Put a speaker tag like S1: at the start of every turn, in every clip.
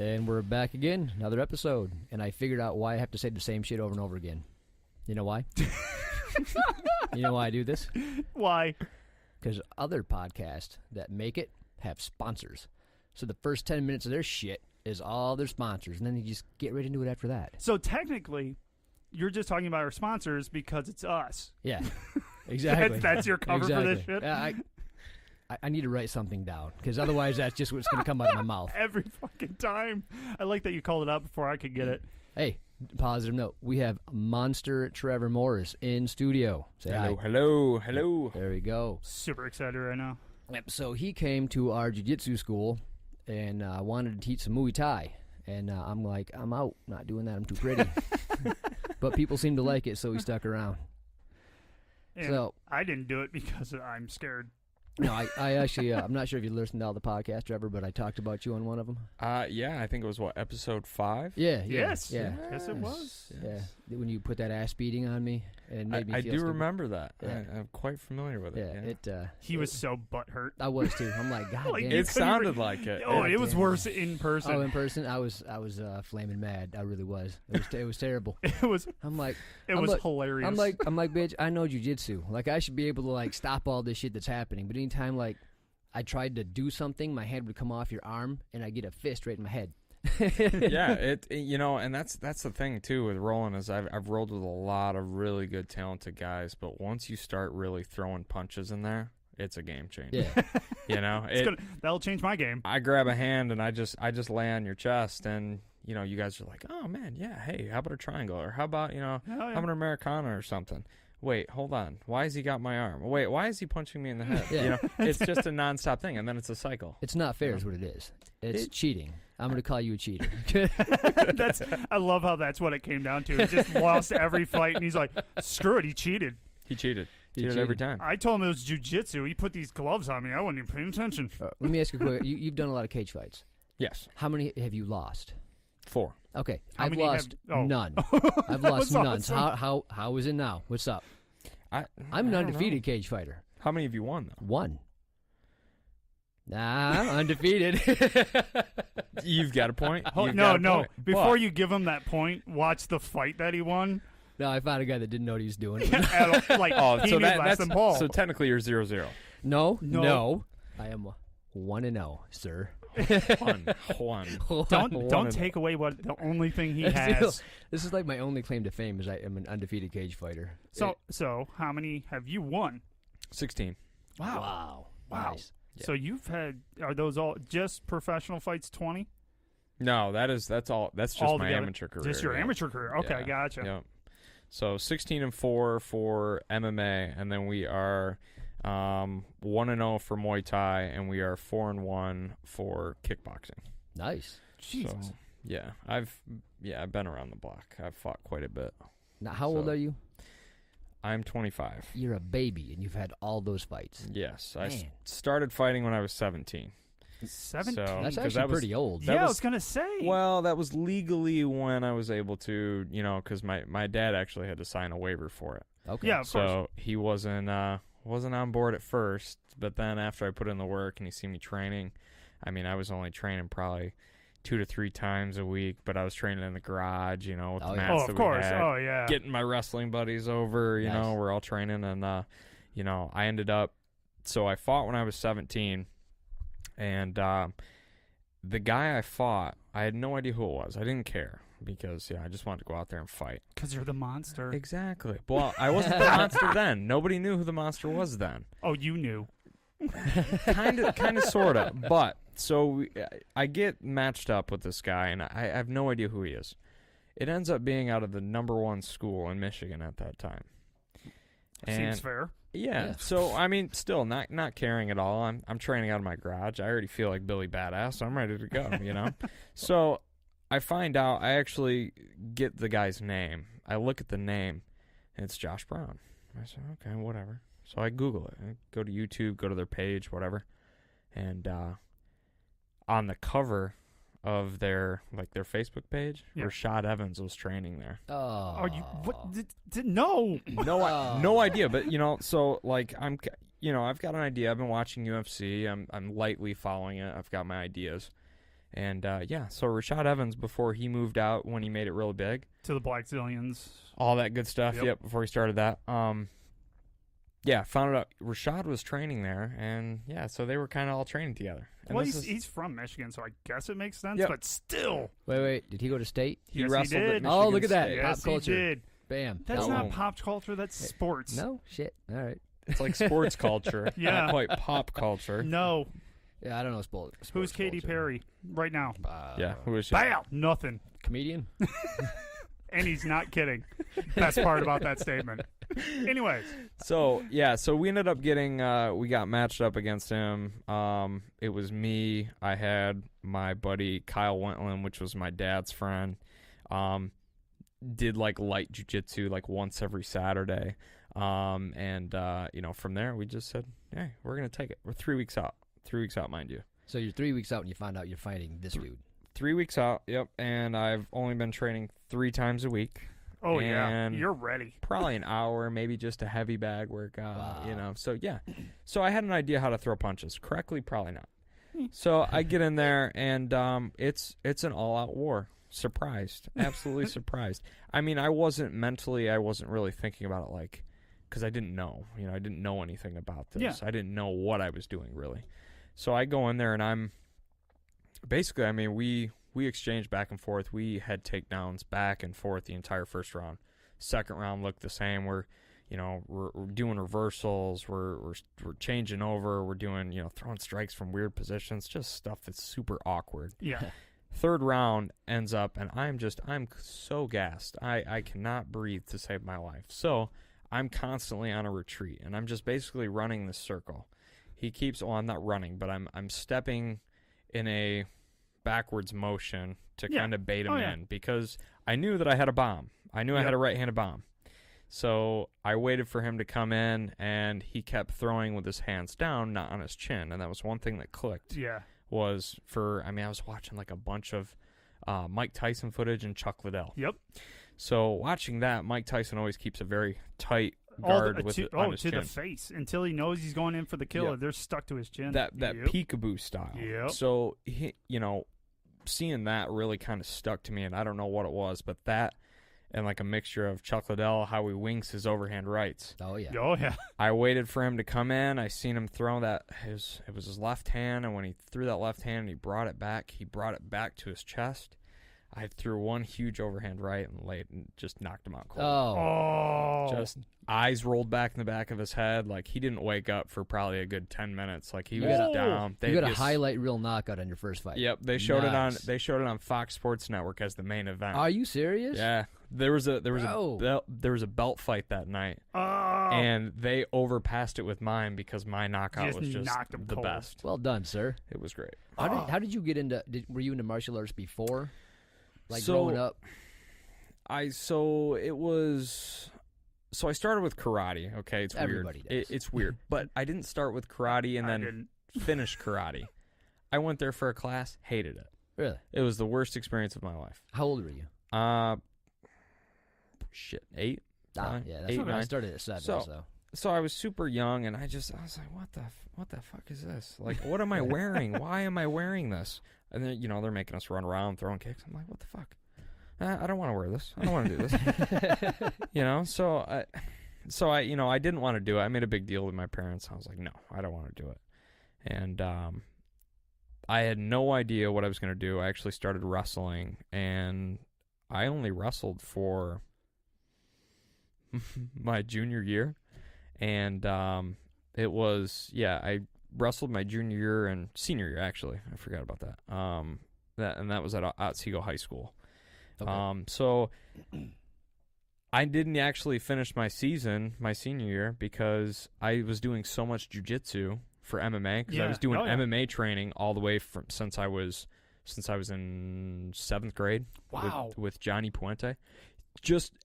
S1: And we're back again, another episode. And I figured out why I have to say the same shit over and over again. You know why? You know why I do this?
S2: Why?
S1: Because other podcasts that make it have sponsors. So the first 10 minutes of their shit is all their sponsors, and then you just get right into it after that.
S2: So technically, you're just talking about our sponsors because it's us.
S1: Yeah, exactly.
S2: That's your cover for this shit?
S1: Yeah, I need to write something down, because otherwise that's just what's going to come out of my mouth.
S2: Every fucking time. I like that you called it out before I could get it.
S1: Hey, positive note. We have Monster Trevor Morris in studio. Say
S3: hello,
S1: hi.
S3: hello.
S1: There we go.
S2: Super excited right now.
S1: Yep, so he came to our jiu-jitsu school and wanted to teach some Muay Thai. And I'm like, I'm out. Not doing that. I'm too pretty. But people seem to like it, so he stuck around.
S2: And
S1: so
S2: I didn't do it because I'm scared.
S1: No, I actually, I'm not sure if you listened to all the podcasts, Trevor, but I talked about you on one of them.
S3: Yeah, I think it was, episode 5?
S1: Yeah.
S2: Yes.
S1: Yeah.
S2: Yes, it was.
S1: Yeah. When you put that ass beating on me, and made me
S3: I
S1: feel
S3: do
S1: stupid.
S3: remember that.
S1: Yeah.
S3: I'm quite familiar with it.
S1: Yeah.
S2: He was so butthurt.
S1: I was too. I'm like, God
S2: Like,
S1: damn.
S3: It sounded like it.
S2: Oh, it was
S1: damn.
S2: worse in person.
S1: Oh, in person, I was flaming mad. I really was. It was terrible.
S2: It was
S1: hilarious.
S2: hilarious.
S1: I'm like, bitch, I know jiu-jitsu. Like, I should be able to like stop all this shit that's happening. But anytime like I tried to do something, my hand would come off your arm, and I get a fist right in my head.
S3: Yeah, and that's the thing too with rolling is I've rolled with a lot of really good talented guys, but once you start really throwing punches in there, it's a game changer.
S1: Yeah.
S2: That'll change my game.
S3: I grab a hand and I just lay on your chest, and you guys are like, oh man, yeah, hey, how about a triangle, or how about how about an Americana or something. Wait, hold on. Why has he got my arm? Wait, why is he punching me in the head?
S1: Yeah.
S3: It's just a nonstop thing, and then it's a cycle.
S1: It's not fair is what it is. It's cheating. I'm going to call you a cheater.
S2: I love how that's what it came down to. He just lost every fight, and he's like, screw it, he cheated.
S3: He cheated.
S1: He
S3: Cheated every time.
S2: I told him it was jiu-jitsu. He put these gloves on me. I wasn't even paying attention.
S1: Let me ask you a quick. You've done a lot of cage fights.
S3: Yes.
S1: How many have you lost?
S3: 4.
S1: Okay.
S2: How
S1: I've
S2: many
S1: lost none. I've lost none. So how is it now? What's up? I'm an undefeated cage fighter.
S3: How many have you won, though?
S1: 1. Nah, I'm undefeated.
S3: You've got a point.
S2: No. Before you give him that point, watch the fight that he won.
S1: No, I found a guy that didn't know what he was doing.
S2: He knew less than Paul.
S3: So technically you're 0-0.
S1: No. I am 1-0, sir.
S3: One.
S2: Don't take away what the only thing he has.
S1: This is like my only claim to fame is I am an undefeated cage fighter.
S2: So how many have you won?
S3: 16.
S2: Wow.
S1: Nice.
S2: Yeah. So you've had, are those all just professional fights? 20?
S3: No, that's all. That's just my amateur career.
S2: Just your amateur career. Okay, gotcha.
S3: Yeah. So 16-4 for MMA, and then we are 1-0 for Muay Thai, and we are 4-1 for kickboxing.
S1: Nice.
S2: Jesus.
S3: So, yeah, I've been around the block. I've fought quite a bit.
S1: Now, how old are you?
S3: I'm 25.
S1: You're a baby, and you've had all those fights.
S3: Yes,
S1: Man.
S3: I started fighting when I was 17.
S2: 17?
S3: So,
S1: That's actually pretty old.
S2: I was going to say.
S3: Well, that was legally when I was able to, because my dad actually had to sign a waiver for it.
S1: Okay.
S2: Yeah, of course.
S3: So he wasn't on board at first, but then after I put in the work and he seen me training, I was only training probably 2 to 3 times a week, but I was training in the garage, with the mats that we had.
S2: Oh, yeah.
S3: Getting my wrestling buddies over,
S1: Nice.
S3: We're all training, and I ended up. So I fought when I was 17. And the guy I fought, I had no idea who it was. I didn't care because, I just wanted to go out there and fight.
S2: Because you're the monster.
S3: Exactly. Well, I wasn't the monster then. Nobody knew who the monster was then.
S2: Oh, you knew.
S3: Kind of, sort of. But, so I get matched up with this guy, and I have no idea who he is. It ends up being out of the #1 school in Michigan at that time.
S2: Seems fair.
S3: Yeah. So still not caring at all. I'm training out of my garage. I already feel like Billy Badass, so I'm ready to go. So I find out. I actually get the guy's name. I look at the name, and it's Josh Brown. I said, okay, whatever. So I Google it. I go to YouTube, go to their page, whatever, and on the cover of their Facebook page, Rashad Evans was training there.
S1: Oh.
S2: Are you? What? No.
S3: No idea. But so I'm, I've got an idea. I've been watching UFC. I'm lightly following it. I've got my ideas, And so Rashad Evans, before he moved out, when he made it real big,
S2: To the Black Zillions.
S3: all that good stuff.
S2: Yep.
S3: Yep, before he started that. Found out Rashad was training there, and so they were kind of all training together. And
S2: Well, he's from Michigan, so I guess it makes sense.
S3: Yep.
S2: But still,
S1: Wait, did he go to state?
S3: he
S2: yes,
S3: wrestled
S2: he
S3: at
S2: did.
S3: Michigan
S1: Oh, look at that.
S3: State.
S2: Yes,
S1: Pop culture.
S2: he did.
S1: Bam.
S2: That's
S3: Oh.
S2: not pop culture. That's sports.
S1: No shit. All right.
S3: It's like sports culture,
S2: Yeah.
S3: not quite pop culture.
S2: No.
S1: Yeah, I don't know sports.
S2: Who's Katy Perry right now?
S3: Yeah, who is she?
S2: Bam! Nothing.
S1: Comedian.
S2: And he's not kidding. Best part about that statement. Anyways.
S3: So we ended up getting we got matched up against him. It was me. I had my buddy Kyle Wentland, which was my dad's friend. Did like light jiu-jitsu like once every Saturday. From there we just said, hey, we're gonna take it. We're 3 weeks out. 3 weeks out, mind you.
S1: So you're 3 weeks out and you find out you're fighting this dude.
S3: 3 weeks out, yep. And I've only been training 3 times a week.
S2: Oh, yeah.
S3: And
S2: You're ready.
S3: Probably an hour, maybe just a heavy bag workout,
S1: Wow.
S3: So, yeah. So I had an idea how to throw punches. Correctly, probably not. So I get in there, and it's an all-out war. Surprised. Absolutely surprised. I mean, I wasn't really thinking about it, like, because I didn't know. I didn't know anything about this.
S2: Yeah.
S3: I didn't know what I was doing, really. So I go in there, and I'm basically, I mean, we exchanged back and forth. We had takedowns back and forth the entire first round. Second round looked the same. We're doing reversals. We're changing over. We're doing, throwing strikes from weird positions. Just stuff that's super awkward.
S2: Yeah.
S3: Third round ends up, and I'm so gassed. I cannot breathe to save my life. So I'm constantly on a retreat, and I'm just basically running this circle. He keeps, I'm not running, but I'm stepping in a backwards motion to kind of bait him in, because I knew that I had a bomb. I knew I had a right-handed bomb. So I waited for him to come in, and he kept throwing with his hands down, not on his chin. And that was one thing that clicked.
S2: Yeah.
S3: I was watching like a bunch of Mike Tyson footage and Chuck Liddell.
S2: Yep.
S3: So watching that, Mike Tyson always keeps a very tight guard on his chin.
S2: The face, until he knows he's going in for the kill.
S3: Yep.
S2: They're stuck to his chin.
S3: That peekaboo style.
S2: Yep.
S3: So he, seeing that really kind of stuck to me, and I don't know what it was, but that and like a mixture of Chuck Liddell, how he wings his overhand rights.
S1: Oh yeah.
S2: Oh yeah.
S3: I waited for him to come in. I seen him throw that. It was his left hand, and when he threw that left hand, he brought it back to his chest. I threw one huge overhand right and just knocked him out cold.
S2: Oh.
S3: Just eyes rolled back in the back of his head. Like, he didn't wake up for probably a good 10 minutes. Like, he was down.
S1: You got a highlight reel knockout on your first fight.
S3: Yep, they showed it on Fox Sports Network as the main event.
S1: Are you serious?
S3: Yeah. There was a belt fight that night.
S2: Oh.
S3: And they overpassed it with mine because my knockout was just the
S2: cold.
S3: best.
S1: Well done, sir.
S3: It was great.
S1: How did you get into? Were you into martial arts before? Like growing up?
S3: I started with karate. Okay, it's
S1: Everybody
S3: weird.
S1: does.
S3: It's weird, but I didn't start with karate and then finish karate. I went there for a class, hated it.
S1: Really?
S3: It was the worst experience of my life.
S1: How old were you?
S3: 8.
S1: Yeah, that's when I started at 7.
S3: So I was super young, and I was like, what the fuck is this? Like, what am I wearing? Why am I wearing this? And then, they're making us run around throwing kicks. I'm like, what the fuck? I don't want to wear this. I don't want to do this. So I didn't want to do it. I made a big deal with my parents. I was like, no, I don't want to do it. And I had no idea what I was going to do. I actually started wrestling, and I only wrestled for my junior year. And I wrestled my junior year and senior year, actually. I forgot about that. That was at Otsego High School. Okay. So I didn't actually finish my senior year because I was doing so much jiu-jitsu for MMA, because I was doing MMA training all the way from since I was in 7th grade.
S2: Wow.
S3: With Johnny Puente.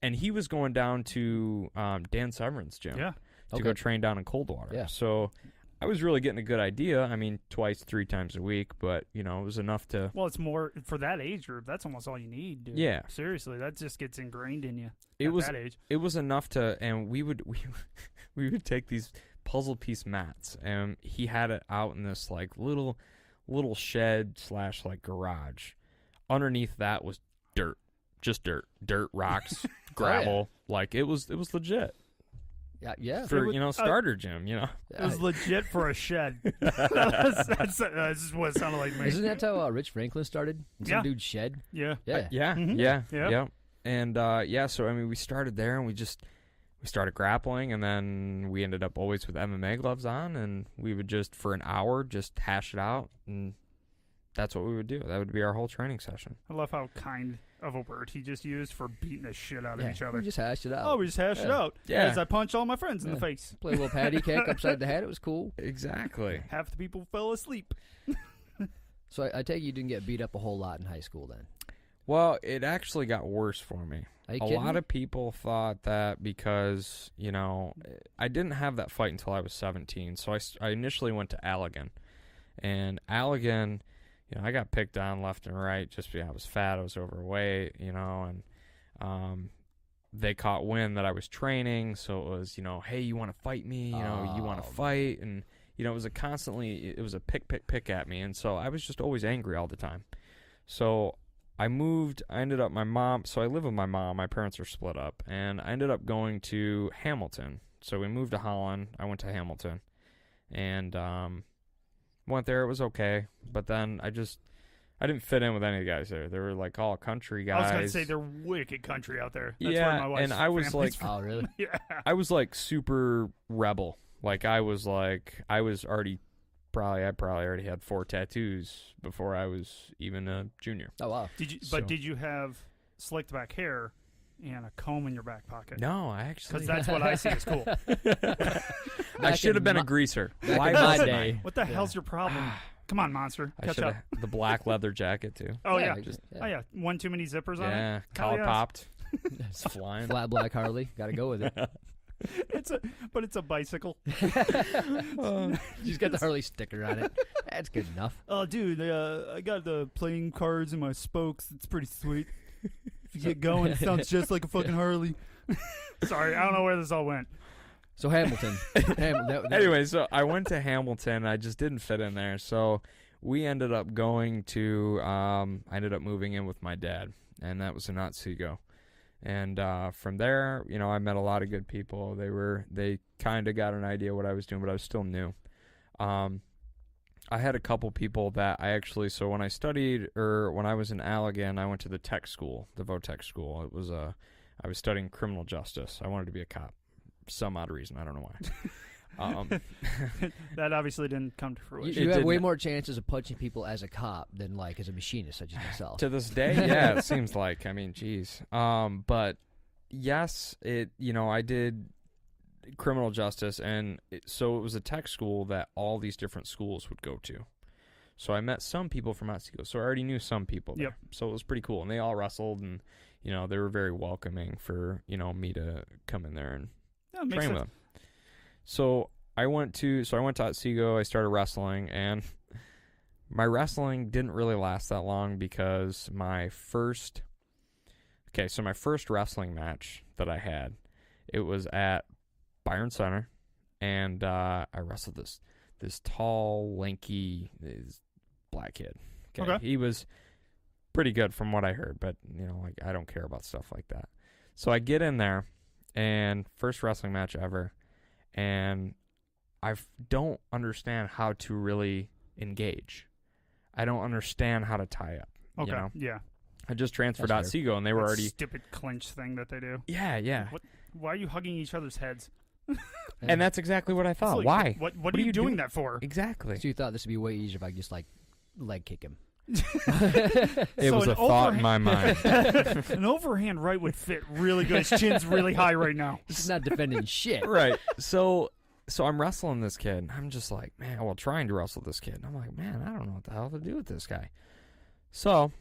S3: And he was going down to Dan Severin's gym.
S2: Yeah.
S3: To go train down in Coldwater.
S1: Yeah.
S3: So I was really getting a good idea. I mean, 3 times a week, but, it was enough to...
S2: Well, it's more, for that age group, that's almost all you need, dude.
S3: Yeah.
S2: Seriously, that just gets ingrained in you that age.
S3: It was enough to... And we would take these puzzle piece mats, and he had it out in this, like, little little shed / like garage. Underneath that was dirt, just dirt, rocks, gravel. Like it was legit.
S1: Yeah.
S3: For starter gym.
S2: It was legit for a shed. That's what it sounded like to me.
S1: Isn't that how Rich Franklin started? In some dude's shed.
S2: Yeah.
S3: Yeah. And so I mean, we started there, and we started grappling, and then we ended up always with MMA gloves on, and we would just for an hour just hash it out, and that's what we would do. That would be our whole training session.
S2: I love how kind of a word he just used for beating the shit out of each other.
S1: We just hashed it out.
S2: Oh, we just hashed it out.
S3: Yeah.
S2: As I punched all my friends in the face.
S1: Play a little patty cake upside the head. It was cool.
S3: Exactly.
S2: Half the people fell asleep.
S1: So I take it you didn't get beat up a whole lot in high school then?
S3: Well, it actually got worse for me.
S1: Are you
S3: A
S1: kidding
S3: lot
S1: me?
S3: of people thought that because, I didn't have that fight until I was 17. So I initially went to Allegan. And Allegan, I got picked on left and right just because I was fat, I was overweight, and they caught wind that I was training. So it was, hey, you want to fight me? You want to fight? And, it was a pick at me. And so I was just always angry all the time. So I ended up, so I live with my mom. My parents are split up. And I ended up going to Hamilton. So we moved to Holland. I went to Hamilton. And went there. It was okay. But then I didn't fit in with any of the guys there. They were like all country guys.
S2: I was going to say they're wicked country out there. That's
S3: yeah,
S2: where my wife's
S3: and I was like,
S1: Oh, really?
S2: yeah.
S3: I was like super rebel. Like I was already I probably already had 4 tattoos before I was even a junior.
S1: Oh, wow.
S2: Did you have slicked back hair and a comb in your back pocket?
S3: No, I actually.
S2: Because that's what I see as cool.
S3: I should have been a greaser.
S1: Why
S3: Why
S1: my
S3: wasn't
S1: day?
S3: I?
S2: What the hell's your problem? Come on, monster.
S3: I
S2: Catch
S3: should
S2: up.
S3: have the black leather jacket too.
S2: Oh,
S1: Yeah,
S2: yeah.
S1: just-
S2: Oh, yeah. One too many zippers on it?
S3: Yeah,
S2: Hell
S3: collar
S2: yes.
S3: popped. It's flying.
S1: Flat black Harley. Got to go with it.
S2: But it's a bicycle.
S1: She's got the Harley sticker on it. That's good enough.
S2: Oh, dude, I got the playing cards and my spokes. It's pretty sweet. If you get going, it sounds just like a fucking Harley. Sorry, I don't know where this all went.
S1: So Hamilton.
S3: Anyway, so I went to Hamilton. I just didn't fit in there. So we ended up going to, I ended up moving in with my dad, and that was in Otsego. And from there, I met a lot of good people. They kind of got an idea what I was doing, but I was still new. I had a couple people that so when I studied, or when I was in Allegan, I went to the tech school, the Votech school. It was I was studying criminal justice. I wanted to be a cop. Some odd reason. I don't know why.
S2: That obviously didn't come to fruition.
S1: You have way more chances of punching people as a cop than like as a machinist, such as myself.
S3: To this day, yeah, it seems like. I mean, geez. But yes, I did criminal justice, and so it was a tech school that all these different schools would go to. So I met some people from Otsego, so I already knew some people there.
S2: Yep.
S3: So it was pretty cool, and they all wrestled, and they were very welcoming for me to come in there and train with them. So I went to Otsego. I started wrestling, and my wrestling didn't really last that long because my first wrestling match that I had, it was at Byron Center, and I wrestled this tall, lanky, black kid. Okay. He was pretty good from what I heard, but I don't care about stuff like that. So I get in there, and first wrestling match ever, and I don't understand how to really engage. I don't understand how to tie up.
S2: Okay. Yeah.
S3: I just transferred out Otsego, and they were
S2: That
S3: already
S2: stupid clinch thing that they do.
S3: Yeah.
S2: Why are you hugging each other's heads?
S3: And that's exactly what I thought.
S2: Like,
S3: Why?
S2: What are you doing that for?
S3: Exactly.
S1: So you thought this would be way easier if I just like leg kick him.
S3: It was a thought in my mind.
S2: An overhand right would fit really good. His chin's really high right now.
S1: He's not defending shit.
S3: Right. So I'm wrestling this kid, and I'm just like, trying to wrestle this kid. And I'm like, man, I don't know what the hell to do with this guy. So,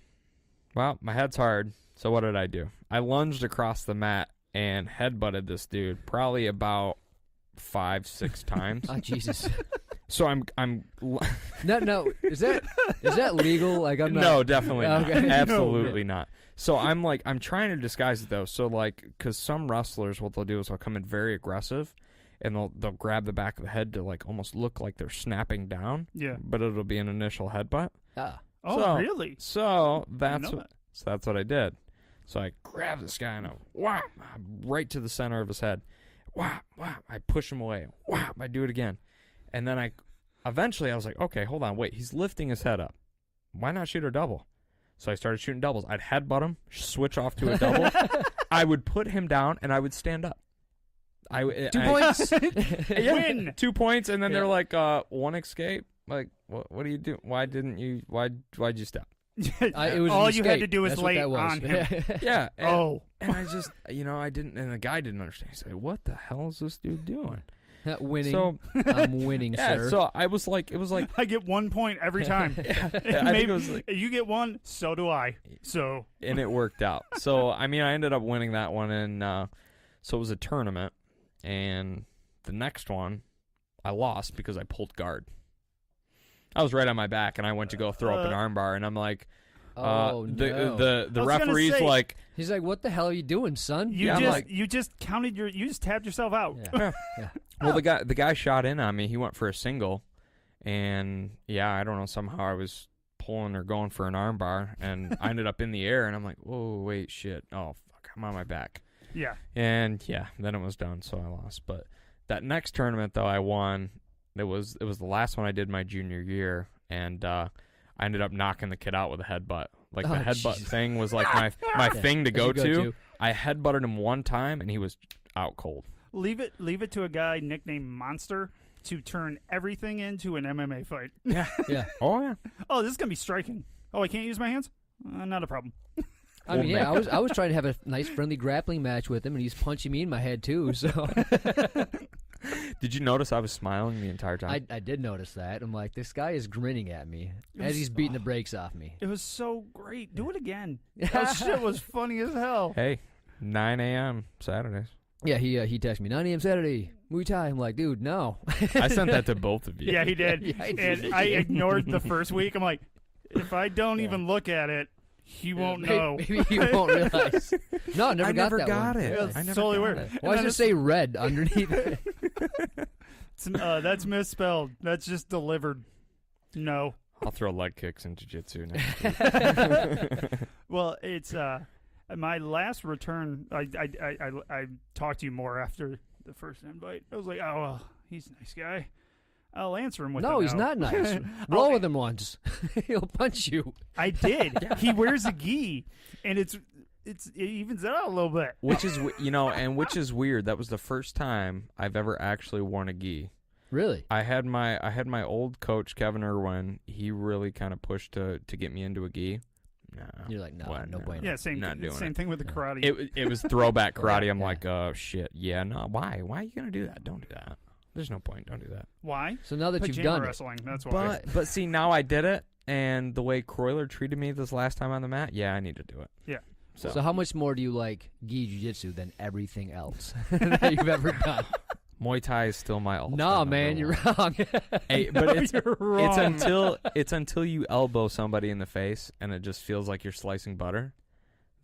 S3: my head's hard. So what did I do? I lunged across the mat and headbutted this dude probably about 5-6 times.
S1: Oh, Jesus.
S3: So I'm
S1: No. Is that legal? Like I'm not.
S3: No, definitely not.
S1: Okay.
S3: Absolutely not. So I'm trying to disguise it though. So because some wrestlers, what they'll do is they'll come in very aggressive, and they'll grab the back of the head to like almost look like they're snapping down.
S2: Yeah.
S3: But it'll be an initial headbutt.
S1: Ah.
S2: Oh, really?
S3: So that's what I did. So I grab this guy and right to the center of his head. I push him away. I do it again. And then eventually I was like, okay, hold on, wait. He's lifting his head up. Why not shoot a double? So I started shooting doubles. I'd headbutt him, switch off to a double. I would put him down, and I would stand up.
S1: 2 points.
S2: Win.
S3: 2 points, and then they're like, one escape. Like, what do you do? Why'd you stop?
S1: It was
S2: all
S1: an
S2: you had
S1: escape.
S2: to do was
S1: That's what
S2: lay
S1: that was.
S2: on him.
S3: Yeah. And,
S2: And
S3: I just, I didn't, and the guy didn't understand. He said, what the hell is this dude doing?
S1: Winning.
S3: So,
S1: I'm winning,
S3: yeah,
S1: sir.
S3: so I was like, it was like,
S2: I get 1 point every time.
S3: I think
S2: Maybe
S3: it was like,
S2: you get one, so do I. So
S3: and it worked out. So, I ended up winning that one, and so it was a tournament, and the next one, I lost because I pulled guard. I was right on my back, and I went to go throw up an armbar, and I'm like,
S1: no.
S3: the referee's like,
S1: he's like, what the hell are you doing, son?
S2: you just tapped yourself out.
S1: Yeah.
S3: Well, the guy shot in on me. He went for a single, and I don't know, somehow I was pulling or going for an armbar, and I ended up in the air, and I'm like, whoa, wait, shit, oh fuck, I'm on my back.
S2: Yeah.
S3: And then it was done, so I lost. But that next tournament though, I won. It was the last one I did my junior year, and I ended up knocking the kid out with a headbutt. Like the headbutt thing was like my thing to go to. I headbutted him one time, and he was out cold.
S2: Leave it to a guy nicknamed Monster to turn everything into an MMA fight.
S3: Yeah. Oh yeah.
S2: Oh, this is gonna be striking. Oh, I can't use my hands? Not a problem.
S1: I mean, I was trying to have a nice friendly grappling match with him, and he's punching me in my head too. So.
S3: Did you notice I was smiling the entire time?
S1: I did notice that. I'm like, this guy is grinning at me as he's beating the brakes off me.
S2: It was so great. Do it again. That shit was funny as hell.
S3: Hey, 9 a.m. Saturdays.
S1: Yeah, he texted me 9 a.m. Saturday Muay Thai. I'm like, dude, no.
S3: I sent that to both of you.
S2: Yeah, he did.
S1: Yeah, I
S2: and I ignored the first week. I'm like, if I don't even look at it, he won't know.
S1: Maybe he won't realize. No, I never got that
S3: got
S1: one.
S3: it.
S2: Yeah,
S3: I never
S2: totally
S3: got
S2: weird.
S3: it.
S1: Why does it say red underneath it?
S2: That's misspelled. That's just delivered. No.
S3: I'll throw leg kicks in jiu-jitsu next week.
S2: Well, it's my last return. I talked to you more after the first invite. I was like, oh, well, he's a nice guy. I'll answer him with
S1: No,
S2: it
S1: he's
S2: now.
S1: not nice. Roll with him once. He'll punch you.
S2: I did. He wears a gi, and it evens it out a little bit.
S3: Which is, which is weird. That was the first time I've ever actually worn a gi.
S1: Really?
S3: I had my old coach Kevin Irwin. He really kind of pushed to get me into a gi. No,
S1: you're like, no bueno.
S2: Yeah, same thing with the karate.
S3: It was throwback karate. I'm
S1: Yeah.
S3: like, oh shit, yeah, no, why are you gonna do that? Don't do that. There's no point. Don't do that.
S2: Why?
S1: So now that
S2: Pajama
S1: you've done
S2: wrestling. That's why.
S3: But see, now I did it, and the way Kroyler treated me this last time on the mat, I need to do it.
S2: Yeah.
S1: So how much more do you like gi jiu-jitsu than everything else that you've ever done?
S3: Muay Thai is still my ultimate.
S1: No, man, you're wrong.
S3: Hey, but
S2: You're wrong.
S3: it's until you elbow somebody in the face and it just feels like you're slicing butter.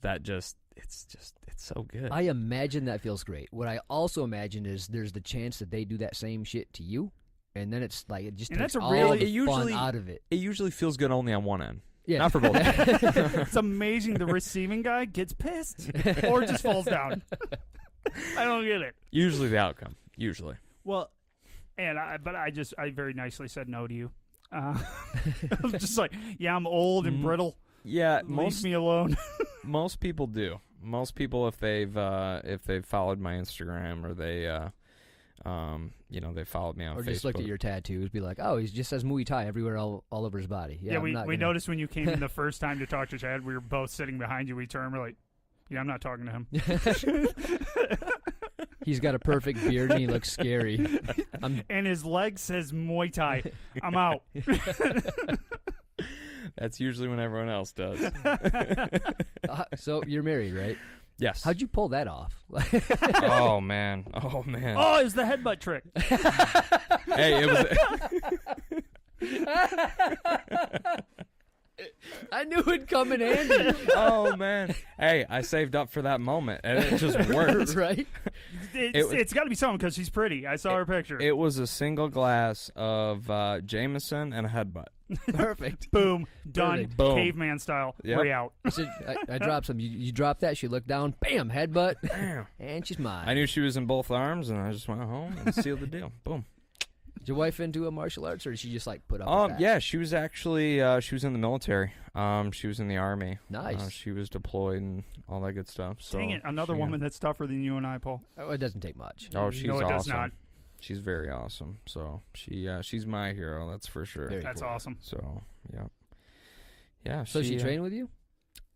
S3: It's so good.
S1: I imagine that feels great. What I also imagine is there's the chance that they do that same shit to you, and then it's like it just
S2: And
S1: takes
S2: that's a
S1: all
S2: really-
S1: the fun out of it.
S3: It usually feels good only on one end.
S1: Yeah.
S3: Not for both.
S2: It's amazing the receiving guy gets pissed or just falls down. I don't get it.
S3: Usually the outcome. Usually.
S2: Well, and I very nicely said no to you. I'm just like, yeah, I'm old and brittle.
S3: Yeah,
S2: Leave me alone.
S3: most people do. Most people, if they've followed my Instagram or they followed me on Facebook.
S1: Or just looked at your tattoos, be like, oh, he just says Muay Thai everywhere, all over his body. Yeah,
S2: we noticed when you came in the first time to talk to Chad, we were both sitting behind you. We turned, we're like, yeah, I'm not talking to him.
S1: He's got a perfect beard and he looks scary.
S2: And his leg says Muay Thai. I'm out.
S3: That's usually when everyone else does.
S1: So you're married, right?
S3: Yes.
S1: How'd you pull that off?
S3: Oh man.
S2: Oh, it was the headbutt trick.
S3: Hey, it was.
S1: I knew it'd come in handy.
S3: Oh man! Hey, I saved up for that moment, and it just worked.
S1: Right?
S2: It's got to be something because she's pretty. I saw her picture.
S3: It was a single glass of Jameson and a headbutt.
S1: Perfect.
S2: Boom. Done.
S1: Perfect.
S3: Boom.
S2: Caveman style.
S3: Yep.
S2: Way out.
S1: I dropped some. You dropped that. She looked down. Bam. Headbutt.
S3: Damn.
S1: And she's mine.
S3: I knew she was in both arms, and I just went home and sealed the deal. Boom.
S1: Is your wife into a martial arts, or did she just like put up with that?
S3: Yeah, she was actually she was in the military. She was in the Army.
S1: Nice.
S3: She was deployed and all that good stuff. So
S2: Dang it. Another woman that's tougher than you and I, Paul.
S1: Oh, it doesn't take much.
S3: Oh, she's
S2: No, it
S3: awesome.
S2: does not.
S3: She's very awesome. So she's my hero. That's for sure.
S1: Very
S2: That's
S1: cool.
S2: awesome.
S3: So yeah.
S1: So she trained with you?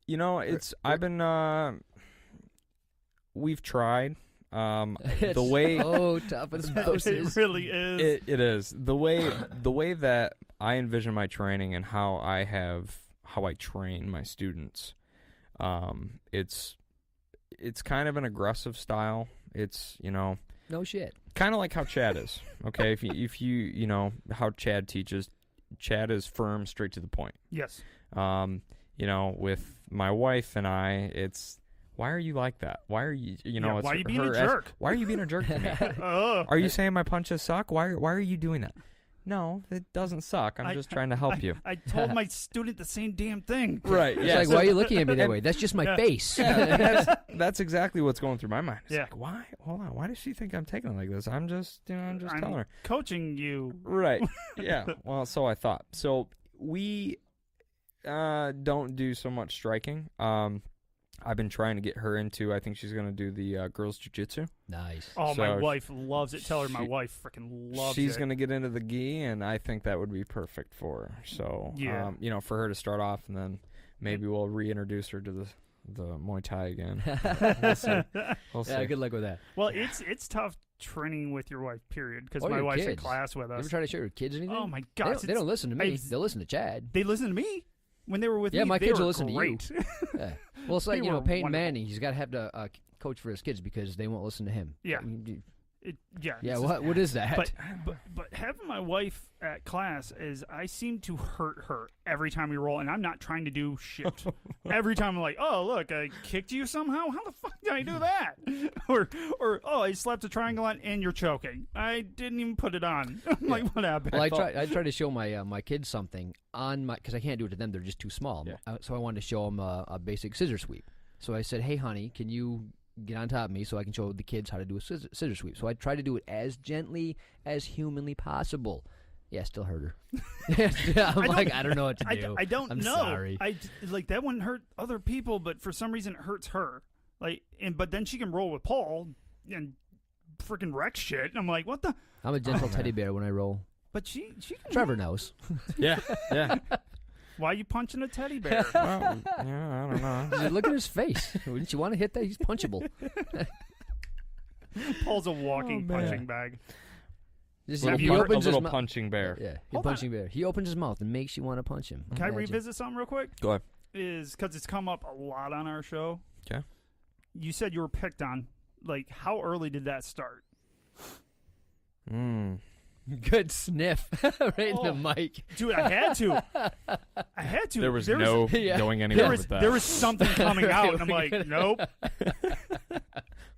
S3: You know, I've been. We've tried. The way
S1: tough and
S2: It really is.
S3: it is the way that I envision my training and how I train my students. It's kind of an aggressive style. It's
S1: no shit.
S3: kind of like how Chad is. Okay, if you know how Chad teaches, Chad is firm, straight to the point.
S2: Yes.
S3: You know, with my wife and I, it's why are you like that? Why are you know?
S2: Yeah,
S3: it's
S2: why are you being
S3: her
S2: a jerk?
S3: Why are you being a jerk to me? Are you saying my punches suck? Why are you doing that? No, it doesn't suck. I'm just trying to help you.
S2: I told my student the same damn thing.
S3: Right.
S1: It's
S3: Yeah.
S1: like, why are you looking at me that way? That's just my face.
S3: That's exactly what's going through my mind. It's
S2: Yeah.
S3: like, why? Hold on. Why does she think I'm taking it like this? I'm just telling her.
S2: Coaching you.
S3: Right. Yeah. Well, so I thought. So we don't do so much striking. I've been trying to get her into. I think she's going to do the girls' jiu-jitsu.
S1: Nice.
S2: Oh,
S3: So
S2: my wife loves it. Tell her my
S3: she-
S2: wife freaking loves
S3: She's
S2: it.
S3: going to get into the gi, and I think that would be perfect for her. So,
S2: Yeah.
S3: you know, for her to start off, and then maybe we'll reintroduce her to the Muay Thai again. We'll see. We'll see.
S1: Yeah, good luck with that.
S2: Well, it's tough training with your wife, period, because
S1: Or
S2: my
S1: your
S2: wife's in
S1: kids.
S2: class with
S1: You
S2: us.
S1: ever try to show your kids anything?
S2: Oh, my
S1: They
S2: gosh.
S1: don't, they don't listen to me.
S2: I-
S1: They'll listen to Chad.
S2: They listen to me when they were with
S1: Yeah,
S2: me.
S1: my
S2: they
S1: kids
S2: were
S1: will listen to you.
S2: great.
S1: Yeah. Well, it's like,
S2: They
S1: you know,
S2: were
S1: Peyton
S2: wonderful.
S1: Manning. He's got to have to coach for his kids because they won't listen to him.
S2: Yeah.
S1: I mean,
S2: Yeah.
S1: yeah,
S2: it's
S1: what is that?
S2: But having my wife at class is I seem to hurt her every time we roll, and I'm not trying to do shit. Every time I'm like, oh, look, I kicked you somehow? How the fuck did I do that? or oh, I slapped a triangle on and you're choking. I didn't even put it on. I'm like, what happened?
S1: Well, I try to show my my kids something on my, because I can't do it to them. They're just too small.
S3: Yeah.
S1: So I wanted to show them a basic scissor sweep. So I said, hey, honey, can you get on top of me so I can show the kids how to do a scissor sweep? So I try to do it as gently as humanly possible. Yeah, still hurt her. I don't know what to do.
S2: I don't
S1: I'm
S2: know.
S1: sorry.
S2: Like that wouldn't hurt other people, but for some reason it hurts her. But then she can roll with Paul and freaking wreck shit. And I'm like, what the?
S1: I'm a gentle teddy bear when I roll.
S2: But she can.
S1: Trevor knows.
S3: Yeah.
S2: Why are you punching a teddy bear?
S3: Well, yeah, I don't know.
S1: Just look at his face. Wouldn't you want to hit that? He's punchable.
S2: Paul's a walking
S3: man.
S2: punching bag.
S1: Just,
S2: Have
S1: he
S2: you-
S3: a
S1: opens his
S3: little
S1: mouth.
S3: punching bear.
S1: Yeah,
S2: Hold
S1: punching bear. He opens his mouth and makes you want to punch him.
S2: Can I
S1: Imagine.
S2: revisit something real quick?
S3: Go ahead.
S2: Is because it's come up a lot on our show.
S3: Okay.
S2: You said you were picked on. Like, how early did that start?
S1: Good sniff right in the
S2: Oh.
S1: mic.
S2: Dude, I had to. I had to.
S3: There was
S2: There
S3: no
S1: yeah.
S3: going anywhere
S2: There
S3: with that.
S2: there was something coming out, and I'm like, nope.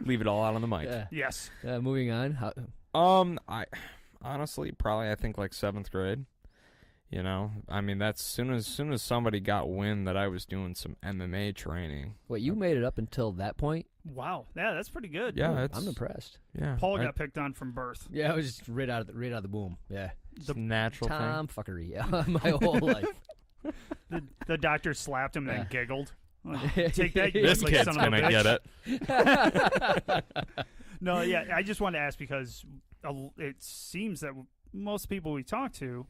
S3: Leave it all out on the mic.
S1: Yeah.
S2: Yes.
S1: Moving on.
S3: I honestly probably I think like 7th grade. You know, I mean that's soon as somebody got wind that I was doing some MMA training.
S1: Wait, you made it up until that point?
S2: Wow. Yeah, that's pretty good.
S3: Yeah, it's
S1: I'm impressed.
S3: yeah.
S2: Paul got picked on from birth.
S1: Yeah, I was just right out of the womb. Yeah,
S3: the natural thing.
S1: Tom fuckery. Yeah, my whole life.
S2: The doctor slapped him and then
S1: Yeah.
S2: giggled. Like, take that, you
S3: This
S2: ugly
S3: kid's
S2: son of a
S3: gonna
S2: bitch.
S3: get it.
S2: No, yeah, I just wanted to ask because it seems that most people we talk to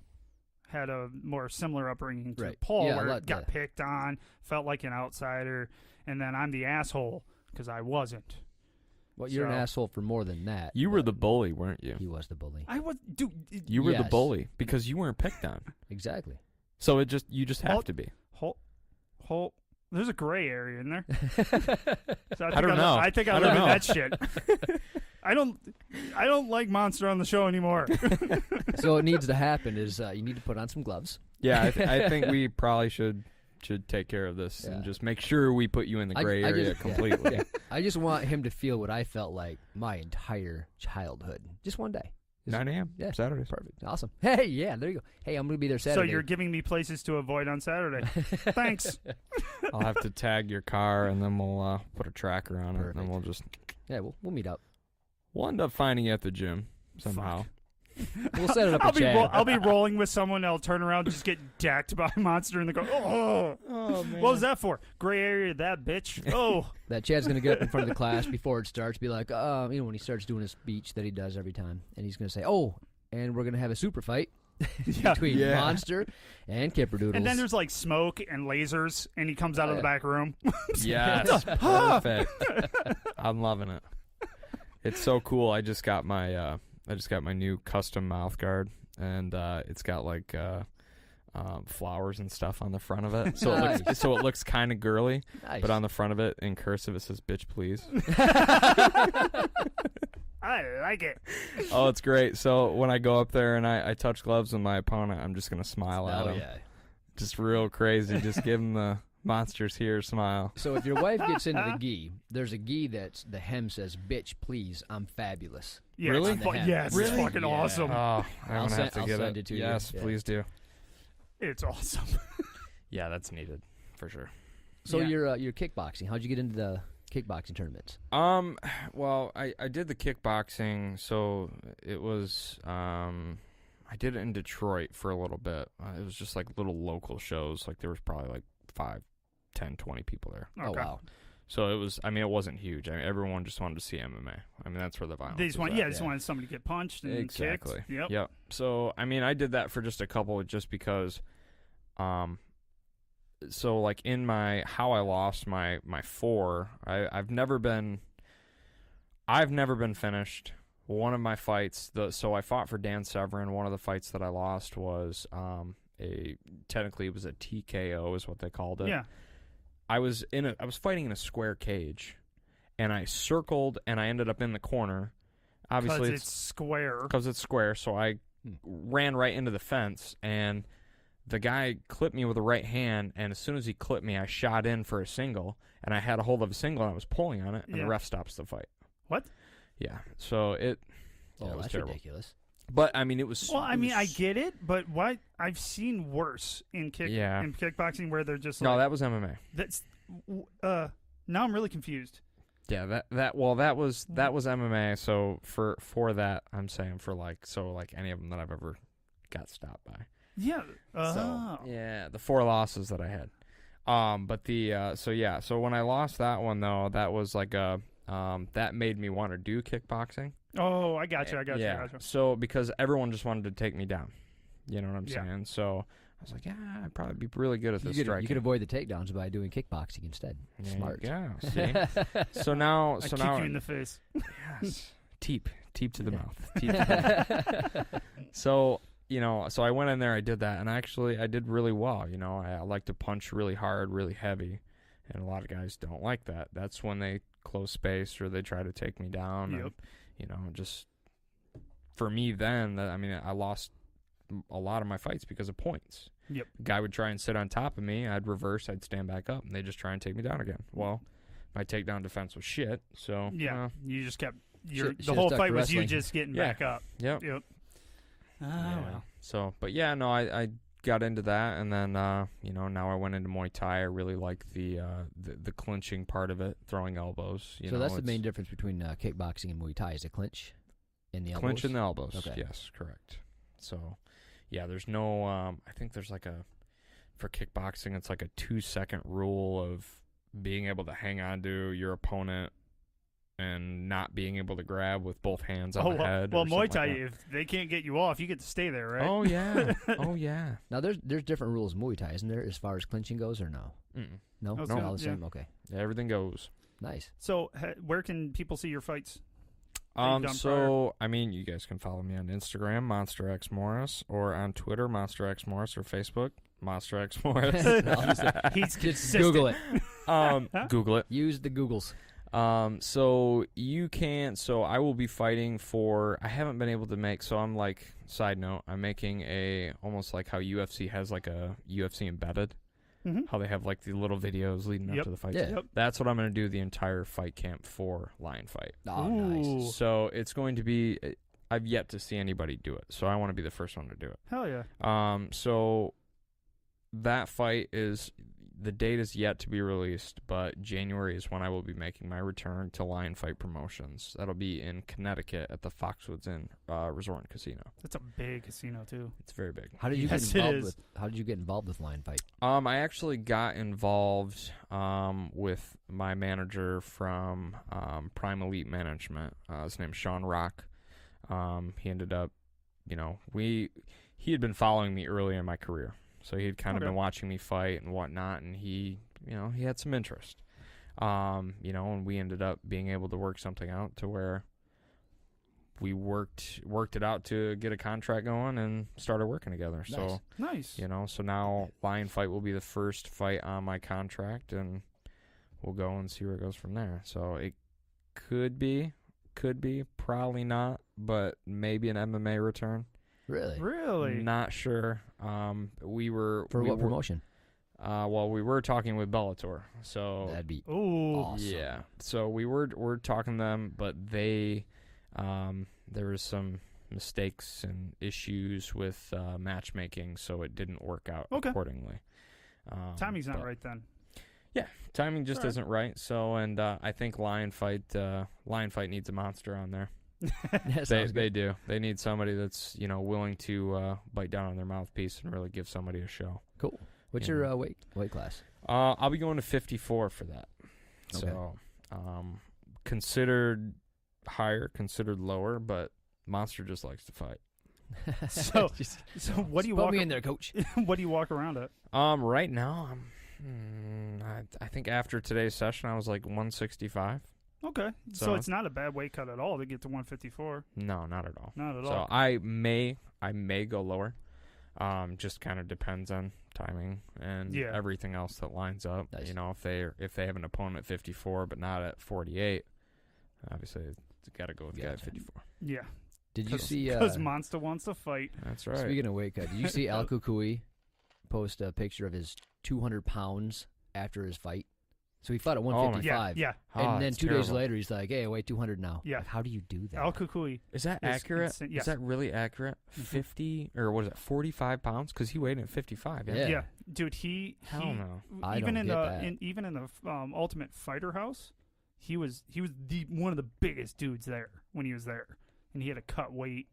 S2: had a more similar upbringing to
S1: Right.
S2: Paul,
S1: Yeah,
S2: where
S1: a lot,
S2: it got picked on, felt like an outsider, and then I'm the asshole because I wasn't.
S1: Well, you're an
S2: So-
S1: asshole for more than that.
S3: You were
S1: but
S3: the bully, weren't you?
S1: He was the bully.
S2: I was, dude.
S3: You were the
S1: Yes.
S3: bully because you weren't picked on.
S1: Exactly.
S3: So you just have
S2: Hold-
S3: to be.
S2: Whole, there's a gray area in there. So
S3: I don't know.
S2: I think I
S3: I
S2: live
S3: don't
S2: in
S3: know.
S2: that shit. I don't like Monster on the show anymore.
S1: So what needs to happen is you need to put on some gloves.
S3: Yeah, I think we probably should take care of this and just make sure we put you in the gray area completely.
S1: Yeah. I just want him to feel what I felt like my entire childhood. Just one day.
S3: 9 a.m.
S1: Yeah,
S3: Saturday.
S1: Perfect. Awesome. Hey, yeah, there you go. Hey, I'm going to be there Saturday.
S2: So you're giving me places to avoid on Saturday. Thanks.
S3: I'll have to tag your car, and then we'll put a tracker on it, and then we'll just...
S1: Yeah, we'll meet up.
S3: We'll end up finding you at the gym somehow.
S1: We'll set it up.
S2: I'll be rolling with someone, and I'll turn around and just get decked by a monster, and they go, oh, man. What was that for? Gray area, that bitch. Oh.
S1: That Chad's going to get up in front of the class before it starts, be like, when he starts doing his speech that he does every time, and he's going to say, and we're going to have a super fight between Monster and Kipperdoodles.
S2: And then there's like smoke and lasers, and he comes out of the back room.
S3: Yes, perfect. I'm loving it. It's so cool. I just got my new custom mouth guard, and it's got like flowers and stuff on the front of it, so it looks kind of girly. Nice. But on the front of it, in cursive, it says "bitch, please."
S2: I like it.
S3: Oh, it's great. So when I go up there and I touch gloves with my opponent, I'm just gonna smile at him. Yeah. Just real crazy. Just give him the monsters here smile.
S1: So if your wife gets into the gi, there's a gi that's the hem says "bitch, please, I'm fabulous."
S2: Yeah,
S3: really?
S2: It's fucking awesome.
S3: Oh, I'm gonna have to get
S1: send it to you.
S3: Yes, please do.
S2: It's awesome.
S3: Yeah, that's needed for sure.
S1: So you're kickboxing. How'd you get into the kickboxing tournaments?
S3: Well, I did the kickboxing, so it was I did it in Detroit for a little bit. It was just like little local shows. Like there was probably like 5, 10, 20 people there.
S1: Okay. Oh wow.
S3: So it was. I mean, it wasn't huge. I mean, everyone just wanted to see MMA. I mean, that's where the violence.
S2: They just wanted somebody to get punched and kicked.
S3: Yep. So I mean, I did that for just a couple, just because. So like in how I lost my 4, I've never been finished. One of my fights, so I fought for Dan Severin. One of the fights that I lost was technically it was a TKO is what they called it.
S2: Yeah.
S3: I was fighting in a square cage, and I circled, and I ended up in the corner. Obviously,
S2: it's square.
S3: Because it's square, so I ran right into the fence, and the guy clipped me with the right hand, and as soon as he clipped me, I shot in for a single, and I had a hold of a single, and I was pulling on it, and the ref stops the fight.
S2: What?
S3: Yeah, so it was
S1: that's
S3: terrible.
S1: Ridiculous.
S3: But I mean, it was.
S2: Well, I mean, I get it, but what I've seen worse in kickboxing where they're just like,
S3: no, that was MMA.
S2: That's now I'm really confused.
S3: Yeah, that was MMA. So for that, I'm saying for like any of them that I've ever got stopped by.
S2: Yeah.
S3: So yeah, the 4 losses that I had. But so when I lost that one though, that was like that made me want to do kickboxing.
S2: Oh, I got you.
S3: So because everyone just wanted to take me down, you know what I'm saying? So I was like, I'd probably be really good at this striking.
S1: You could avoid the takedowns by doing kickboxing instead. Smart.
S3: Yeah. See. so now,
S2: kick you in the face.
S3: Yes. Teep to the mouth. Teep to the mouth. So so I went in there, I did that, and actually I did really well. I like to punch really hard, really heavy, and a lot of guys don't like that. That's when they close space or they try to take me down.
S2: Yep.
S3: And, just for me then, I lost a lot of my fights because of points.
S2: Yep.
S3: A guy would try and sit on top of me, I'd reverse, I'd stand back up, and they just try and take me down again. Well, my takedown defense was shit, so
S2: you just kept the whole fight was you just getting back up.
S3: Yep.
S2: Well.
S3: So, but I got into that, and then now I went into Muay Thai. I really like the clinching part of it, throwing elbows.
S1: So that's the main difference between kickboxing and Muay Thai is the clinch in the elbows?
S3: Clinch in the elbows,
S1: okay.
S3: Yes, correct. So, there's no, I think there's for kickboxing, it's like a 2-second rule of being able to hang on to your opponent and not being able to grab with both hands on the head.
S2: Well, Muay Thai, if they can't get you off, you get to stay there, right?
S3: Oh, yeah. Oh, yeah.
S1: Now, there's different rules in Muay Thai, isn't there, as far as clinching goes, or no?
S3: Mm-mm.
S1: No?
S2: No,
S1: It's all the same? Okay.
S3: Yeah, everything goes.
S1: Nice.
S2: So, where can people see your fights?
S3: You guys can follow me on Instagram, Monster X Morris, or on Twitter, Monster X Morris, or Facebook, Monster X Morris.
S2: He's
S1: just Google it.
S3: Google it.
S1: Use the Googles.
S3: So you can't. So I will be fighting for. I haven't been able to make. So I'm like. Side note. I'm making almost like how UFC has like a UFC embedded.
S2: Mm-hmm.
S3: How they have like the little videos leading up to the fight.
S1: Yeah.
S2: Yep.
S3: That's what I'm going to do the entire fight camp for Lion Fight.
S1: Oh,
S2: Ooh.
S1: nice.
S3: So it's going to be. I've yet to see anybody do it. So I want to be the first one to do it.
S2: Hell yeah.
S3: So that fight is. The date is yet to be released, but January is when I will be making my return to Lion Fight Promotions. That'll be in Connecticut at the Foxwoods Inn Resort and Casino.
S2: That's a big casino too.
S3: It's very big.
S1: How did you
S2: Yes,
S1: get
S2: it
S1: involved
S2: is.
S1: with? How did you get involved with Lion Fight?
S3: I actually got involved with my manager from Prime Elite Management. His name's Sean Rock. He ended up, he had been following me early in my career. So he had kind of been watching me fight and whatnot, and he had some interest. And we ended up being able to work something out to where we worked it out to get a contract going and started working together.
S1: Nice.
S3: So,
S2: Nice.
S3: so now Lion Fight will be the first fight on my contract, and we'll go and see where it goes from there. So it could be, probably not, but maybe an MMA return.
S2: Really?
S3: Not sure. We were
S1: For what promotion?
S3: Well, we were talking with Bellator, so
S1: That'd be
S2: Ooh.
S1: awesome.
S3: yeah. So we're talking to them, but they there was some mistakes and issues with matchmaking, so it didn't work out accordingly.
S2: Timing's not right then.
S3: Timing just
S2: Alright.
S3: isn't right. So, and I think Lion Fight needs a monster on there. They do. They need somebody that's willing to bite down on their mouthpiece and really give somebody a show.
S1: Cool. What's
S3: Yeah.
S1: your weight class?
S3: I'll be going to 54 for that.
S1: Okay.
S3: So, considered higher, considered lower, but Monster just likes to fight.
S2: So, so what do you
S1: Put
S2: walk?
S1: me in there, coach.
S2: What do you walk around at?
S3: Right now I think after today's session I was like 165.
S2: Okay, so
S3: So-
S2: it's not a bad weight cut at all to get to 154.
S3: No, not at all.
S2: Not at
S3: So
S2: all.
S3: I may go lower. Just kind of depends on timing and
S2: Yeah.
S3: everything else that lines up.
S1: Nice.
S3: If they have an opponent at 54 but not at 48, obviously it's got to go with the guy at
S1: Gotcha.
S3: 54.
S2: Yeah,
S1: Did you see?
S2: because Monster wants to fight.
S3: That's right.
S1: Speaking of weight cut, did you see Al Kukui post a picture of his 200 pounds after his fight? So he fought at
S3: my-
S1: 155.
S2: Yeah,
S1: And then
S3: it's
S1: 2 days
S3: terrible.
S1: later, he's like, "Hey, I weigh 200 now."
S2: Yeah.
S1: Like, how do you do that?
S2: Al Kukui.
S3: Is that
S2: It's
S3: accurate?
S2: insane. Yes.
S3: Is that really accurate?
S2: Mhm.
S3: 50 or what is it? 45 pounds? Because he weighed in at 55.
S1: Yeah.
S2: Yeah, dude. He
S3: Hell no.
S1: I
S2: even
S1: don't
S2: in
S1: get
S2: the
S1: that.
S2: even in the Ultimate Fighter house, he was one of the biggest dudes there when he was there, and he had a cut weight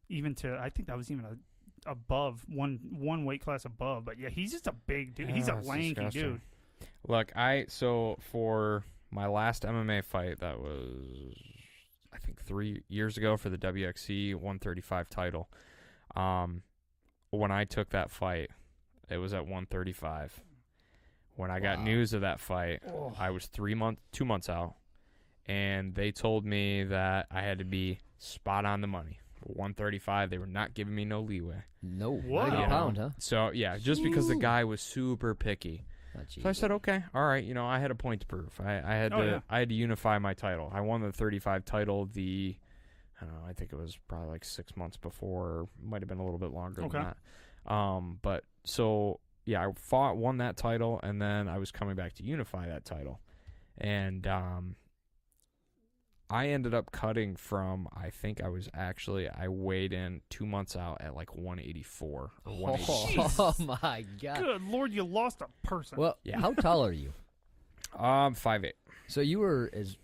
S2: even to I think that was even above one weight class above. But yeah, he's just a big dude. He's a
S3: That's
S2: lanky
S3: disgusting.
S2: dude.
S3: Look, so for my last MMA fight, that was I think 3 years ago for the WXC 135 title. When I took that fight, it was at 135. When I got
S1: Wow.
S3: news of that fight,
S2: Oh.
S3: I was 2 months out, and they told me that I had to be spot on the money. 135, they were not giving me no leeway.
S1: No,
S2: Wow.
S1: not a
S3: You know?
S1: pound, huh?
S3: So yeah, just because the
S2: Ooh.
S3: guy was super picky.
S1: Not
S3: So I said, okay, all right. I had a point to prove. I had
S2: Oh,
S3: to
S2: yeah.
S3: I had to unify my title. I won the 35 title. I don't know. I think it was probably like 6 months before. Might have been a little bit longer
S2: Okay.
S3: than that. But so yeah, I won that title, and then I was coming back to unify that title, and I ended up cutting from. I think I weighed in 2 months out at like 184 or 186.
S1: Oh my god.
S2: Good Lord, you lost a person.
S1: Well,
S3: Yeah.
S1: how tall are you?
S3: 5'8".
S1: So you were as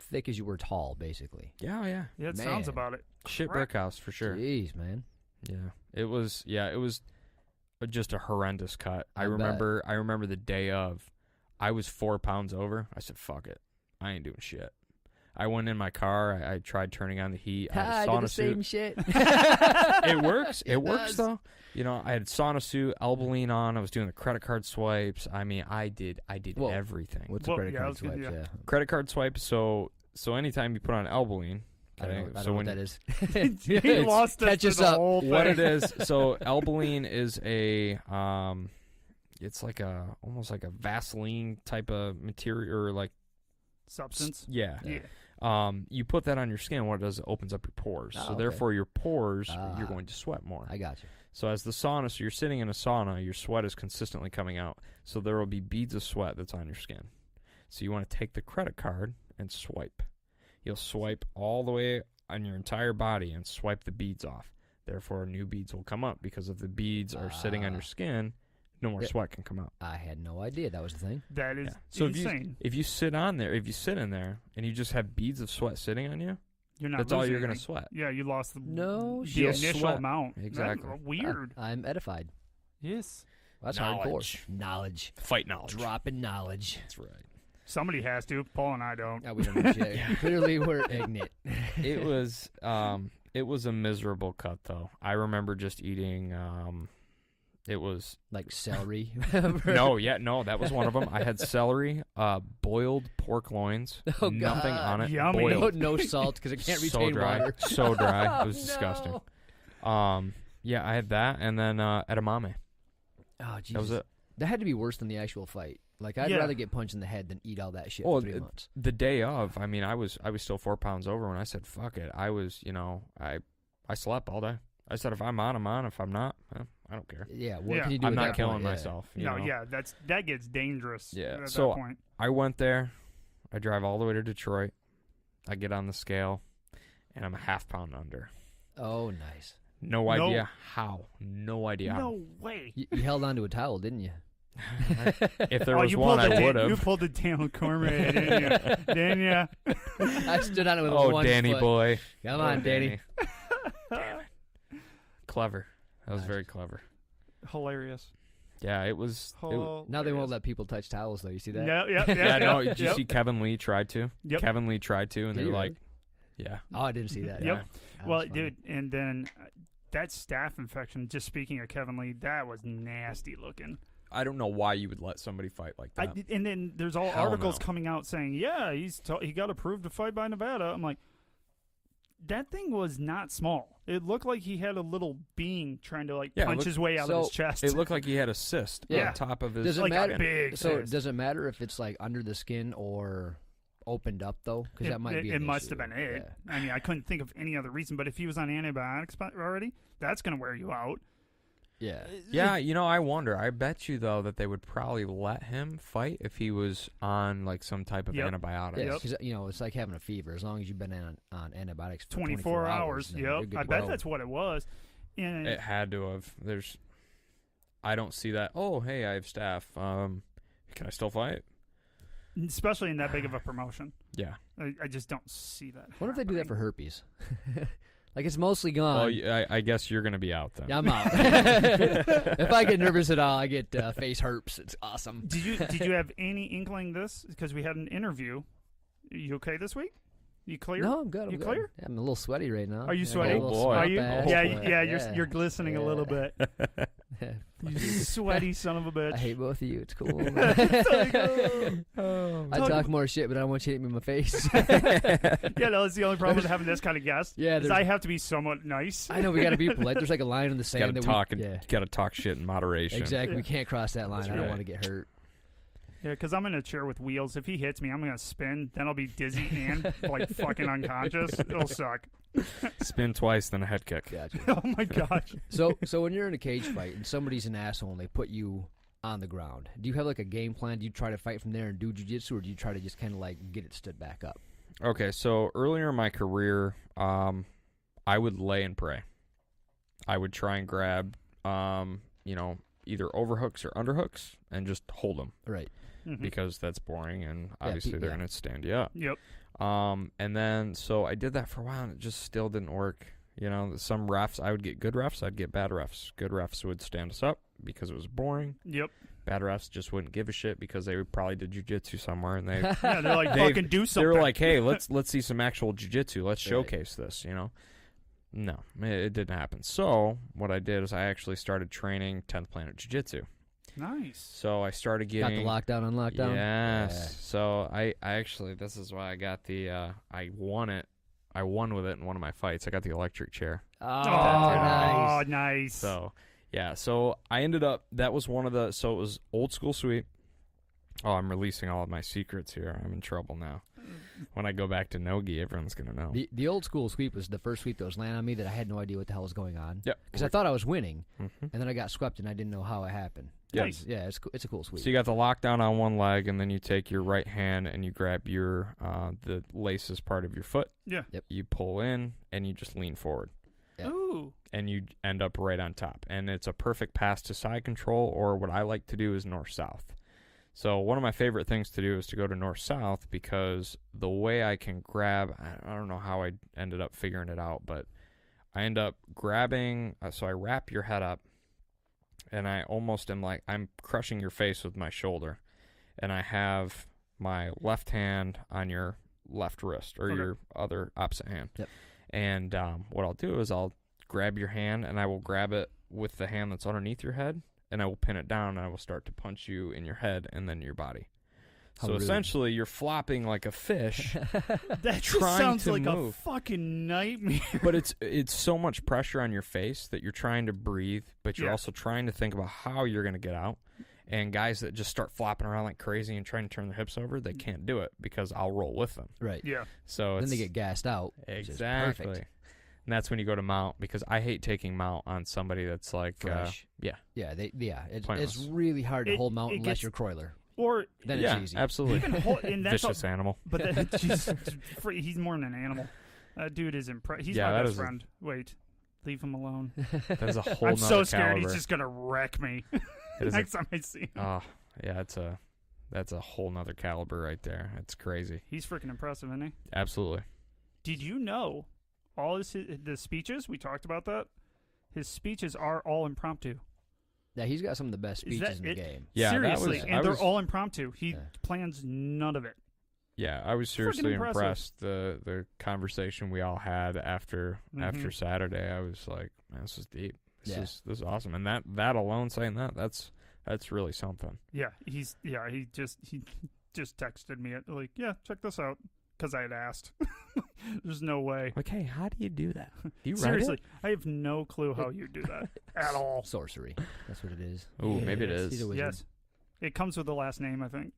S1: thick as you were tall, basically.
S3: Yeah, yeah.
S2: yeah, it sounds
S1: man.
S2: about it.
S3: Shit
S2: Crap.
S3: brick house for sure.
S1: Jeez, man.
S3: Yeah, it was just a horrendous cut. I
S1: I bet.
S3: remember the day of, I was 4 pounds over. I said, "Fuck it, I ain't doing shit." I went in my car. I tried turning on the heat. I
S1: I
S3: had a
S1: did
S3: sauna
S1: the same
S3: suit.
S1: shit.
S3: It works. It works
S1: does.
S3: though. I had sauna suit, elbow lean on. I was doing the credit card swipes. I mean, I did
S1: Whoa.
S3: everything.
S1: What's
S2: Well,
S1: a credit
S2: yeah, I
S1: card
S2: was gonna-
S1: swipe?
S2: yeah.
S1: Yeah.
S3: Credit card swipe. So anytime you put on elbow lean,
S1: I don't know,
S3: okay, so
S1: what
S3: when
S1: that is.
S2: He
S3: It's-
S2: lost us
S1: catch
S2: to
S1: us
S2: the
S1: up.
S2: whole thing.
S3: what it is, so elbow lean is it's like almost like a Vaseline type of material, or like
S2: substance.
S3: Yeah.
S2: Yeah.
S3: You put that on your skin. What it does, it opens up your pores.
S1: Oh,
S3: so
S1: okay.
S3: therefore, your pores, you're going to sweat more.
S1: I got you.
S3: So as the sauna, so you're sitting in a sauna, your sweat is consistently coming out. So there will be beads of sweat that's on your skin. So you want to take the credit card and swipe. You'll swipe all the way on your entire body and swipe the beads off. Therefore, new beads will come up because if the beads are sitting on your skin, no more sweat can come out.
S1: I had no idea that was the thing.
S2: That is
S3: So
S2: insane.
S3: if you sit in there and you just have beads of sweat sitting on you,
S2: You're not
S3: that's all
S2: losing
S3: you're going to
S2: anything.
S3: sweat.
S2: Yeah, you lost the
S1: shit.
S2: initial
S3: Sweat.
S2: amount.
S3: Exactly.
S2: That's weird.
S1: I'm edified.
S2: Yes.
S1: That's
S3: Knowledge.
S1: hardcore. Knowledge.
S3: Fight knowledge.
S1: Dropping knowledge.
S3: That's right.
S2: Somebody has to. Paul and I don't.
S1: No, we don't know shit. Clearly, we're ignorant.
S3: It was a miserable cut though. I remember just eating. It was
S1: like celery.
S3: no, that was one of them. I had celery, boiled pork loins,
S1: Oh,
S3: nothing
S1: God.
S3: on it,
S2: Yummy.
S3: boiled.
S1: No salt because it can't
S3: So
S1: retain
S3: dry,
S1: water.
S3: so dry. It was
S1: Oh,
S3: disgusting.
S1: no.
S3: Yeah, I had that, and then edamame.
S1: Oh, Jesus.
S3: That was it.
S1: That had to be worse than the actual fight. Like, I'd
S2: Yeah.
S1: rather get punched in the head than eat all that shit
S3: Oh,
S1: for 3 months.
S3: The day of, I mean, I was still 4 pounds over when I said fuck it. I was, I slept all day. I said if I'm on, I'm on. If I'm not, I don't care.
S1: Yeah, what
S2: Yeah.
S1: can you do
S3: I'm
S1: at
S3: not
S1: that
S3: killing
S1: point? Yeah.
S3: myself. You
S2: No,
S3: know?
S2: yeah, that gets dangerous.
S3: Yeah,
S2: At
S3: so-
S2: that point.
S3: I went there. I drive all the way to Detroit. I get on the scale, and I'm a half pound under.
S1: Oh, nice.
S3: No idea how. No idea how.
S2: No way.
S1: You held onto a towel, didn't you?
S3: If there
S2: Oh,
S3: was
S2: you
S3: one,
S2: pulled
S3: I would
S2: You
S3: have.
S2: pulled the Daniel Cormier, didn't you? Didn't you?
S1: I stood on it with
S3: Oh,
S1: one
S3: Danny
S1: foot.
S3: boy.
S1: Come
S3: Oh,
S1: on, Danny.
S3: Damn it. Clever. That was
S1: Nice.
S3: very clever.
S2: Hilarious.
S3: Yeah, it was.
S1: Now they won't let people touch towels, though. You see that?
S3: Yeah, no. Did you
S2: yep.
S3: see Kevin Lee tried to?
S2: Yep.
S3: Kevin Lee tried to, and
S1: Did
S3: they
S1: he
S3: were
S1: really?
S3: like, "Yeah."
S1: Oh, I didn't see that.
S2: Yep.
S1: Yeah. That
S2: Well,
S1: was funny.
S2: dude, and then that staph infection, just speaking of Kevin Lee, that was nasty looking.
S3: I don't know why you would let somebody fight like that.
S2: And then there's all
S3: Hell
S2: articles
S3: no.
S2: coming out saying, yeah, he got approved to fight by Nevada. I'm like, that thing was not small. It looked like he had a little being trying to
S3: Yeah,
S2: punch
S3: look-
S2: his way out
S1: so
S2: of his chest.
S3: It looked like he had a cyst
S1: Yeah.
S3: on top of his.
S1: Does it
S2: like
S1: matter?
S2: a big
S1: So
S2: cyst.
S1: does it matter if it's like under the skin or opened up though? Because that might be.
S2: It
S1: an
S2: must
S1: issue.
S2: have been it.
S1: Yeah.
S2: I mean, I couldn't think of any other reason. But if he was on antibiotics already, that's going to wear you out.
S1: Yeah.
S3: Yeah, I wonder. I bet you though that they would probably let him fight if he was on like some type of
S2: Yep.
S3: antibiotic.
S1: Yeah,
S2: Yep.
S1: because it's like having a fever. As long as you've been on antibiotics for
S2: 24 hours.
S1: then you're
S2: Yep.
S1: good
S2: I
S1: to
S2: bet
S1: go.
S2: that's what it was. And
S3: It had to have. I don't see that. Oh, hey, I have staph. Can I still fight?
S2: especially in that big of a promotion.
S3: Yeah.
S2: I just don't see that.
S1: What if they do that for
S2: happening.
S1: herpes? Like it's mostly gone.
S3: Well, I guess you're gonna be out then.
S1: Yeah, I'm out. If I get nervous at all, I get face herpes. It's awesome.
S2: Did you have any inkling this? Because we had an interview. Are you okay this week? You clear?
S1: No, I'm good. I'm
S2: You
S1: good.
S2: clear?
S1: Yeah, I'm a little sweaty right now.
S2: Are you
S1: Yeah, I got a
S2: sweaty?
S1: little
S3: Oh, boy.
S1: swamp
S2: Are you?
S1: ass,
S2: Yeah,
S1: but
S2: yeah. You're glistening a little bit. You sweaty son of a bitch.
S1: I hate both of you. It's cool.
S2: Oh.
S1: I talk more shit, but I don't want you to hit me in my face.
S2: Yeah, no, that's the only problem with having this kind of guest.
S1: Yeah,
S2: is
S1: there's-
S2: I have to be somewhat nice.
S1: I know we got to be polite. There's like a line in the sand
S3: Gotta
S1: that
S3: talk
S1: we.
S3: and
S1: Yeah,
S3: gotta talk shit in moderation.
S1: exactly.
S2: Yeah.
S1: We can't cross that line.
S2: That's
S1: I don't
S3: right.
S1: want to get hurt.
S2: Yeah, because I'm in a chair with wheels. If he hits me, I'm gonna spin. Then I'll be dizzy and like fucking unconscious. It'll suck.
S3: Spin twice, then a head kick.
S1: Gotcha.
S2: Oh my gosh.
S1: So when you're in a cage fight and somebody's an asshole and they put you on the ground, do you have like a game plan? Do you try to fight from there and do jiu-jitsu, or do you try to just kind of like get it stood back up?
S3: Okay, so earlier in my career, I would lay and pray. I would try and grab, either overhooks or underhooks and just hold them
S1: Right.
S2: Mhm.
S3: because that's boring and obviously they're
S1: yeah.
S3: going to stand you up.
S2: Yep.
S3: And then, so I did that for a while and it just still didn't work. Some refs, I would get good refs, I'd get bad refs. Good refs would stand us up because it was boring.
S2: Yep.
S3: Bad refs just wouldn't give a shit because they would probably did jiu-jitsu somewhere and they
S2: Yeah, they're like
S3: They-
S2: fucking do
S3: they
S2: something.
S3: were like, hey, let's see some actual jiu-jitsu. Let's
S1: Right.
S3: showcase this, No, it didn't happen. So what I did is I actually started training 10th Planet Jiu-Jitsu.
S2: nice.
S3: So I started
S1: Got
S3: getting...
S1: the lockdown on lockdown.
S3: Yes.
S1: Yeah.
S3: So I actually, this is why I got the, I won it. I won with it in one of my fights. I got the electric chair.
S1: Oh,
S2: Oh,
S1: nice.
S2: nice.
S3: So, yeah. So I ended up, that was one of the, so it was old school sweep. Oh, I'm releasing all of my secrets here. I'm in trouble now. when I go back to no-gi, everyone's going to know.
S1: The old school sweep was the first sweep that was landing on me that I had no idea what the hell was going on.
S3: Yep.
S1: Because I thought I was winning,
S3: Mm-hmm.
S1: and then I got swept, and I didn't know how it happened.
S3: Yeah.
S1: Yeah, it's a cool sweep.
S3: So you got the lockdown on one leg, and then you take your right hand and you grab your the laces part of your foot.
S2: Yeah.
S1: Yep.
S3: You pull in, and you just lean forward.
S1: Yeah.
S2: Ooh.
S3: And you end up right on top. And it's a perfect pass to side control, or what I like to do is north-south. So one of my favorite things to do is to go to north-south, because the way I can grab, I don't know how I ended up figuring it out, but I end up grabbing, so I wrap your head up, and I almost am like, I'm crushing your face with my shoulder, and I have my left hand on your left wrist, or your other opposite hand.
S1: Yep.
S3: And what I'll do is I'll grab your hand, and I will grab it with the hand that's underneath your head, and I will pin it down, and I will start to punch you in your head and then your body.
S1: How
S3: So
S1: rude.
S3: essentially, you're flopping like a fish,
S2: That just
S3: trying
S2: sounds
S3: to
S2: like
S3: move.
S2: a fucking nightmare.
S3: but it's so much pressure on your face that you're trying to breathe, but you're
S2: Yeah.
S3: also trying to think about how you're going to get out. And guys that just start flopping around like crazy and trying to turn their hips over, they can't do it because I'll roll with them.
S1: Right.
S2: Yeah.
S3: So
S1: Then
S3: it's,
S1: they get gassed out. which is
S3: exactly.
S1: perfect.
S3: And that's when you go to mount, because I hate taking mount on somebody that's like,
S1: Fresh.
S3: yeah.
S1: Yeah, it's
S3: Pointless.
S1: really hard to
S2: It-
S1: hold mount
S2: it
S1: unless
S2: gets-
S1: you're Kroyler.
S2: Or
S1: Then
S3: yeah,
S1: it's easy.
S3: absolutely.
S2: even and that's
S3: Vicious animal.
S2: but he's more than an animal. That dude is impressive. He's
S3: Yeah,
S2: my
S3: that
S2: best
S3: is a-
S2: friend. Wait, leave him alone.
S3: That is a whole
S2: I'm
S3: nother
S2: so scared
S3: caliber.
S2: he's just gonna wreck me
S3: It is a-
S2: next time I see him.
S3: Oh, yeah, that's a whole nother caliber right there. It's crazy.
S2: He's freaking impressive, isn't he?
S3: Absolutely.
S2: Did you know all the speeches we talked about that? His speeches are all impromptu.
S1: Yeah, he's got some of the best
S2: Is that
S1: speeches in the
S2: it?
S1: game.
S3: Yeah,
S2: Seriously,
S3: that was,
S2: and
S3: I
S2: they're
S3: was,
S2: all impromptu. He
S1: Yeah.
S2: plans none of it.
S3: Yeah, I was seriously
S2: impressive.
S3: impressed. The conversation we all had after
S2: Mhm.
S3: Saturday, I was like, man, this is deep. This
S1: Yeah.
S3: is awesome. And that alone, saying that's really something.
S2: Yeah, he just texted me like, yeah, check this out, because I had asked. There's no way.
S3: Like, hey, how do you do that? Do you
S2: Seriously, I have no clue how you do that at all.
S1: Sorcery. That's what it is.
S3: Oh,
S2: Yeah,
S3: maybe it
S2: yes.
S3: is.
S1: He's a wizard.
S2: Yes, it comes with the last name, I think.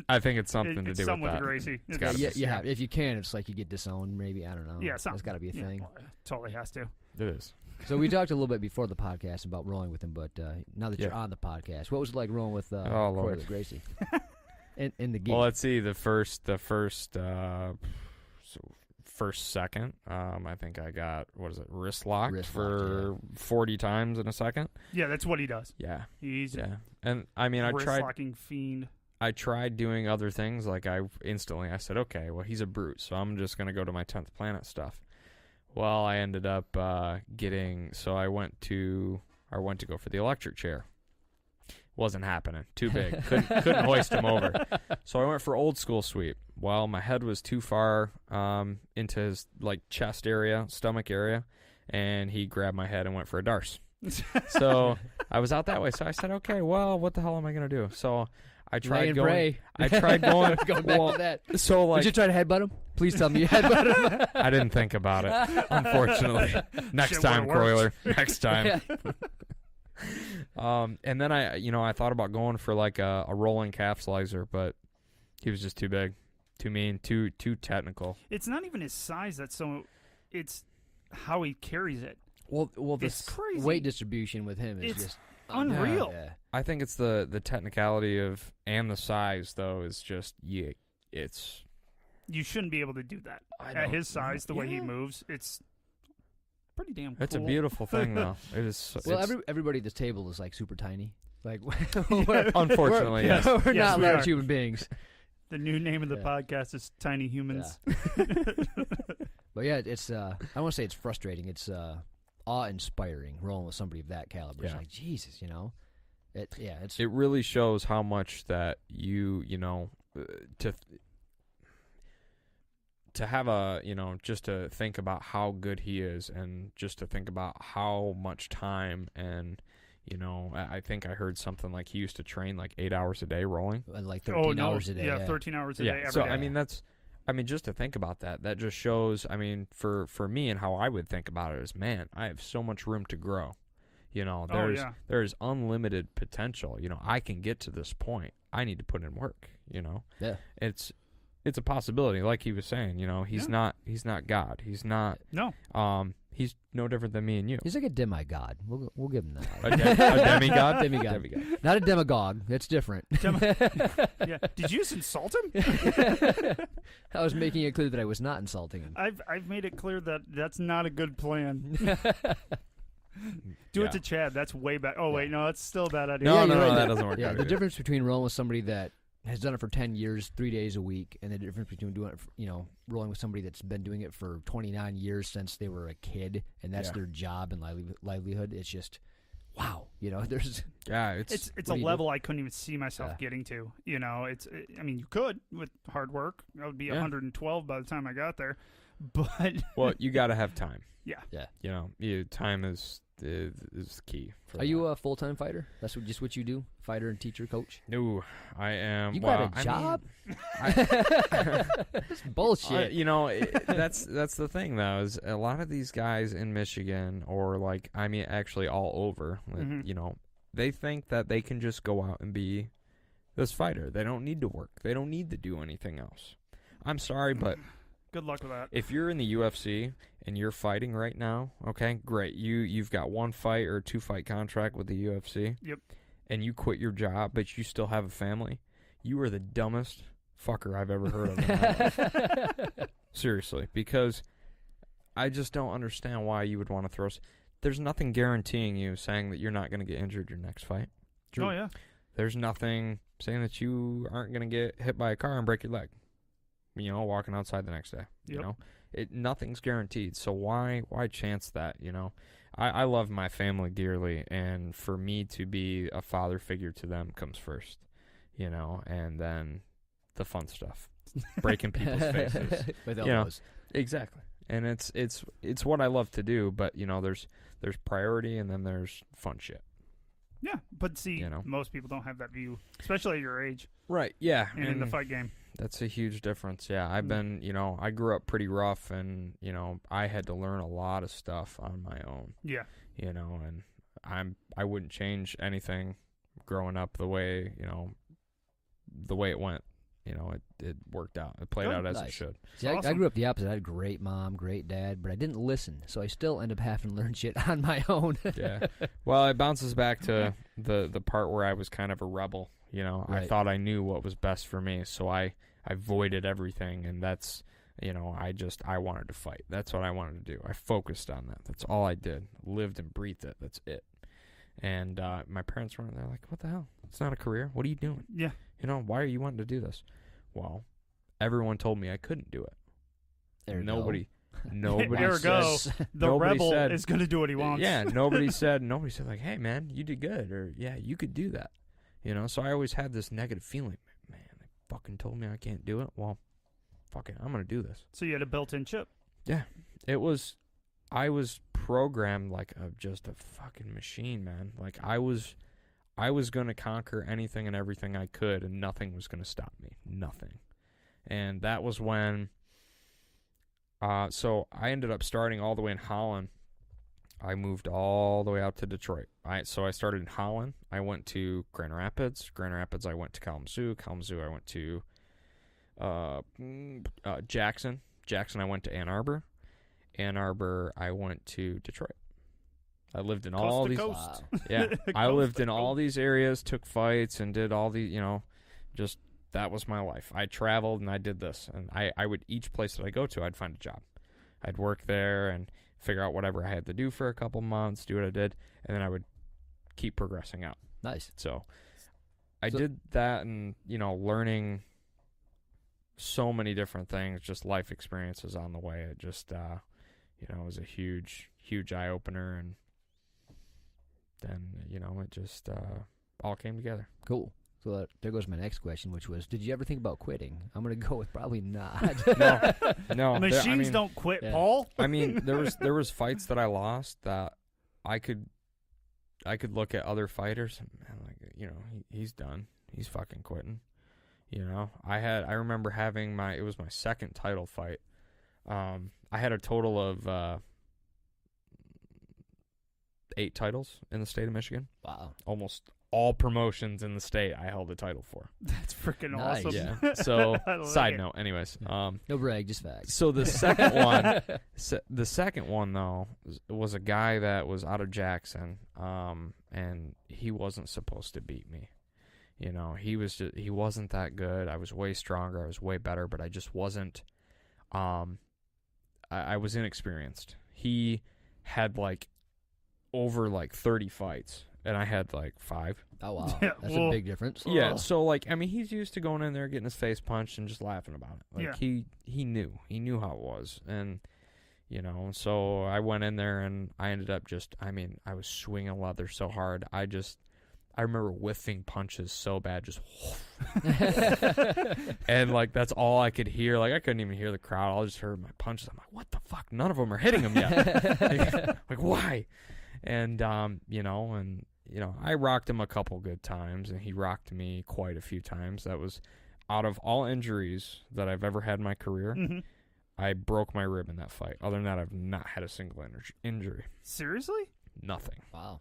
S3: I think it's something to
S2: It's
S3: do with
S2: something
S3: that.
S2: Gracie.
S3: It's
S2: It's-
S3: gotta be.
S1: Yeah, if you can, it's like you get disowned. Maybe I don't know.
S2: Yeah,
S1: That's got to be a
S2: yeah,
S1: thing.
S2: well, it totally has to.
S3: It is.
S1: So we talked a little bit before the podcast about rolling with him, but now that you're
S3: Yeah.
S1: on the podcast, what was it like rolling with
S3: Lord.
S1: Kroyler Gracie in the game?
S3: Well, let's see. The first second, I think I got, wrist locked
S1: Wrist
S3: for
S1: locked,
S3: 40 times in a second.
S2: Yeah, that's what he does.
S3: Yeah,
S2: He's
S3: yeah. And I mean,
S2: a wrist-locking fiend.
S3: I tried doing other things. Like I said, okay, well, he's a brute, so I'm just gonna go to my 10th planet stuff. Well, I ended up so I went to go for the electric chair. Wasn't happening. Too big. Couldn't hoist him over. So I went for old school sweep. Well, my head was too far into his chest area, stomach area, and he grabbed my head and went for a darce. So I was out that way. So I said, okay, well, what the hell am I gonna do? So I
S1: Lay
S3: tried
S1: and
S3: going.
S1: pray.
S3: I tried going.
S1: Going back
S3: well,
S1: to that.
S3: So
S1: Did you try to headbutt him? Please tell me you headbutt him.
S3: I didn't think about it, unfortunately. Next
S2: Shit
S3: time,
S2: would've
S3: Kroyler. Next time.
S1: Yeah.
S3: And then I thought about going for a rolling calf slicer, but he was just too big, too mean, too technical.
S2: It's not even his size that's so. It's how he carries it.
S1: Well, the
S2: It's crazy.
S1: weight distribution with him is
S2: It's
S1: just
S2: unreal.
S1: Yeah.
S3: I think it's the technicality of and the size though is just it's.
S2: You shouldn't be able to do that
S3: I
S2: at
S3: don't
S2: his size. The way he
S3: Yeah.
S2: moves, it's pretty damn.
S3: It's
S2: cool.
S3: a beautiful thing though. It is.
S1: Well,
S3: it's-
S1: everybody at this table is super tiny.
S3: Unfortunately, yes.
S1: we're
S2: Yes,
S1: not
S2: we
S1: large
S2: are.
S1: human beings.
S2: The new name of the
S1: Yeah.
S2: podcast is Tiny Humans.
S1: But yeah, it's I don't want to say it's frustrating. It's awe-inspiring rolling with somebody of that caliber. It's
S3: Yeah.
S1: like Jesus, it's
S3: It really shows how much that to have just to think about how good he is and just to think about how much time and I think I heard something like he used to train 8 hours a day rolling.
S1: like 13 hours a day.
S2: Yeah, 13 hours a day. Every
S3: So
S2: day.
S3: I mean just to think about that just shows, for me and how I would think about it is, man, I have so much room to grow. There's unlimited potential. I can get to this point. I need to put in work,
S1: Yeah.
S3: it's a possibility. Like he was saying, you know, he's not God. He's not.
S2: No.
S3: He's no different than me and you.
S1: He's like a demigod. We'll give him that.
S3: A demigod?
S1: Demigod. Not a demagogue. That's different.
S2: Yeah. Did you just insult him?
S1: I was making it clear that I was not insulting him.
S2: I've made it clear that that's not a good plan. Do it to Chad. That's way back. Oh wait, no, that's still a bad idea.
S3: No,
S1: Yeah, you're right.
S3: that doesn't work.
S1: Yeah,
S3: out
S1: the
S3: either.
S1: difference between rolling with somebody that has done it for 10 years, 3 days a week, and the difference between doing it, rolling with somebody that's been doing it for 29 years since they were a kid, and that's their job and livelihood. It's just, wow. There's
S2: it's a level I couldn't even see myself getting to. I mean, you could with hard work. I would be 112 by the time I got there, but
S3: well, you got to have time.
S2: Yeah.
S3: Time is key.
S1: Are you a full-time fighter? That's just what you do? Fighter and teacher, coach?
S3: No, I am.
S1: You got a job? It's bullshit.
S3: That's the thing though. Is a lot of these guys in Michigan, or actually all over, they think that they can just go out and be this fighter. They don't need to work. They don't need to do anything else. I'm sorry, but
S2: good luck with that.
S3: if you're in the UFC and you're fighting right now, okay, great. You've got 1 fight or 2 fight contract with the UFC.
S2: Yep.
S3: And you quit your job, but you still have a family. You are the dumbest fucker I've ever heard of in my life. Seriously, because I just don't understand why you would want to throw. There's nothing guaranteeing you saying that you're not going to get injured your next fight.
S2: Oh yeah.
S3: There's nothing saying that you aren't going to get hit by a car and break your leg. Walking outside the next day.
S2: Yep.
S3: Nothing's guaranteed. So why chance that? I love my family dearly, and for me to be a father figure to them comes first. And then the fun stuff, breaking people's faces.
S1: With elbows.
S3: Exactly. And it's what I love to do, but there's priority and then there's fun shit.
S2: Yeah, but see, most people don't have that view, especially at your age.
S3: Right. Yeah.
S2: And in the fight game.
S3: That's a huge difference. Yeah, I've been, I grew up pretty rough, and I had to learn a lot of stuff on my own.
S2: Yeah.
S3: And I wouldn't change anything growing up the way it went. It worked out. It played out as it should.
S1: See, I grew up the opposite. I had a great mom, great dad, but I didn't listen, so I still end up having to learn shit on my own.
S3: Yeah. Well, it bounces back to the part where I was kind of a rebel.
S1: Right.
S3: I thought I knew what was best for me, so I voided everything, and that's, I wanted to fight. That's what I wanted to do. I focused on that. That's all I did. Lived and breathed it. That's it. And my parents were there like, what the hell? It's not a career. What are you doing?
S2: Yeah.
S3: Why are you wanting to do this? Well, everyone told me I couldn't do it. Nobody
S2: there we go. The rebel is going to do what he wants.
S3: Yeah, nobody said like, hey, man, you did good, or yeah, you could do that. So I always had this negative feeling. Man, they fucking told me I can't do it. Well, fuck it, I'm going to do this.
S2: So you had a built-in chip.
S3: Yeah. I was programmed like just a fucking machine, man. Like I was going to conquer anything and everything I could, and nothing was going to stop me. Nothing. And that was when so I ended up starting all the way in Holland. I moved all the way out to Detroit. So I started in Holland. I went to Grand Rapids. Grand Rapids, I went to Kalamazoo. Kalamazoo, I went to Jackson. Jackson, I went to Ann Arbor. Ann Arbor, I went to Detroit. I lived in all these.
S2: Coast.
S3: Yeah, I lived in all these areas, took fights, and did all the, just that was my life. I traveled and I did this, and I would, each place that I go to, I'd find a job. I'd work there and figure out whatever I had to do for a couple months, do what I did, and then I would keep progressing out.
S1: Nice.
S3: So I did that, and learning so many different things, just life experiences on the way. It just it was a huge eye opener, and then it just all came together.
S1: Cool. So there goes my next question, which was, did you ever think about quitting? I'm going to go with probably not.
S3: No.
S2: Machines don't quit, Paul.
S3: I mean, there was fights that I lost that I could look at other fighters and like, he's done. He's fucking quitting. I remember having it was my second title fight. I had a total of 8 titles in the state of Michigan.
S1: Wow.
S3: Almost all promotions in the state I held the title for.
S2: That's freaking
S1: Nice.
S2: awesome.
S3: Yeah. So
S2: I like
S3: side
S2: it.
S3: note, anyways.
S1: No brag, just facts.
S3: So the second one though was a guy that was out of Jackson, and he wasn't supposed to beat me. You know, he wasn't that good. I was way stronger. I was way better, but I just wasn't. I was inexperienced. He had like over like 30 fights, and I had like 5.
S1: Oh wow,
S2: Yeah,
S1: that's
S2: well,
S1: a big difference.
S3: Yeah,
S1: Oh.
S3: so like I mean, he's used to going in there, getting his face punched, and just laughing about it. Like
S2: Yeah.
S3: he knew how it was, and you know, so I went in there and I ended up I was swinging leather so hard. I remember whiffing punches so bad, just and like that's all I could hear. Like I couldn't even hear the crowd. I just heard my punches. I'm like, what the fuck? None of them are hitting him yet. like why? And I rocked him a couple good times, and he rocked me quite a few times. That was out of all injuries that I've ever had in my career.
S2: Mm-hmm.
S3: I broke my rib in that fight. Other than that, I've not had a single injury.
S2: Seriously?
S3: Nothing.
S1: Wow.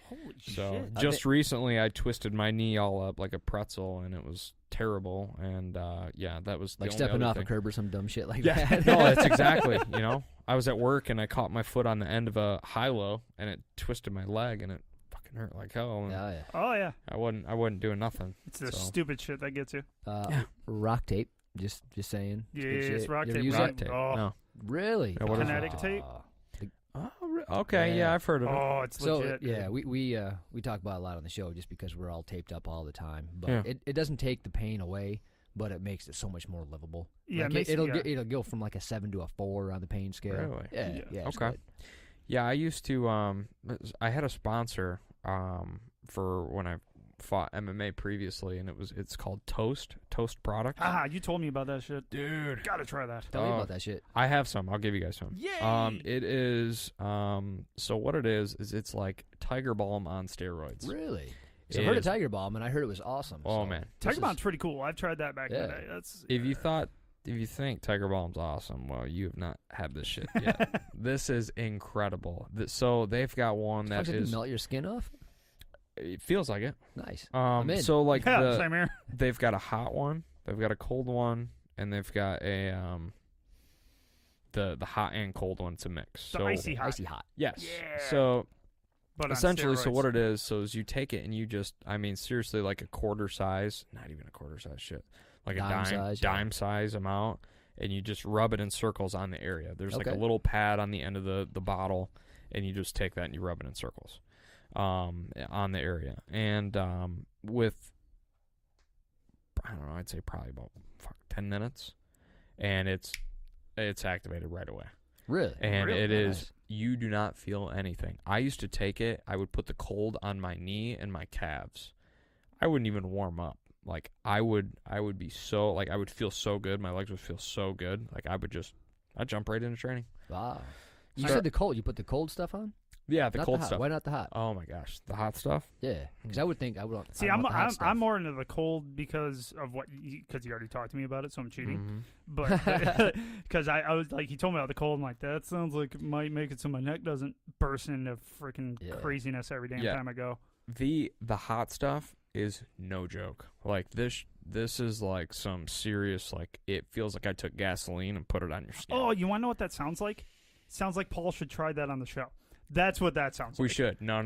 S2: Holy
S3: So
S2: shit.
S3: just recently, I twisted my knee all up like a pretzel, and it was terrible. And that was the
S1: Like
S3: only
S1: stepping
S3: other
S1: off
S3: thing.
S1: a curb or some dumb shit like
S3: Yeah,
S1: that.
S3: no, that's exactly. You know, I was at work and I caught my foot on the end of a high-low, and it twisted my leg, and it fucking hurt like hell. And
S1: Yeah, yeah.
S2: Oh, yeah.
S3: I wasn't doing nothing.
S2: It's the
S3: So.
S2: stupid shit that gets you.
S3: Yeah.
S1: Rock tape. Just saying. It's good
S2: Yes,
S1: shit.
S2: rock
S1: You ever
S2: tape.
S1: use
S3: Rock
S1: it?
S3: tape.
S2: Oh.
S3: No.
S1: Really?
S3: Yeah, what is it?
S2: Kinetic tape?
S3: Okay, yeah, I've heard of it.
S2: Oh, it's
S1: So
S2: legit.
S1: yeah, we talk about it a lot on the show just because we're all taped up all the time. But
S3: Yeah.
S1: it doesn't take the pain away, but it makes it so much more livable.
S2: Yeah,
S1: Like
S2: it makes
S1: it'll
S2: yeah.
S1: it'll go from like a 7 to a 4 on the pain scale.
S3: Really?
S1: Yeah.
S2: Yeah.
S1: Yeah. It's
S3: Okay.
S1: good.
S3: Yeah, I used to. I had a sponsor for when I fought MMA previously, and it's called Toast Products.
S2: You told me about that shit.
S3: Dude,
S2: Gotta try that.
S1: Tell me about that shit.
S3: I have some. I'll give you guys some.
S2: Yay!
S3: It is. So what it is it's like Tiger Balm on steroids.
S1: Really? So
S3: It
S1: I heard of
S3: is.
S1: Tiger Balm, and I heard it was awesome.
S3: Oh
S1: so
S3: man,
S1: this
S2: Tiger
S1: is-
S2: Bomb's pretty cool. I've tried that back in
S1: Yeah.
S2: the day. That's
S3: if you think Tiger Balm's awesome, well, you have not had this shit yet. This is incredible. So they've got one that
S1: Fuck, did
S3: is.
S1: you melt your skin off?
S3: It feels like it.
S1: Nice. I'm in.
S3: So like
S2: yeah, same here.
S3: they've got a hot one, they've got a cold one, and they've got a the hot and cold one to mix.
S2: The
S3: So
S2: icy hot.
S1: Icy hot.
S3: yes.
S2: Yeah.
S3: So
S2: But on
S3: essentially, so
S2: steroids.
S3: what it is, so is you take it and you just, seriously, like a quarter size, not even a quarter size shit, like
S1: Dime
S3: a
S1: size,
S3: dime size amount, and you just rub it in circles on the area. There's like
S1: Okay.
S3: a little pad on the end of the bottle, and you just take that and you rub it in circles on the area. And with, I don't know, I'd say probably about 10 minutes, and it's activated right away.
S1: Really?
S3: And
S2: Really?
S3: it is,
S1: Nice.
S3: you do not feel anything. I used to take it, I would put the cold on my knee and my calves. I wouldn't even warm up. Like, I would be so, like, I would feel so good. My legs would feel so good. Like, I'd jump right into training.
S1: Wow. You
S3: Start-
S1: said the cold. You put the cold stuff on?
S3: Yeah, the
S1: Not
S3: cold
S1: the hot.
S3: stuff.
S1: Why not the hot?
S3: Oh my gosh, the hot stuff.
S1: Yeah, because I would think I would.
S2: See,
S1: I'd
S2: I'm
S1: want the hot stuff.
S2: I'm more into the cold because of because you already talked to me about it, so I'm cheating.
S3: Mhm.
S2: But because I was like, he told me about the cold, I'm like, that sounds like it might make it so my neck doesn't burst into freaking
S1: Yeah.
S2: craziness every damn
S3: Yeah.
S2: time I go.
S3: The hot stuff is no joke. Like this is like some serious, like, it feels like I took gasoline and put it on your skin.
S2: Oh, you want to know what that sounds like? Sounds like Paul should try that on the show. That's what that sounds
S3: we
S2: like.
S3: should. No.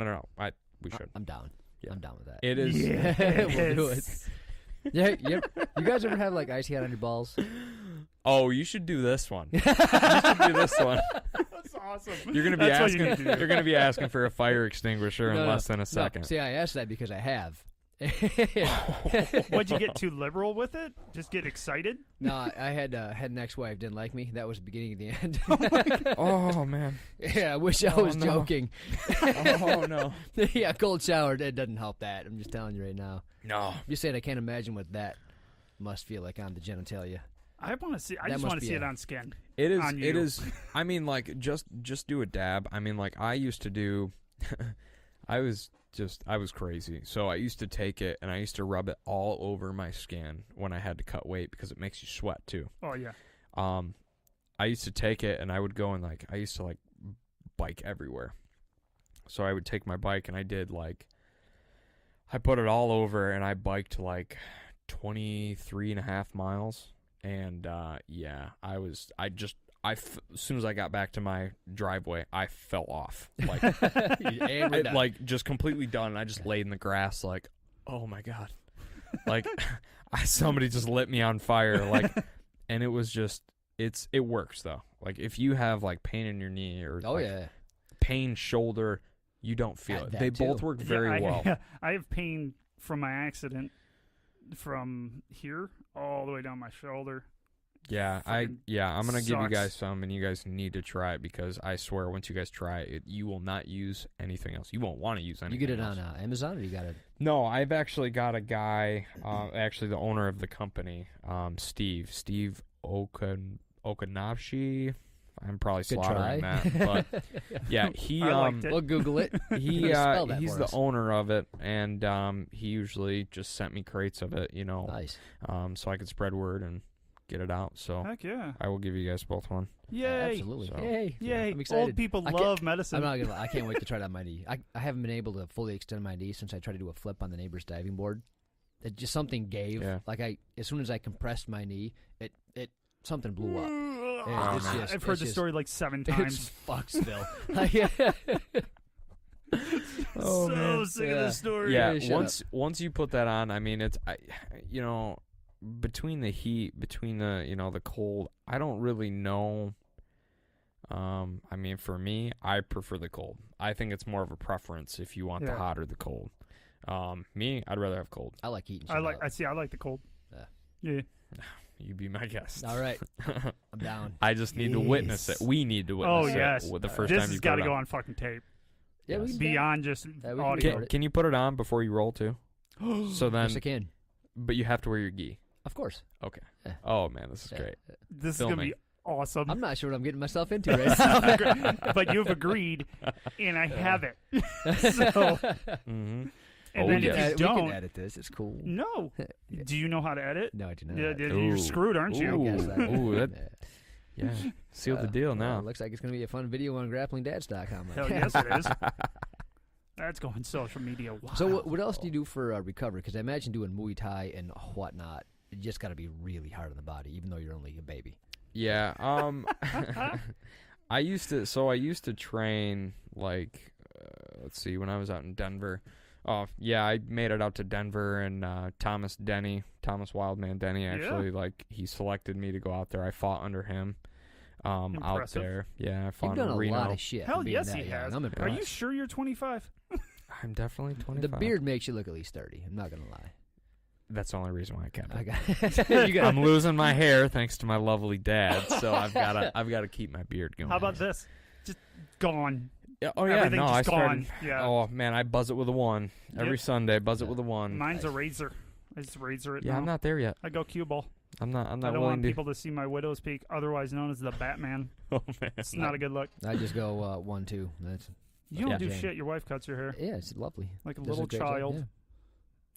S3: We should.
S1: I'm down.
S3: Yeah.
S1: I'm down with that.
S3: It is.
S2: Yeah.
S1: We'll do it. Yeah, yep. You guys ever have like icy hot on your balls?
S3: Oh, you should do this one. You should do this one.
S2: That's awesome.
S3: You're gonna be
S2: That's what you
S3: asking.
S2: need to do.
S3: You're gonna be asking for a fire extinguisher in
S1: No,
S3: less than a
S1: No,
S3: second.
S1: see, I asked that because I have.
S2: What'd you get too liberal with it? Just get excited?
S1: No, I had an ex-wife didn't like me. That was the beginning of the end.
S3: Oh man.
S1: Yeah, I wish I
S3: Oh,
S1: was
S3: no.
S1: joking.
S3: Oh no.
S1: Yeah, cold shower, it doesn't help that. I'm just telling you right now.
S3: No.
S1: I'm just saying I can't imagine what that must feel like on the genitalia.
S2: I want to see. I
S1: That
S2: just
S1: must
S2: want to
S1: be
S2: see
S1: a-
S2: it on skin.
S3: It is.
S2: On
S3: It
S2: you.
S3: is. I mean, like, just do a dab. I mean, like, I used to do. I was crazy. So I used to take it and I used to rub it all over my skin when I had to cut weight because it makes you sweat too.
S2: Oh yeah.
S3: I used to take it and I would go and like I used to like bike everywhere. So I would take my bike and I I put it all over, and I biked like 23.5 miles. And as soon as I got back to my driveway, I fell off. Like, just completely done. I just laid in the grass, like, oh my God. Like, somebody just lit me on fire. Like, and it was just, it works though. Like, if you have like pain in your knee or pain shoulder, you don't feel it. They both work very well.
S2: I have pain from my accident from here all the way down my shoulder.
S3: Yeah, I'm gonna give you guys some, and you guys need to try it, because I swear, once you guys try it, you will not use anything else. You won't want to use anything.
S1: You get it
S3: else.
S1: on Amazon, or you got it?
S3: No, I've actually got a guy, actually the owner of the company, Steve Okanashi. I'm probably slaughtering that, but yeah, he.
S1: We'll Google it.
S3: He's the owner of it, and he usually just sent me crates of it,
S1: Nice.
S3: So I could spread word and get it out. So
S2: heck yeah,
S3: I will give you guys both one.
S2: Yay!
S1: Absolutely.
S3: So.
S1: Yay!
S2: Yay!
S1: I'm excited.
S2: Old people love medicine.
S1: I'm not gonna lie. I can't wait to try it on my knee. I haven't been able to fully extend my knee since I tried to do a flip on the neighbor's diving board. It just something gave.
S3: Yeah.
S1: Like as soon as I compressed my knee, it something blew up.
S2: I've heard the story like 7 times.
S1: It's fucks, Phil.
S2: So sick of this story.
S3: Yeah, once you put that on, I mean, between the heat, between the the cold, I don't really know. I mean, for me, I prefer the cold. I think it's more of a preference if you want the hot or the cold. Me, I'd rather have cold.
S1: I like heat.
S2: I like the cold. Yeah.
S3: You be my guest.
S1: All right, I'm down.
S3: I just need to witness it. We need to witness it.
S2: Yes.
S3: The first
S2: this
S3: time
S2: has
S3: you
S2: got to
S3: put it
S2: go
S3: on.
S2: on fucking tape.
S1: Yeah,
S3: Yes.
S2: Beyond just audio.
S3: Can you put it on before you roll too? So then,
S1: yes, I can.
S3: But you have to wear your gi.
S1: Of course.
S3: Okay.
S1: Yeah.
S3: Oh man, this is great.
S2: This
S3: Filming.
S2: is gonna be awesome.
S1: I'm not sure what I'm getting myself into right now.
S2: But you've agreed, and I have it. So,
S3: Mm-hmm.
S2: and then if you
S1: we
S2: don't,
S1: can edit this. It's cool.
S2: no.
S1: Yeah.
S2: Do you know how to edit?
S1: No, I do not.
S2: Yeah, you're screwed, aren't you?
S1: I guess
S3: Ooh, yeah. Seal the deal now.
S1: Looks like it's going to be a fun video on grapplingdads.com.
S2: Hell yes, it is. That's going social media. Wow.
S1: So what else do you do for recovery? Because I imagine doing Muay Thai and whatnot, it just got to be really hard on the body, even though you're only a baby.
S3: Yeah. I used to train like let's see, when I was out in Denver. Oh yeah, I made it out to Denver, and Thomas Wildman Denny actually like he selected me to go out there. I fought under him. Out there. Yeah, I fought
S1: You've done
S3: in
S1: a
S3: Reno.
S1: lot of shit.
S2: Hell
S1: for being
S2: yes,
S1: that
S2: he
S1: young.
S2: has.
S1: I'm
S2: Are
S1: impressed.
S2: you sure you're 25?
S3: I'm definitely 25.
S1: The beard makes you look at least 30. I'm not going to lie.
S3: That's the only reason why I kept it.
S1: You got
S3: I'm losing my hair thanks to my lovely dad, so I've got to keep my beard going.
S2: How about this? Just gone.
S3: Oh yeah,
S2: Everything
S3: no,
S2: just
S3: I started.
S2: gone. Yeah.
S3: Oh man, I buzz it with a 1 every Sunday. Buzz it with a 1.
S2: Mine's a razor. I just razor it.
S3: Yeah,
S2: now.
S3: I'm not there yet.
S2: I go cue ball.
S3: I'm not
S2: I don't
S3: willing
S2: want
S3: to.
S2: people to see my widow's peak, otherwise known as the Batman.
S3: Oh man,
S2: It's not a good look.
S1: I just go 1, 2. That's
S2: You don't do
S1: Jane.
S2: shit. Your wife cuts your hair
S1: yeah, it's lovely.
S2: like a
S1: Does
S2: little
S1: great job,
S2: child.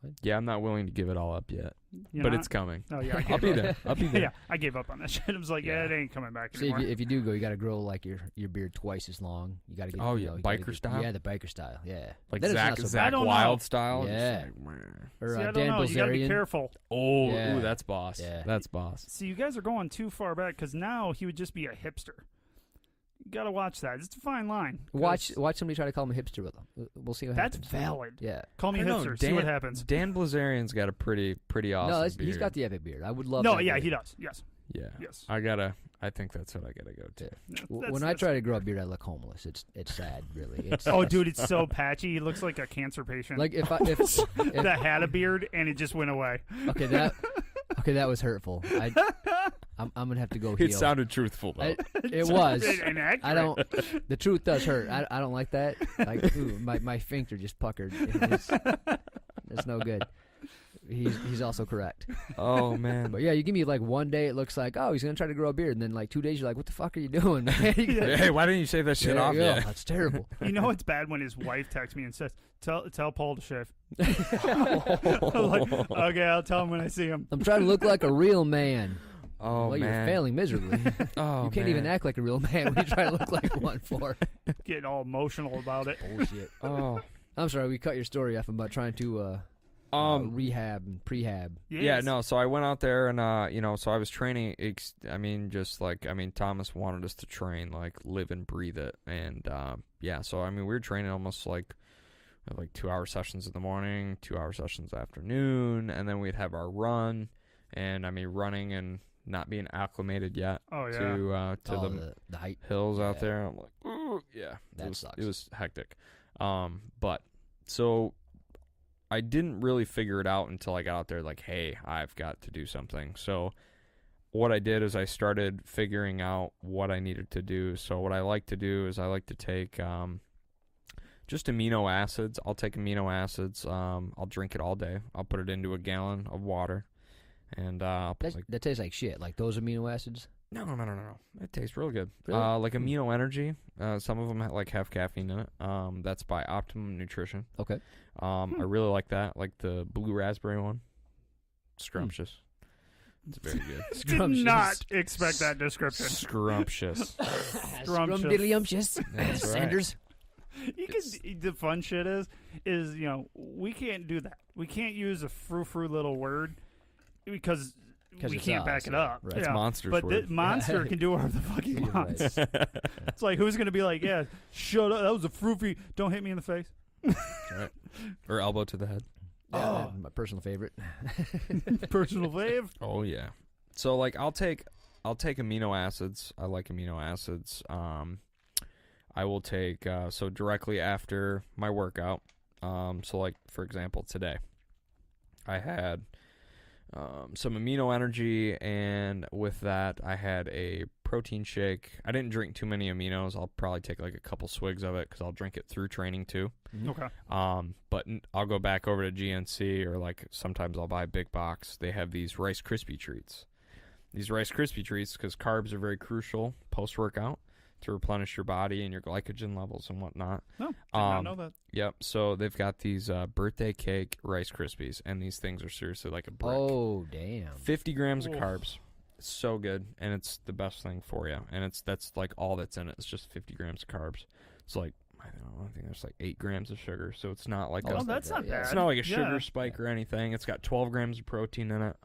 S1: yeah.
S3: yeah, I'm not willing to give it all up yet,
S2: You're
S3: but
S2: not?
S3: it's coming.
S2: Oh yeah,
S3: I'll be there. I'll be there.
S2: Yeah, I gave up on that shit. I was like, yeah, it ain't coming back
S1: See,
S2: anymore.
S1: if you do go, you got to grow like your beard twice as long. You got to get.
S3: Oh,
S1: you
S3: yeah,
S1: know, you gotta
S3: biker
S1: get-
S3: style?
S1: Yeah, the biker style. Yeah,
S3: Like
S1: Then it's not so
S2: I
S3: Zach
S2: don't know.
S3: Wild style. just
S1: Yeah.
S3: like, meh.
S1: Or
S2: See, I don't
S1: Dan
S2: know. You gotta be
S1: Bilzerian.
S2: careful.
S3: Oh,
S1: Yeah.
S3: ooh, that's boss.
S1: Yeah.
S3: That's boss.
S2: See, you guys are going too far back because now he would just be a hipster. You gotta watch that. It's a fine line. 'cause
S1: Watch somebody try to call him a hipster with him. We'll see what
S2: That's
S1: happens.
S2: valid.
S1: Yeah.
S2: Call me
S3: I
S2: a
S3: don't know,
S2: hipster. See what happens.
S3: Dan Blazarian's got a pretty awesome
S1: No,
S3: beard.
S1: he's got the epic beard. I would love.
S2: No,
S1: that
S2: yeah,
S1: beard.
S2: he does. Yes.
S3: Yeah.
S2: Yes.
S3: I think that's what I gotta go to.
S1: Yeah.
S2: Yeah,
S1: When I try to grow a beard, I look homeless. It's sad, really. It's,
S2: Oh, dude, it's so patchy. He looks like a cancer patient.
S1: Like if
S2: that had a beard and it just went away.
S1: okay that was hurtful. I'm gonna have to go heal.
S3: It sounded truthful though.
S1: It was.
S2: And accurate.
S1: I don't. The truth does hurt. I don't like that. Like ooh, my sphincter just puckered. It's no good. He's also correct.
S3: Oh man.
S1: But yeah, you give me like one day, it looks like he's gonna try to grow a beard, and then like 2 days, you're like, what the fuck are you doing, man?
S3: Hey, why didn't you say that shit off
S1: yeah,
S3: yet?
S1: that's terrible.
S2: You know it's bad when his wife texts me and says, "Tell Paul to shave." I'm like, okay, I'll tell him when I see him.
S1: I'm trying to look like a real man.
S3: Oh
S1: well,
S3: man.
S1: you're failing miserably.
S3: Oh,
S1: you can't even act like a real man when you try to look like one for.
S2: Getting all emotional about it.
S1: Bullshit.
S3: Oh.
S1: I'm sorry, we cut your story off about trying to rehab and prehab.
S2: Yes.
S3: Yeah, no, so I went out there and, so I was training, Thomas wanted us to train, like, live and breathe it. And, so, we were training almost like 2-hour sessions in the morning, 2-hour sessions afternoon, and then we'd have our run. And, running and not being acclimated yet to
S1: the height
S3: hills out there. I'm like, ooh, yeah.
S1: That sucks.
S3: It was hectic. So I didn't really figure it out until I got out there, like, hey, I've got to do something. So what I did is I started figuring out what I needed to do. So what I like to do is I like to take just amino acids. I'll take amino acids. I'll drink it all day. I'll put it into a gallon of water. And
S1: that tastes like shit. Like those amino acids.
S3: No. It tastes real good.
S1: Really?
S3: Like Amino Energy. Some of them have caffeine in it. That's by Optimum Nutrition.
S1: Okay.
S3: I really like that. Like the blue raspberry one. Scrumptious. It's very good.
S2: Did not expect that description.
S3: Scrumptious.
S1: Scrumptious.
S3: That's right.
S1: Sanders.
S2: The fun shit is we can't do that. We can't use a frou-frou little word because we can't back it up.
S1: Right.
S3: That's Monster's
S2: but
S3: word.
S2: Monster can do whatever the fuck he wants.
S1: Right.
S2: It's like, who's going to be like, yeah, shut up, that was a frou-frou, don't hit me in the face.
S3: Right. Or elbow to the head.
S1: Yeah, my personal favorite.
S2: Personal fave.
S3: Oh yeah. So like I'll take amino acids. I like amino acids. I will take so directly after my workout. So like for example today, I had some amino energy, and with that I had a protein shake. I didn't drink too many aminos. I'll probably take like a couple swigs of it because I'll drink it through training too.
S2: Okay.
S3: But I'll go back over to GNC, or like sometimes I'll buy a big box. They have these Rice Krispie treats. These Rice Krispie treats, because carbs are very crucial post-workout to replenish your body and your glycogen levels and whatnot.
S2: No, did not know that.
S3: Yep. So they've got these birthday cake Rice Krispies, and these things are seriously like a brick.
S1: Oh, damn.
S3: 50 grams of carbs. It's so good, and it's the best thing for you. And that's like all that's in it. It's just 50 grams of carbs. It's like, I think there's like 8 grams of sugar, so it's not like
S2: that's not bad.
S3: It's not like a sugar spike or anything. It's got 12 grams of protein in it.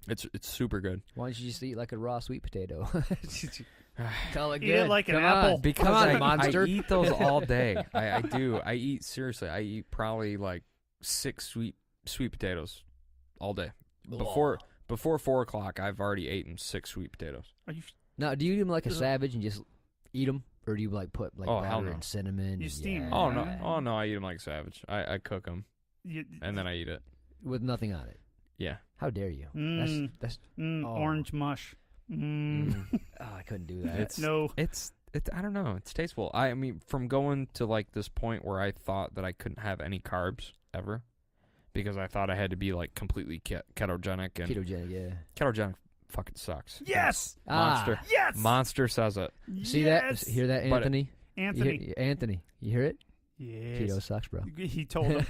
S3: It's super good.
S1: Why don't you just eat like a raw sweet potato? Call it
S2: Eat
S1: good.
S2: it like an
S1: Come
S2: apple.
S1: on.
S3: Because
S1: Come on,
S3: I
S1: monster.
S3: eat those all day. I do. I eat probably like 6 sweet potatoes all day. Before 4 o'clock, I've already eaten 6 sweet potatoes.
S2: Are you?
S1: Now, do you eat them like a savage and just eat them, or do you like put like
S3: hell
S1: butter
S3: no.
S1: and cinnamon?
S2: You steam them.
S3: Oh no, I eat them like savage. I cook them and then I eat it
S1: with nothing on it.
S3: Yeah.
S1: How dare you? That's
S2: orange mush.
S1: Oh, I couldn't do that.
S3: It's I don't know. It's tasteful. I mean, from going to like this point where I thought that I couldn't have any carbs ever, because I thought I had to be like completely ketogenic and
S1: ketogenic. Yeah.
S3: Ketogenic fucking sucks.
S2: Yes.
S3: Monster.
S2: Yes.
S3: Monster says it.
S1: See that? Hear that, Anthony?
S2: Anthony.
S1: Anthony, you hear it?
S2: Yes.
S1: Keto sucks, bro.
S2: He told him.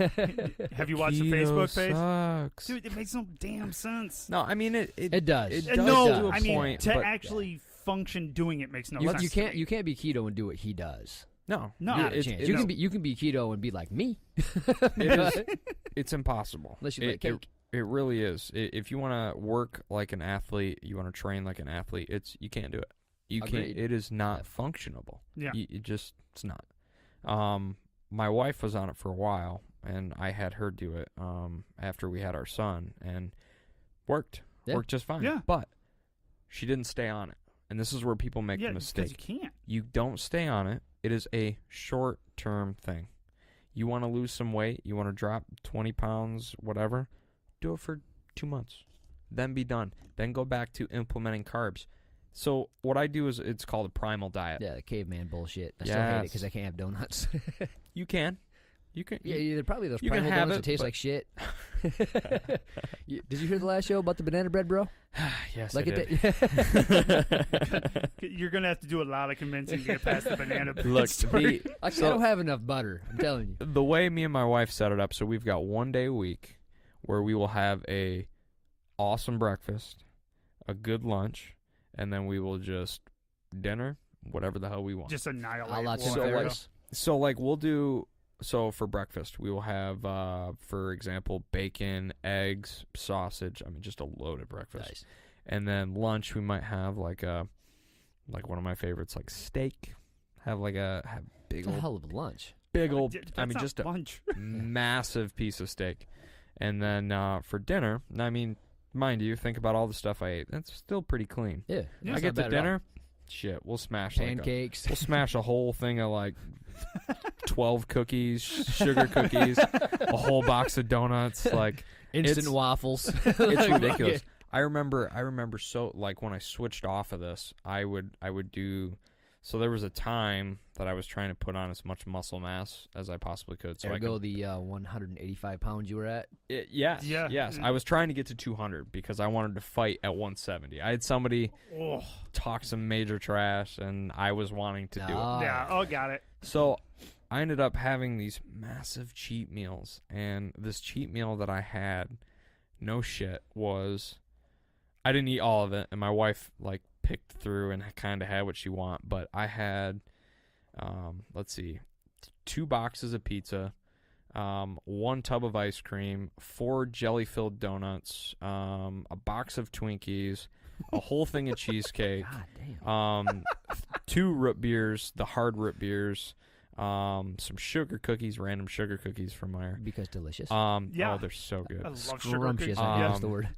S2: Have you watched the
S3: Keto
S2: Facebook page?
S3: sucks.
S2: Dude, it makes no damn sense.
S3: No, I mean it
S1: does.
S3: It does
S2: No,
S3: to a
S2: I mean
S3: point,
S2: to
S3: but
S2: actually function doing it makes no sense.
S1: You can't be keto and do what he does.
S3: no,
S1: Not a chance. You can be keto and be like me.
S3: It's impossible.
S1: Unless you like cake.
S3: It really is. If you want to work like an athlete, you want to train like an athlete, you can't do it. You
S1: Agreed.
S3: can't. It is not functionable.
S2: Yeah.
S3: It's not. My wife was on it for a while, and I had her do it after we had our son, and worked just fine.
S2: Yeah.
S3: But she didn't stay on it, and this is where people make the mistake.
S2: Because you can't.
S3: You don't stay on it. It is a short-term thing. You want to lose some weight, you want to drop 20 pounds, whatever, do it for 2 months. Then be done. Then go back to implementing carbs. So what I do is it's called a primal diet.
S1: Yeah, the caveman bullshit. I still hate it because I can't have donuts.
S3: You can.
S1: Yeah, they're probably those
S3: you can
S1: primal
S3: have
S1: donuts that taste like shit. Did you hear the last show about the banana bread, bro?
S3: Yes,
S1: like
S3: I did.
S2: You're going to have to do a lot of convincing to get past the banana bread
S3: Look,
S2: story.
S1: I don't have enough butter. I'm telling you.
S3: The way me and my wife set it up, so we've got 1 day a week where we will have a awesome breakfast, a good lunch, and then we will just dinner, whatever the hell we want.
S2: Just annihilate.
S1: A la
S2: it.
S1: Tim Ferriss.
S3: So like we'll do So for breakfast, we will have, for example, bacon, eggs, sausage. I mean, just a loaded breakfast.
S1: Nice.
S3: And then lunch, we might have like one of my favorites, like steak. Have big
S1: It's a
S3: old,
S1: hell of a lunch.
S3: big old.
S2: That's
S3: I mean,
S2: not
S3: just a
S2: lunch.
S3: massive piece of steak. And then for dinner, I mean, mind you, think about all the stuff I ate. That's still pretty clean.
S1: Yeah.
S2: Yeah,
S3: I
S2: it's
S3: get to
S1: not bad at all.
S3: dinner, shit, we'll smash
S1: Pancakes.
S3: we'll smash a whole thing of like 12 cookies, sugar cookies, a whole box of donuts. Like
S1: Instant
S3: it's-
S1: waffles.
S3: it's
S1: Like,
S3: ridiculous. I remember so like when I switched off of this, I would do. So there was a time that I was trying to put on as much muscle mass as I possibly could. So
S1: Ergo the 185 pounds you were at.
S3: Yes. I was trying to get to 200 because I wanted to fight at 170. I had somebody
S2: Oh.
S3: talk some major trash, and I was wanting to do it.
S1: Ah.
S2: Yeah. Oh, got it.
S3: So I ended up having these massive cheat meals, and this cheat meal that I had, no shit, was I didn't eat all of it, and my wife like picked through and kind of had what she want, but I had let's see, 2 boxes of pizza, 1 tub of ice cream, 4 jelly-filled donuts, a box of Twinkies, a whole thing of cheesecake,
S1: God damn.
S3: 2 root beers, the hard root beers, some sugar cookies, random sugar cookies from there.
S1: Because delicious.
S2: Yeah.
S3: Oh, they're so good.
S2: I love sugar
S1: Scrumptious,
S2: cookies.
S1: I think that's
S3: Um,
S1: the word.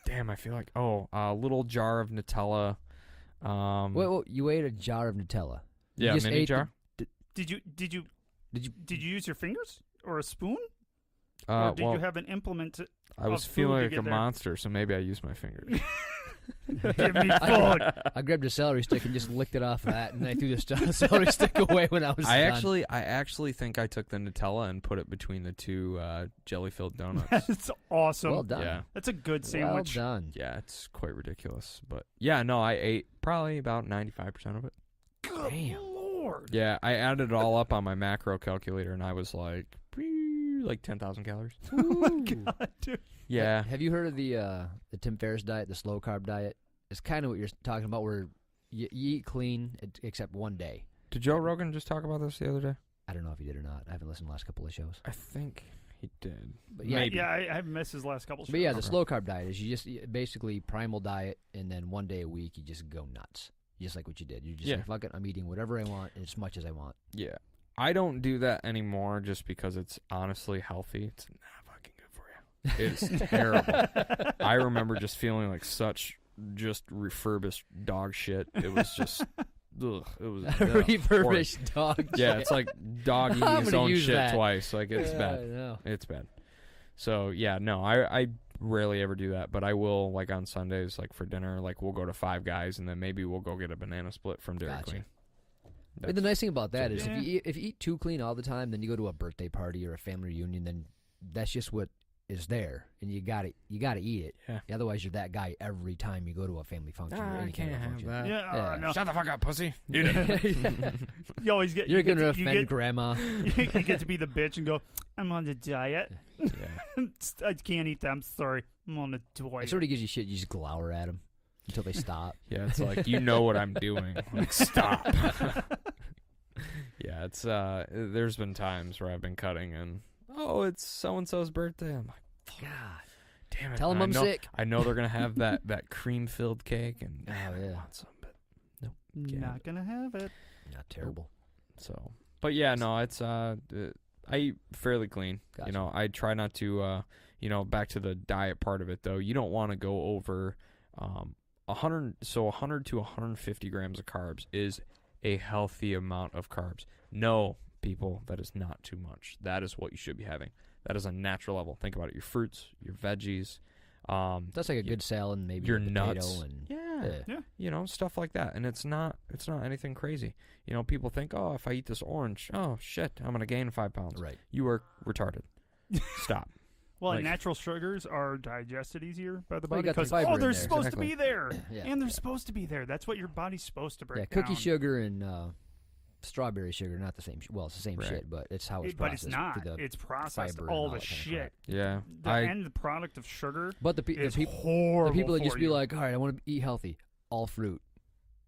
S3: Damn, I feel like a little jar of Nutella.
S1: Wait, you ate a jar of Nutella. You
S3: Yeah,
S1: just
S3: mini
S1: ate
S3: jar.
S2: Did you use your fingers or a spoon? Or did
S3: Well,
S2: you have an implement?
S3: I was
S2: food
S3: feeling
S2: to
S3: like
S2: get
S3: a
S2: there?
S3: monster, so maybe I used my fingers.
S2: Give me food.
S1: I grabbed a celery stick and just licked it off of that, and I threw the celery stick away when I was
S3: I
S1: done.
S3: actually think I took the Nutella and put it between the 2 jelly-filled donuts.
S2: That's awesome.
S1: Well done.
S3: Yeah,
S2: That's a good
S1: Well
S2: sandwich.
S1: done.
S3: yeah, it's quite ridiculous, but yeah, no, I ate probably about 95% of it.
S2: Good
S1: Damn.
S2: Lord.
S3: Yeah, I added it all up on my macro calculator, and I was like 10,000 calories.
S1: Ooh.
S2: God, dude.
S3: Yeah,
S1: Have you heard of the Tim Ferriss diet, the slow carb diet? It's kind of what you're talking about, where you eat clean except one day.
S3: did Joe Rogan just talk about this the other day?
S1: I don't know if he did or not. I haven't listened to the last couple of shows.
S3: I think he did.
S1: But yeah,
S3: Maybe.
S2: Yeah, I missed his last couple.
S1: But yeah, the
S3: Okay.
S1: slow carb diet is you just basically primal diet, and then one day a week you just go nuts, just like what you did. You just
S3: Yeah.
S1: like, fuck it, I'm eating whatever I want and as much as I want.
S3: Yeah. I don't do that anymore just because it's honestly healthy. It's not fucking good for you. It's terrible. I remember just feeling like such just refurbished dog shit. It was just, ugh, it was
S1: Refurbished dog.
S3: Yeah,
S1: shit.
S3: it's like dog eating
S1: I'm
S3: its
S1: gonna
S3: own
S1: use
S3: shit
S1: that.
S3: twice. Like, it's
S1: Yeah,
S3: bad.
S1: I know.
S3: It's bad. So, yeah, no, I rarely ever do that, but I will, like, on Sundays, like, for dinner, like, we'll go to Five Guys, and then maybe we'll go get a banana split from Dairy
S1: Gotcha.
S3: Queen.
S1: But the nice thing about that is
S2: Yeah.
S1: if you eat too clean all the time, then you go to a birthday party or a family reunion, then that's just what is there, and you got to eat it.
S3: Yeah.
S1: Otherwise, you're that guy every time you go to a family function or
S3: I
S1: any kind
S3: can't
S1: of
S3: have
S1: function.
S3: that.
S2: Yeah,
S1: Yeah.
S2: no.
S3: Shut the fuck up, pussy. Eat it.
S2: You always get.
S1: You're
S2: you get
S1: gonna
S2: to- you
S1: offend
S2: get-
S1: grandma.
S2: you get to be the bitch and go, I'm on the diet.
S3: Yeah.
S2: I can't eat that. I'm sorry. I'm on the
S1: It
S2: diet.
S1: sort of gives you shit. You just glower at them until they stop.
S3: Yeah, it's like, you know what I'm doing. Like, stop. Yeah, it's there's been times where I've been cutting and it's so and so's birthday. I'm like,
S1: God,
S3: damn it.
S1: tell them
S3: And
S1: I'm sick.
S3: I know they're gonna have that cream filled cake, and damn, I
S1: yeah.
S3: want some. But
S2: Not gonna have it.
S1: Not terrible.
S3: so, but yeah, no, it's I eat fairly clean.
S1: Gotcha.
S3: You know, I try not to. Back to the diet part of it though. You don't want to go over 100 to 150 grams of carbs is a healthy amount of carbs. No, people, that is not too much. That is what you should be having. That is a natural level. Think about it. Your fruits, your veggies.
S1: That's like a good salad, and maybe
S3: your
S1: a potato
S3: nuts.
S1: and
S3: Yeah. Stuff like that. And it's not anything crazy. People think, oh, if I eat this orange, oh, shit, I'm going to gain 5 pounds.
S1: right.
S3: You are retarded. Stop.
S2: Well,
S3: Like-
S2: natural sugars are digested easier by the
S1: Well, you
S2: body
S1: got the
S2: because
S1: fiber in
S2: they're
S1: there.
S2: supposed
S3: Exactly.
S2: to be there,
S1: Yeah.
S2: and they're supposed to be there. That's what your body's supposed to break
S1: Yeah, cookie
S2: down.
S1: sugar and strawberry sugar, not the same. Well, it's the same
S3: Right.
S1: shit, but it's how it's
S2: But
S1: processed.
S2: it's not.
S1: through the-
S2: It's processed.
S1: fiber and
S2: All
S1: all
S2: the
S1: that kind of
S2: shit.
S3: Yeah.
S2: The end product of sugar
S1: but the
S2: is
S1: people,
S2: horrible.
S1: the people that just
S2: for
S1: be
S2: you.
S1: like, all right, I want to eat healthy, all fruit.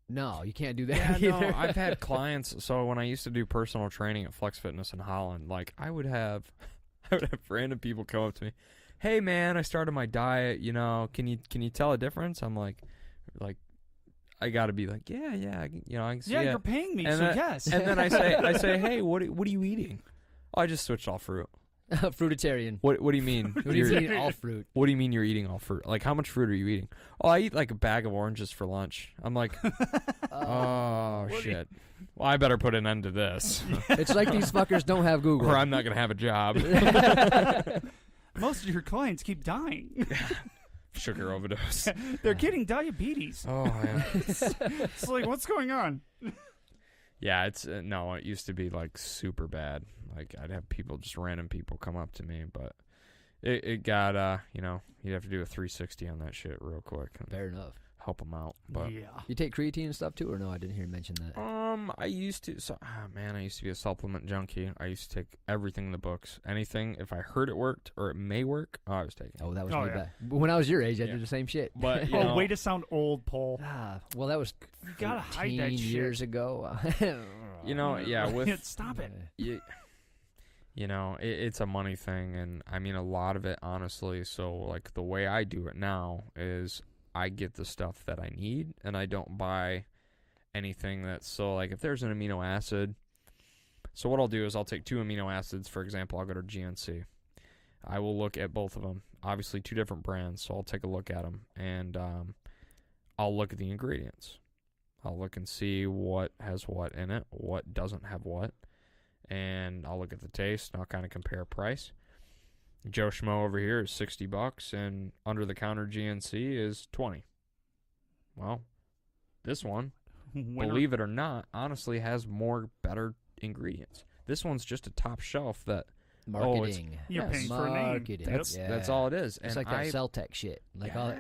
S1: No, you can't do that.
S3: Yeah, no,
S1: either.
S3: I've had clients. So when I used to do personal training at Flex Fitness in Holland, like I would have random people come up to me, "Hey man, I started my diet. You know, can you tell a difference?" I'm like, I got to be like, yeah, I can see
S2: Yeah,
S3: it.
S2: you're paying me,
S3: And
S2: so
S3: then,
S2: yes.
S3: And then I say, hey, what are you eating? Oh, I just switched all fruit.
S1: Fruitarian.
S3: What do you mean?
S1: What do you mean all fruit?
S3: What do you mean you're eating all fruit? Like, how much fruit are you eating? Oh, I eat like a bag of oranges for lunch. I'm like, oh, shit. Well, I better put an end to this.
S1: It's like these fuckers don't have Google.
S3: Or I'm not going to have a job.
S2: Most of your clients keep dying.
S3: Sugar overdose.
S2: They're getting diabetes.
S3: Oh, yeah.
S2: It's like, what's going on?
S3: Yeah, it's no, it used to be like super bad. Like I'd have random people come up to me, but it got you'd have to do a 360 on that shit real quick.
S1: Fair enough.
S3: Help them out. But
S2: Yeah.
S1: You take creatine and stuff too, or no? I didn't hear you mention that.
S3: I used to. So, I used to be a supplement junkie. I used to take everything in the books. Anything, if I heard it worked or it may work, I was taking it.
S1: Oh, that was
S2: Oh,
S1: me
S2: yeah.
S1: back. But when I was your age, I
S3: Yeah.
S1: did the same shit.
S3: But, you
S2: Oh,
S3: know,
S2: way to sound old, Paul.
S1: Well, that was
S2: You gotta hide
S1: 13
S2: that shit.
S1: years ago.
S2: Stop it.
S3: It's a money thing, and I mean a lot of it, honestly. So, like, the way I do it now is I get the stuff that I need, and I don't buy anything that's so, like, if there's an amino acid. So what I'll do is I'll take 2 amino acids. For example, I'll go to GNC. I will look at both of them. Obviously, 2 different brands, so I'll take a look at them, and I'll look at the ingredients. I'll look and see what has what in it, what doesn't have what, and I'll look at the taste, and I'll kind of compare price. Joe Schmo over here is $60, and under-the-counter GNC is $20. Well, this one, believe it or not, honestly has more better ingredients. This one's just a top shelf that
S1: Marketing.
S2: You're
S3: Yes.
S2: paying for a name.
S1: Marketing.
S3: that's all it is.
S1: It's
S3: And
S1: like that Celtec shit. Like all,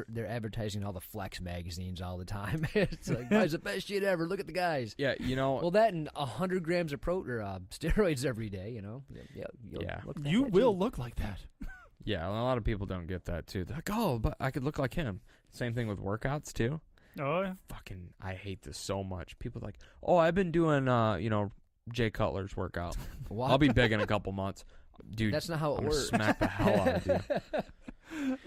S1: they're advertising all the Flex magazines all the time. It's like, guys, the best shit ever. Look at the guys.
S3: yeah,
S1: Well, that and 100 grams of steroids every day. You know.
S3: Yeah.
S2: You will look like that.
S3: yeah, a lot of people don't get that too. They're like, oh, but I could look like him. Same thing with workouts too.
S2: Oh, yeah.
S3: Fucking, I hate this so much. People are like, oh, I've been doing, Jay Cutler's workout.
S1: What?
S3: I'll be big in a couple months. Dude,
S1: That's not how it
S3: I'm
S1: works.
S3: gonna smack the hell out of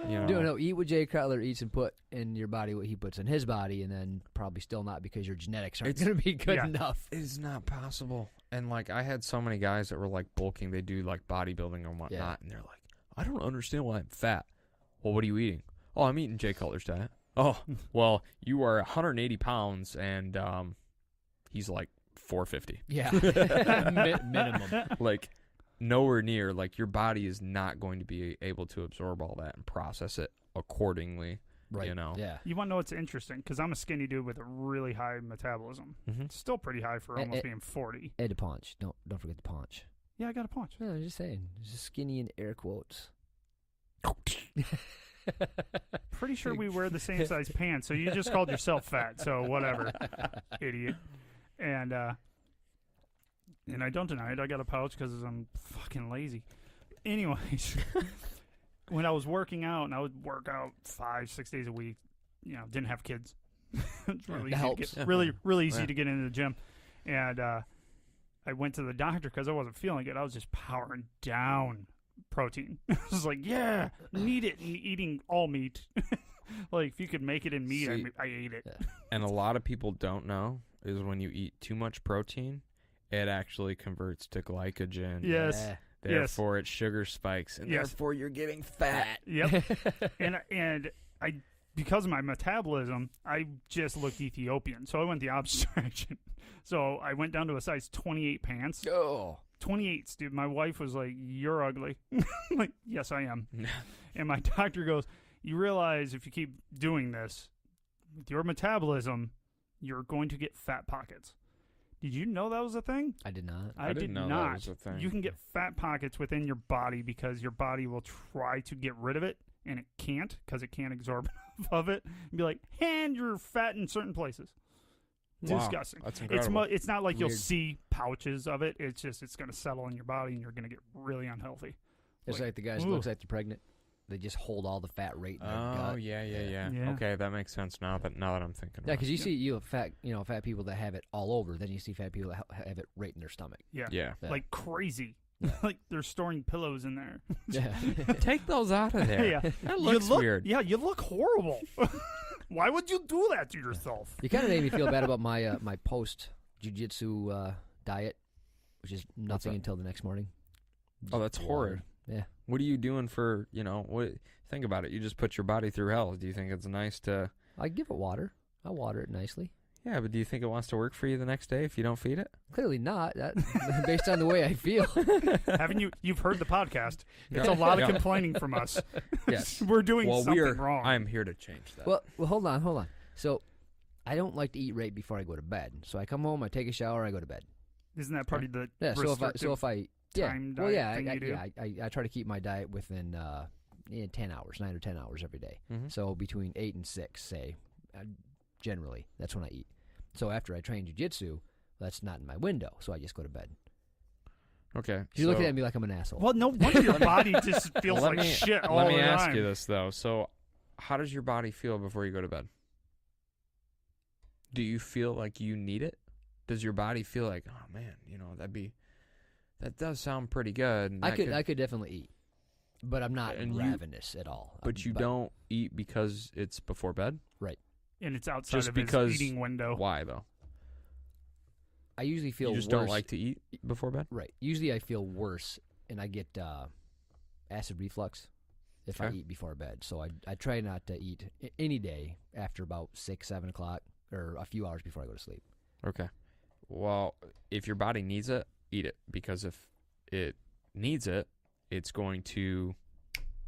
S3: you.
S1: No, eat what Jay Cutler eats and put in your body what he puts in his body, and then probably still not because your genetics aren't going to be good enough.
S3: It is not possible. And, like, I had so many guys that were, like, bulking. They do, like, bodybuilding and whatnot. And they're like, I don't understand why I'm fat. Well, what are you eating? Oh, I'm eating Jay Cutler's diet. Oh, well, you are 180 pounds, and he's, like, 450.
S1: Yeah. Minimum.
S3: Like, nowhere near. Like, your body is not going to be able to absorb all that and process it accordingly.
S1: Right.
S3: You know?
S1: Yeah.
S2: You want to know what's interesting? Because I'm a skinny dude with a really high metabolism.
S3: Mm-hmm.
S2: It's still pretty high for almost being 40.
S1: And the paunch. Don't forget the paunch.
S2: Yeah, I got a punch.
S1: No, I'm just saying. Just skinny in air quotes.
S2: Pretty sure we wear the same size pants, so you just called yourself fat. So whatever, idiot. And I don't deny it. I got a pouch because I'm fucking lazy. Anyways, when I was working out, and I would work out 5-6 days a week, didn't have kids. It's really easy
S1: helps.
S2: to get, really easy to get into the gym. And I went to the doctor because I wasn't feeling it. I was just powering down protein. I was like, yeah, need it, and eating all meat. Like, if you could make it in meat, I ate it.
S1: Yeah.
S3: And a lot of people don't know is when you eat too much protein, it actually converts to glycogen.
S2: Yes.
S1: Yeah.
S3: Therefore, it sugar spikes, and
S2: Yes.
S3: therefore you're getting fat.
S2: Yep. and I, because of my metabolism, I just looked Ethiopian. So I went the opposite direction. So I went down to a size 28 pants.
S1: Oh.
S2: 28s, dude. My wife was like, "You're ugly." I'm like, yes, I am. And my doctor goes, "You realize if you keep doing this with your metabolism, you're going to get fat pockets." Did you know that was a thing?
S1: I did not.
S2: I did
S3: didn't know
S2: not.
S3: that was a thing.
S2: You can get fat pockets within your body because your body will try to get rid of it, and it can't because it can't absorb enough of it. And be like, and you're fat in certain places.
S3: Wow,
S2: Disgusting.
S3: that's incredible.
S2: It's not like you'll
S1: Weird.
S2: see pouches of it. It's just it's going to settle in your body, and you're going to get really unhealthy.
S1: It's like the guys
S2: ooh.
S1: looks like they're pregnant. they just hold all the fat right in their
S3: Oh,
S1: gut.
S3: yeah.
S2: Yeah.
S3: Okay, that makes sense now that I'm thinking
S1: Yeah,
S3: about
S1: because
S3: it.
S1: you see fat people that have it all over. Then you see fat people that have it right in their stomach.
S2: Yeah.
S3: Yeah.
S1: Yeah.
S2: Like crazy.
S1: Yeah.
S2: Like they're storing pillows in there.
S1: Yeah.
S3: Take those out of there.
S2: Yeah.
S3: That looks weird.
S2: Yeah, you look horrible. Why would you do that to yourself?
S1: You kind of made me feel bad about my my post jiu-jitsu diet, which is nothing
S3: that?
S1: until the next morning.
S3: Oh, that's
S1: Water.
S3: horrid.
S1: Yeah.
S3: What are you doing for, what? Think about it. You just put your body through hell. Do you think it's nice to...
S1: I give it water. I water it nicely.
S3: Yeah, but do you think it wants to work for you the next day if you don't feed it?
S1: Clearly not. That, based on the way I feel.
S2: Haven't you've heard the podcast. It's a lot of complaining from us.
S3: Yes.
S2: We're doing something wrong.
S3: I'm here to change that.
S1: Well, hold on. So, I don't like to eat right before I go to bed. So I come home, I take a shower, I go to bed.
S2: Isn't that part of the
S1: Yeah. So if I
S2: time
S1: well, yeah,
S2: diet thing you do?
S1: I try to keep my diet within 10 hours, 9 or 10 hours every day.
S3: Mhm.
S1: So between 8 and 6, say, generally, that's when I eat. So after I train jiu-jitsu, that's not in my window, so I just go to bed.
S3: Okay.
S1: You're looking at me like I'm an asshole.
S2: Well, no wonder your body just feels
S3: Let
S2: like
S3: me-
S2: shit all
S3: Let
S2: the
S3: me
S2: time.
S3: ask you this, though. So, how does your body feel before you go to bed? Do you feel like you need it? Does your body feel like, oh, man, that does sound pretty good. And
S1: I
S3: that
S1: could definitely eat, but I'm not
S3: And you-
S1: ravenous at all.
S3: But you don't eat because it's before bed?
S2: And it's outside
S3: Just
S2: of
S3: because-
S2: his eating window.
S3: Why, though?
S1: I usually feel
S3: You just
S1: worse.
S3: don't like to eat before bed?
S1: Right. Usually I feel worse, and I get acid reflux if I
S3: Okay.
S1: eat before bed. So I try not to eat any day after about 6, 7 o'clock, or a few hours before I go to sleep.
S3: Okay. Well, if your body needs it, eat it. Because if it needs it, it's going to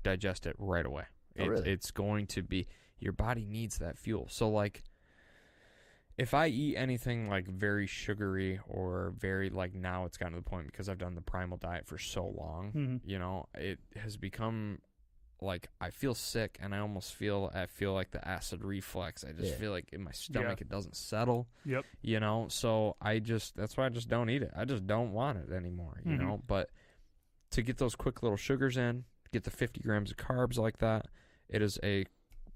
S3: digest it right away.
S1: Oh, really?
S3: It's going to be... Your body needs that fuel. So, like, if I eat anything, like, very sugary or very, like, now it's gotten to the point because I've done the primal diet for so long,
S2: Mhm.
S3: it has become, like, I feel sick and I feel like the acid reflux. I just feel like in my stomach it doesn't settle.
S2: Yep.
S3: So that's why I just don't eat it. I just don't want it anymore, you know. But to get those quick little sugars in, get the 50 grams of carbs like that, it is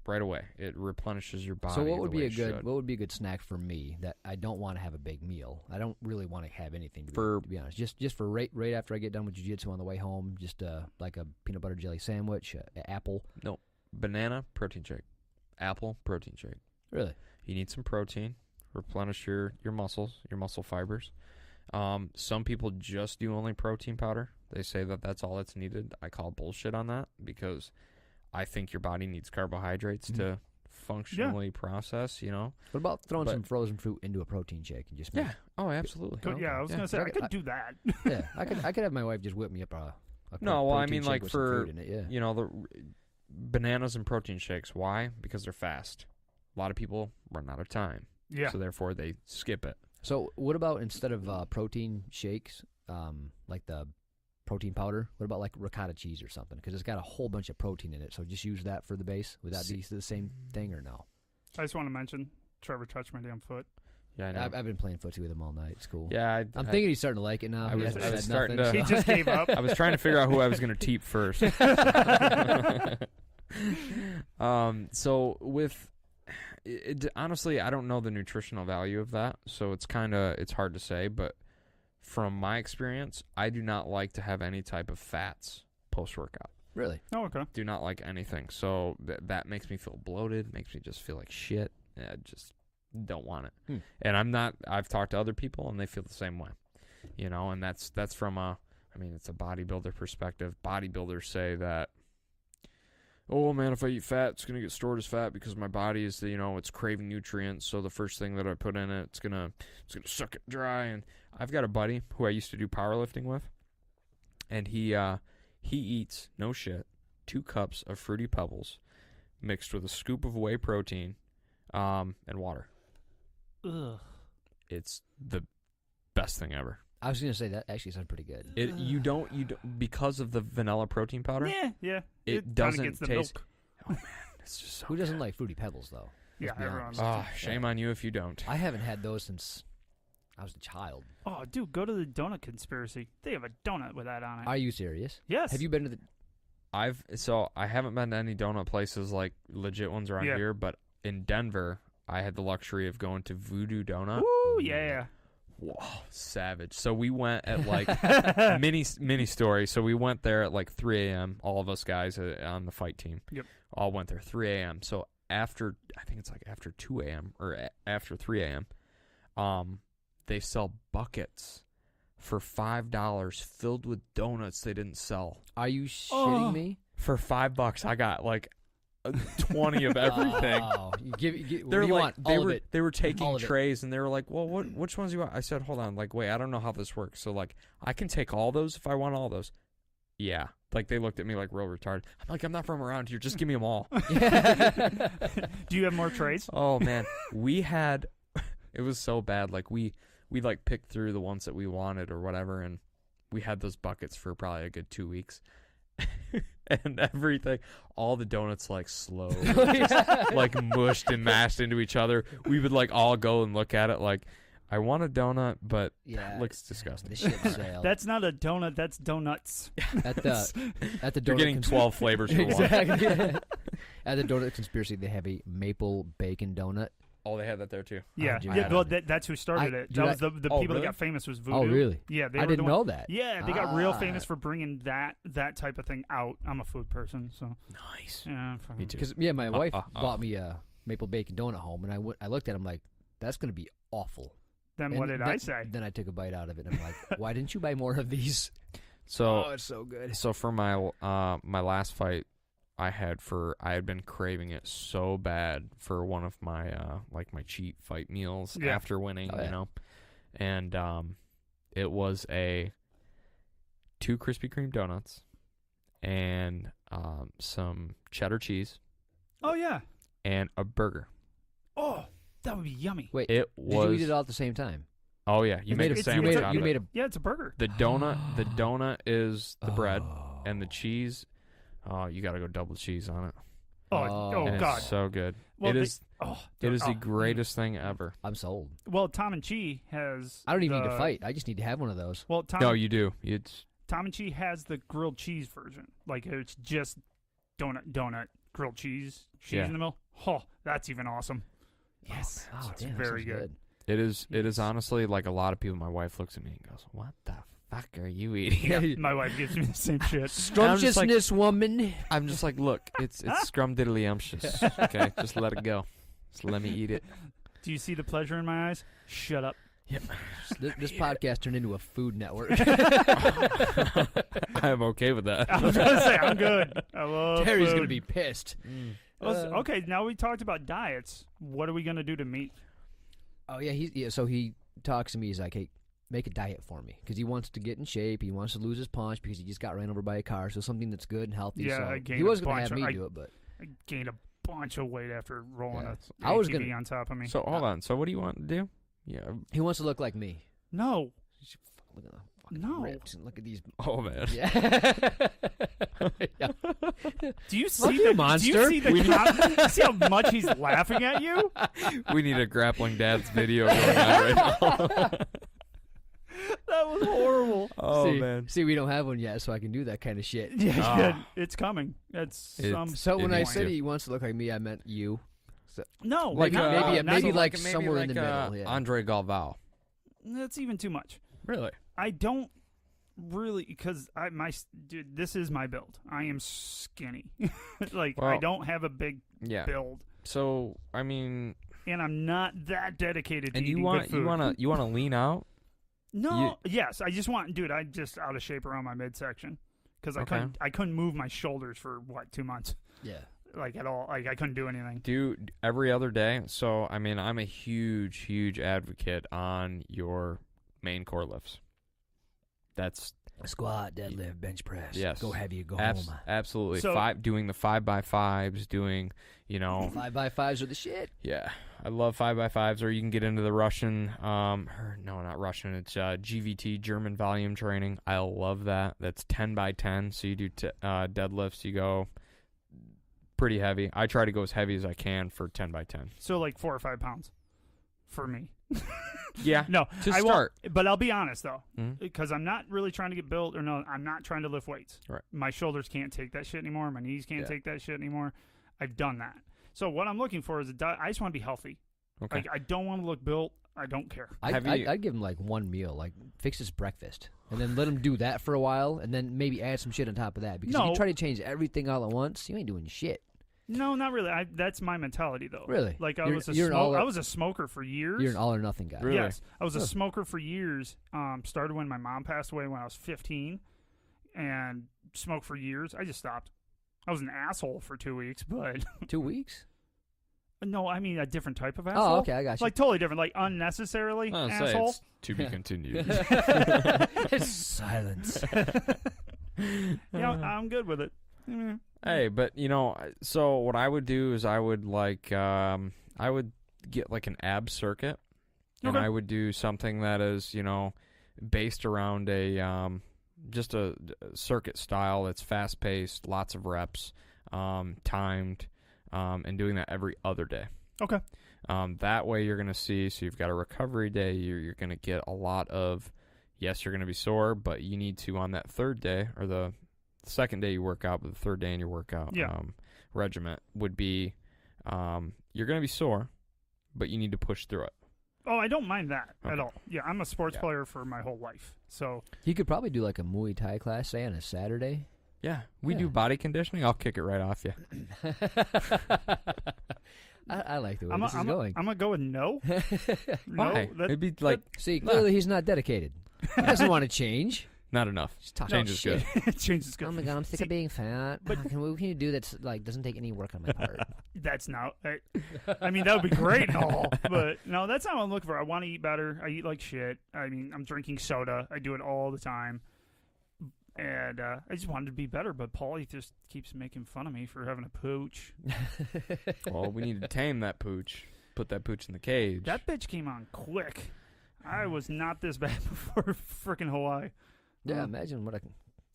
S3: right away. It replenishes your body.
S1: So what would
S3: the
S1: be
S3: way
S1: a
S3: it
S1: good
S3: should.
S1: what would be a good snack for me that I don't want to have a big meal? I don't really want to have anything
S3: For-
S1: to be honest. Just for right after I get done with jiu-jitsu on the way home, just like a peanut butter jelly sandwich, apple.
S3: Banana protein shake, apple protein shake.
S1: Really?
S3: You need some protein, replenish your muscles, your muscle fibers. Some people just do only protein powder. They say that that's all that's needed. I call bullshit on that because I think your body needs carbohydrates to functionally process,
S1: What about throwing
S3: But-
S1: some frozen fruit into a protein shake and just make
S3: Oh, absolutely.
S2: Good, yeah, I was
S1: Yeah.
S2: gonna say
S1: I
S2: I
S1: could-
S2: could do that.
S1: Yeah, I could have my wife just whip me up a
S3: No, well, I
S1: protein
S3: mean,
S1: shake
S3: like,
S1: with some
S3: for-
S1: fruit in it, yeah.
S3: The bananas and protein shakes. Why? Because they're fast. A lot of people run out of time.
S2: Yeah.
S3: So therefore they skip it.
S1: So what about instead of protein shakes, like the protein powder, what about like ricotta cheese or something? Because it's got a whole bunch of protein in it. So just use that for the base. Would that be the same thing or no?
S2: I just want to mention Trevor touched my damn foot.
S3: Yeah, I know.
S1: I've been playing footsie with him all night. It's cool.
S3: Yeah,
S1: I'm thinking he's starting to like it now.
S3: I
S1: He
S3: was-
S1: hasn't
S3: I was
S1: said
S3: starting
S1: nothing,
S3: to-
S2: He just gave up.
S3: I was trying to figure out who I was going to teep first. So with honestly, I don't know the nutritional value of that, so it's hard to say. But from my experience, I do not like to have any type of fats post workout.
S1: Really?
S2: Oh, okay.
S3: Do not like anything. So that makes me feel bloated. Makes me just feel like shit. I just don't want it. And I've talked to other people, and they feel the same way. And that's from it's a bodybuilder perspective. Bodybuilders say that, oh man, if I eat fat, it's gonna get stored as fat because my body is it's craving nutrients. So the first thing that I put in it, it's gonna suck it dry. And I've got a buddy who I used to do powerlifting with, and he eats, no shit, 2 cups of Fruity Pebbles mixed with a scoop of whey protein, and water.
S2: Ugh.
S3: It's the best thing ever.
S1: I was gonna say that actually sounds pretty good.
S3: You don't because of the vanilla protein powder.
S2: Yeah.
S3: It
S2: kinda
S3: doesn't
S2: gets the
S3: taste.
S2: milk.
S3: Oh man, it's just so.
S1: Who doesn't like Fruity Pebbles though?
S2: Yeah,
S1: Let's be
S2: everyone.
S1: honest.
S3: Oh, shame on you if you don't.
S1: I haven't had those since I was a child.
S2: Oh, dude, go to the donut conspiracy. They have a donut with that on it.
S1: Are you serious?
S2: Yes.
S1: Have you been to the?
S3: I haven't been to any donut places like legit ones around here, but in Denver, I had the luxury of going to Voodoo Donut.
S2: Woo, yeah.
S3: Whoa, savage. So we went at like mini story. So we went there at like 3 a.m. All of us guys on the fight team.
S2: Yep.
S3: All went there 3 a.m. So after, I think it's like after 2 a.m. or after 3 a.m. They sell buckets for $5 filled with donuts they didn't sell.
S1: Are you shitting me?
S3: For $5, I got like 20 of everything.
S1: Oh, what do you
S3: like,
S1: want?
S3: They were taking
S1: All of it.
S3: trays, and they were like, well, which ones do you want? I said, hold on, like, wait, I don't know how this works. So, like, I can take all those if I want all those. Yeah. Like, they looked at me like real retarded. I'm like, I'm not from around here. Just give me them all.
S2: Do you have more trays?
S3: Oh, man. We had, it was so bad. Like, we like, picked through the ones that we wanted or whatever, and we had those buckets for probably a good 2 weeks. And everything, all the donuts like slowly just, like mushed and mashed into each other. We would like all go and look at it like, I want a donut, but that looks disgusting.
S1: The shit sale.
S2: That's not a donut. That's donuts.
S1: At the donut.
S3: You're getting 12 flavors for one.
S1: Exactly. At the donut conspiracy, they have a maple bacon donut.
S3: Oh, they had that there too.
S2: Yeah,
S1: dude,
S2: well, that's who started it. That was the people
S3: really?
S2: that got famous was Voodoo.
S1: Oh, really?
S2: Yeah, they
S1: I
S2: were
S1: didn't
S2: the one-
S1: know that.
S2: Yeah, they got real famous for bringing that type of thing out. I'm a food person, so
S3: Nice.
S2: yeah.
S3: Me too.
S1: Because my wife bought me a maple bacon donut home, and I looked at him like, that's going to be awful.
S2: Then
S1: And
S2: what did I say?
S1: Then I took a bite out of it, and I'm like, why didn't you buy more of these?
S3: So,
S1: oh, it's so good.
S3: So for my my last fight, I had been craving it so bad for one of my like my cheat fight meals after winning, you know, and it was 2 Krispy Kreme donuts and some cheddar cheese.
S2: Oh yeah.
S3: And a burger.
S2: Oh, that would be yummy.
S1: Wait,
S3: did you
S1: eat it all at the same time?
S3: Oh yeah, you made a sandwich out of it.
S2: Yeah, it's a burger.
S3: The donut is the bread, and the cheese. Oh, you got to go double cheese on it.
S2: Oh
S3: and
S2: God,
S3: it's so good.
S2: Well,
S3: it is the greatest thing ever.
S1: I'm sold.
S2: Well, Tom and Chi has.
S1: I don't even need to fight. I just need to have one of those.
S2: Well,
S3: No, you do.
S2: Tom and Chi has the grilled cheese version. Like it's just donut grilled cheese in the middle. Oh, that's even awesome. Yes,
S1: oh,
S2: it's
S1: damn,
S2: very good.
S3: It is honestly like a lot of people. My wife looks at me and goes, "What the fuck are you eating?"
S2: Yeah, my wife gives me the same shit.
S1: Scrumptiousness, woman.
S3: I'm just like, look, it's scrumdiddlyumptious. Okay, just let it go. Just let me eat it.
S2: Do you see the pleasure in my eyes? Shut up.
S3: Yep.
S1: This podcast turned into a food network.
S3: I'm okay with that.
S2: I was gonna say I'm good. I love
S1: Terry's
S2: food.
S1: gonna be pissed.
S2: Okay, now we talked about diets. What are we gonna do to meat?
S1: Oh yeah, so he talks to me. He's like, "Hey, make a diet for me," because he wants to get in shape. He wants to lose his punch because he just got ran over by a car. So something that's good and healthy.
S2: Yeah,
S1: so
S2: I gained
S1: he was
S2: a
S1: going to have
S2: bunch
S1: me
S2: of-
S1: do it, but
S2: I gained a bunch of weight after rolling a
S1: I was
S2: ATV
S1: gonna-
S2: on top of me.
S3: So hold on. So what do you want to do? Yeah.
S1: he wants to look like me.
S2: No,
S1: Look at the fucking
S2: No.
S1: rips and look at these.
S3: Oh man.
S1: Yeah.
S2: do you
S1: Fuck
S2: see
S1: you,
S2: the
S1: monster.
S2: Do you see the see how much he's laughing at you?
S3: We need a Grappling Dad's video going on right now.
S2: That was horrible.
S3: Oh
S1: see,
S3: man.
S1: See, we don't have one yet, so I can do that kind of shit.
S2: Yeah, good. It's coming. That's
S3: It's-
S1: So when I
S3: needs
S1: said
S3: to.
S1: he wants to look like me, I meant you.
S2: no,
S3: Like
S2: no,
S1: maybe
S2: no,
S1: maybe
S2: no,
S1: like somewhere in the
S3: like,
S1: middle. Yeah.
S3: Andre Galvao.
S2: that's even too much.
S3: Really?
S2: I don't really because dude, this is my build. I am skinny. Like I
S3: Well,
S2: don't have a big
S3: Yeah.
S2: build,
S3: So I mean,
S2: and I'm not that dedicated to
S3: and
S2: eating
S3: you
S2: good food.
S3: want to lean out?
S2: No, yes, I just want, dude. I'm just out of shape around my midsection because I couldn't move my shoulders for 2 months,
S1: Yeah.
S2: like at all. Like I couldn't do anything.
S3: Do every other day. So I mean, I'm a huge advocate on your main core lifts. That's
S1: Squat, deadlift, bench press.
S3: Yes.
S1: Go heavy, go home.
S3: absolutely
S2: So-
S3: doing the 5x5s, doing
S1: 5x5s are the shit.
S3: Yeah, I love 5x5s. Or you can get into the Russian, no, not Russian. It's GVT, German volume training. I love that. That's 10x10. So you do deadlifts. You go pretty heavy. I try to go as heavy as I can for 10x10.
S2: So like 4 or 5 pounds for me.
S3: Yeah.
S2: No,
S3: To
S2: I
S3: start.
S2: won't, but I'll be honest though,
S3: Mhm.
S2: because I'm not really trying to get built, or no, I'm not trying to lift weights.
S3: Right.
S2: My shoulders can't take that shit anymore. My knees can't
S3: Yeah.
S2: take that shit anymore. I've done that. So what I'm looking for is a diet. I just want to be healthy.
S3: Okay.
S2: Like I don't want to look built. I don't care.
S3: Have you-
S1: I'd give him like one meal, like fix his breakfast, and then let him do that for a while, and then maybe add some shit on top of that. Because if
S2: No.
S1: you try to change everything all at once, you ain't doing shit.
S2: No, not really. That's my mentality though.
S1: Really?
S2: Like I
S1: You're-
S2: was a
S1: you're an all-
S2: I was a smoker for years.
S1: You're an all or nothing guy.
S3: Really?
S2: Yes, I was a smoker for years. Started when my mom passed away when I was 15, and smoked for years. I just stopped. I was an asshole for 2 weeks, but
S1: 2 weeks?
S2: no, I mean a different type of asshole.
S1: Oh, okay, I got you.
S2: Like totally different, like unnecessarily
S3: I'll say
S2: asshole.
S3: it's to be continued.
S1: Silence.
S2: Yeah, I'm good with it. Mm.
S3: Hey, but so what I would do is I would I would get like an ab circuit, and
S2: Okay.
S3: I would do something that is based around a just a circuit style that's fast paced, lots of reps, timed, and doing that every other day.
S2: Okay.
S3: That way you're gonna see. So you've got a recovery day. You're gonna get a lot of. Yes, you're gonna be sore, but you need to on that third day or the second day you work out, but the third day in your workout regiment would be you're going to be sore, but you need to push through it.
S2: Oh, I don't mind that
S3: Okay.
S2: at all. Yeah, I'm a sports
S3: Yeah.
S2: player for my whole life. So
S1: You could probably do like a Muay Thai class, say, on a Saturday.
S3: Yeah, we
S1: Yeah.
S3: do body conditioning. I'll kick it right off you.
S1: I like the way
S2: I'm
S1: this is going.
S2: gonna go with no.
S3: Why?
S2: No,
S3: It'd be like
S1: See, clearly he's not dedicated. He doesn't want to change.
S3: not enough.
S1: Just talking
S3: Change is
S1: shit.
S3: good.
S2: changes
S1: Oh
S2: good.
S1: my god, I'm sick
S2: See,
S1: of being fat.
S2: but-
S1: What can you do that's like doesn't take any work on my part?
S2: That's not. I mean, that would be great and all, but no, that's not what I'm looking for. I want to eat better. I eat like shit. I mean, I'm drinking soda. I do it all the time, and I just wanted to be better. But Paulie just keeps making fun of me for having a pooch.
S3: Well, we need to tame that pooch. Put that pooch in the cage.
S2: That bitch came on quick. I was not this bad before freaking Hawaii.
S1: Yeah, imagine what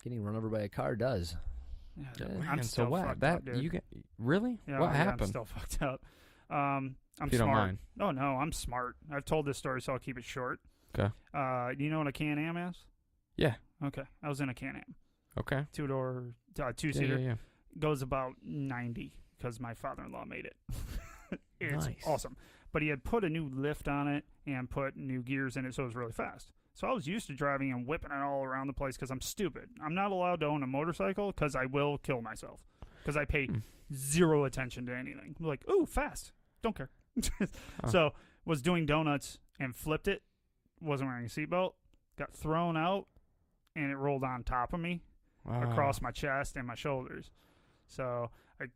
S1: getting run over by a car does.
S2: Yeah,
S1: Yeah.
S2: I'm
S3: Man,
S2: still
S3: so what?
S2: fucked
S3: That
S2: up, dude.
S3: you get really?
S2: Yeah,
S3: What
S2: yeah,
S3: happened?
S2: I'm still fucked up. I'm
S3: If you
S2: smart.
S3: don't mind.
S2: Oh no, I'm smart. I've told this story, so I'll keep it short.
S3: Okay.
S2: Do you know what a Can-Am is?
S3: Yeah.
S2: Okay, I was in a Can-Am,
S3: Okay.
S2: two-door,
S3: Yeah,
S2: two-seater.
S3: yeah.
S2: Goes about 90 because my father-in-law made it. It's
S3: Nice.
S2: awesome, but he had put a new lift on it and put new gears in it, so it was really fast. So I was used to driving and whipping it all around the place because I'm stupid. I'm not allowed to own a motorcycle because I will kill myself because I pay zero attention to anything. I'm like, ooh, fast. Don't care. So was doing donuts and flipped it. Wasn't wearing a seatbelt. Got thrown out and it rolled on top of me
S3: Wow.
S2: across my chest and my shoulders. So I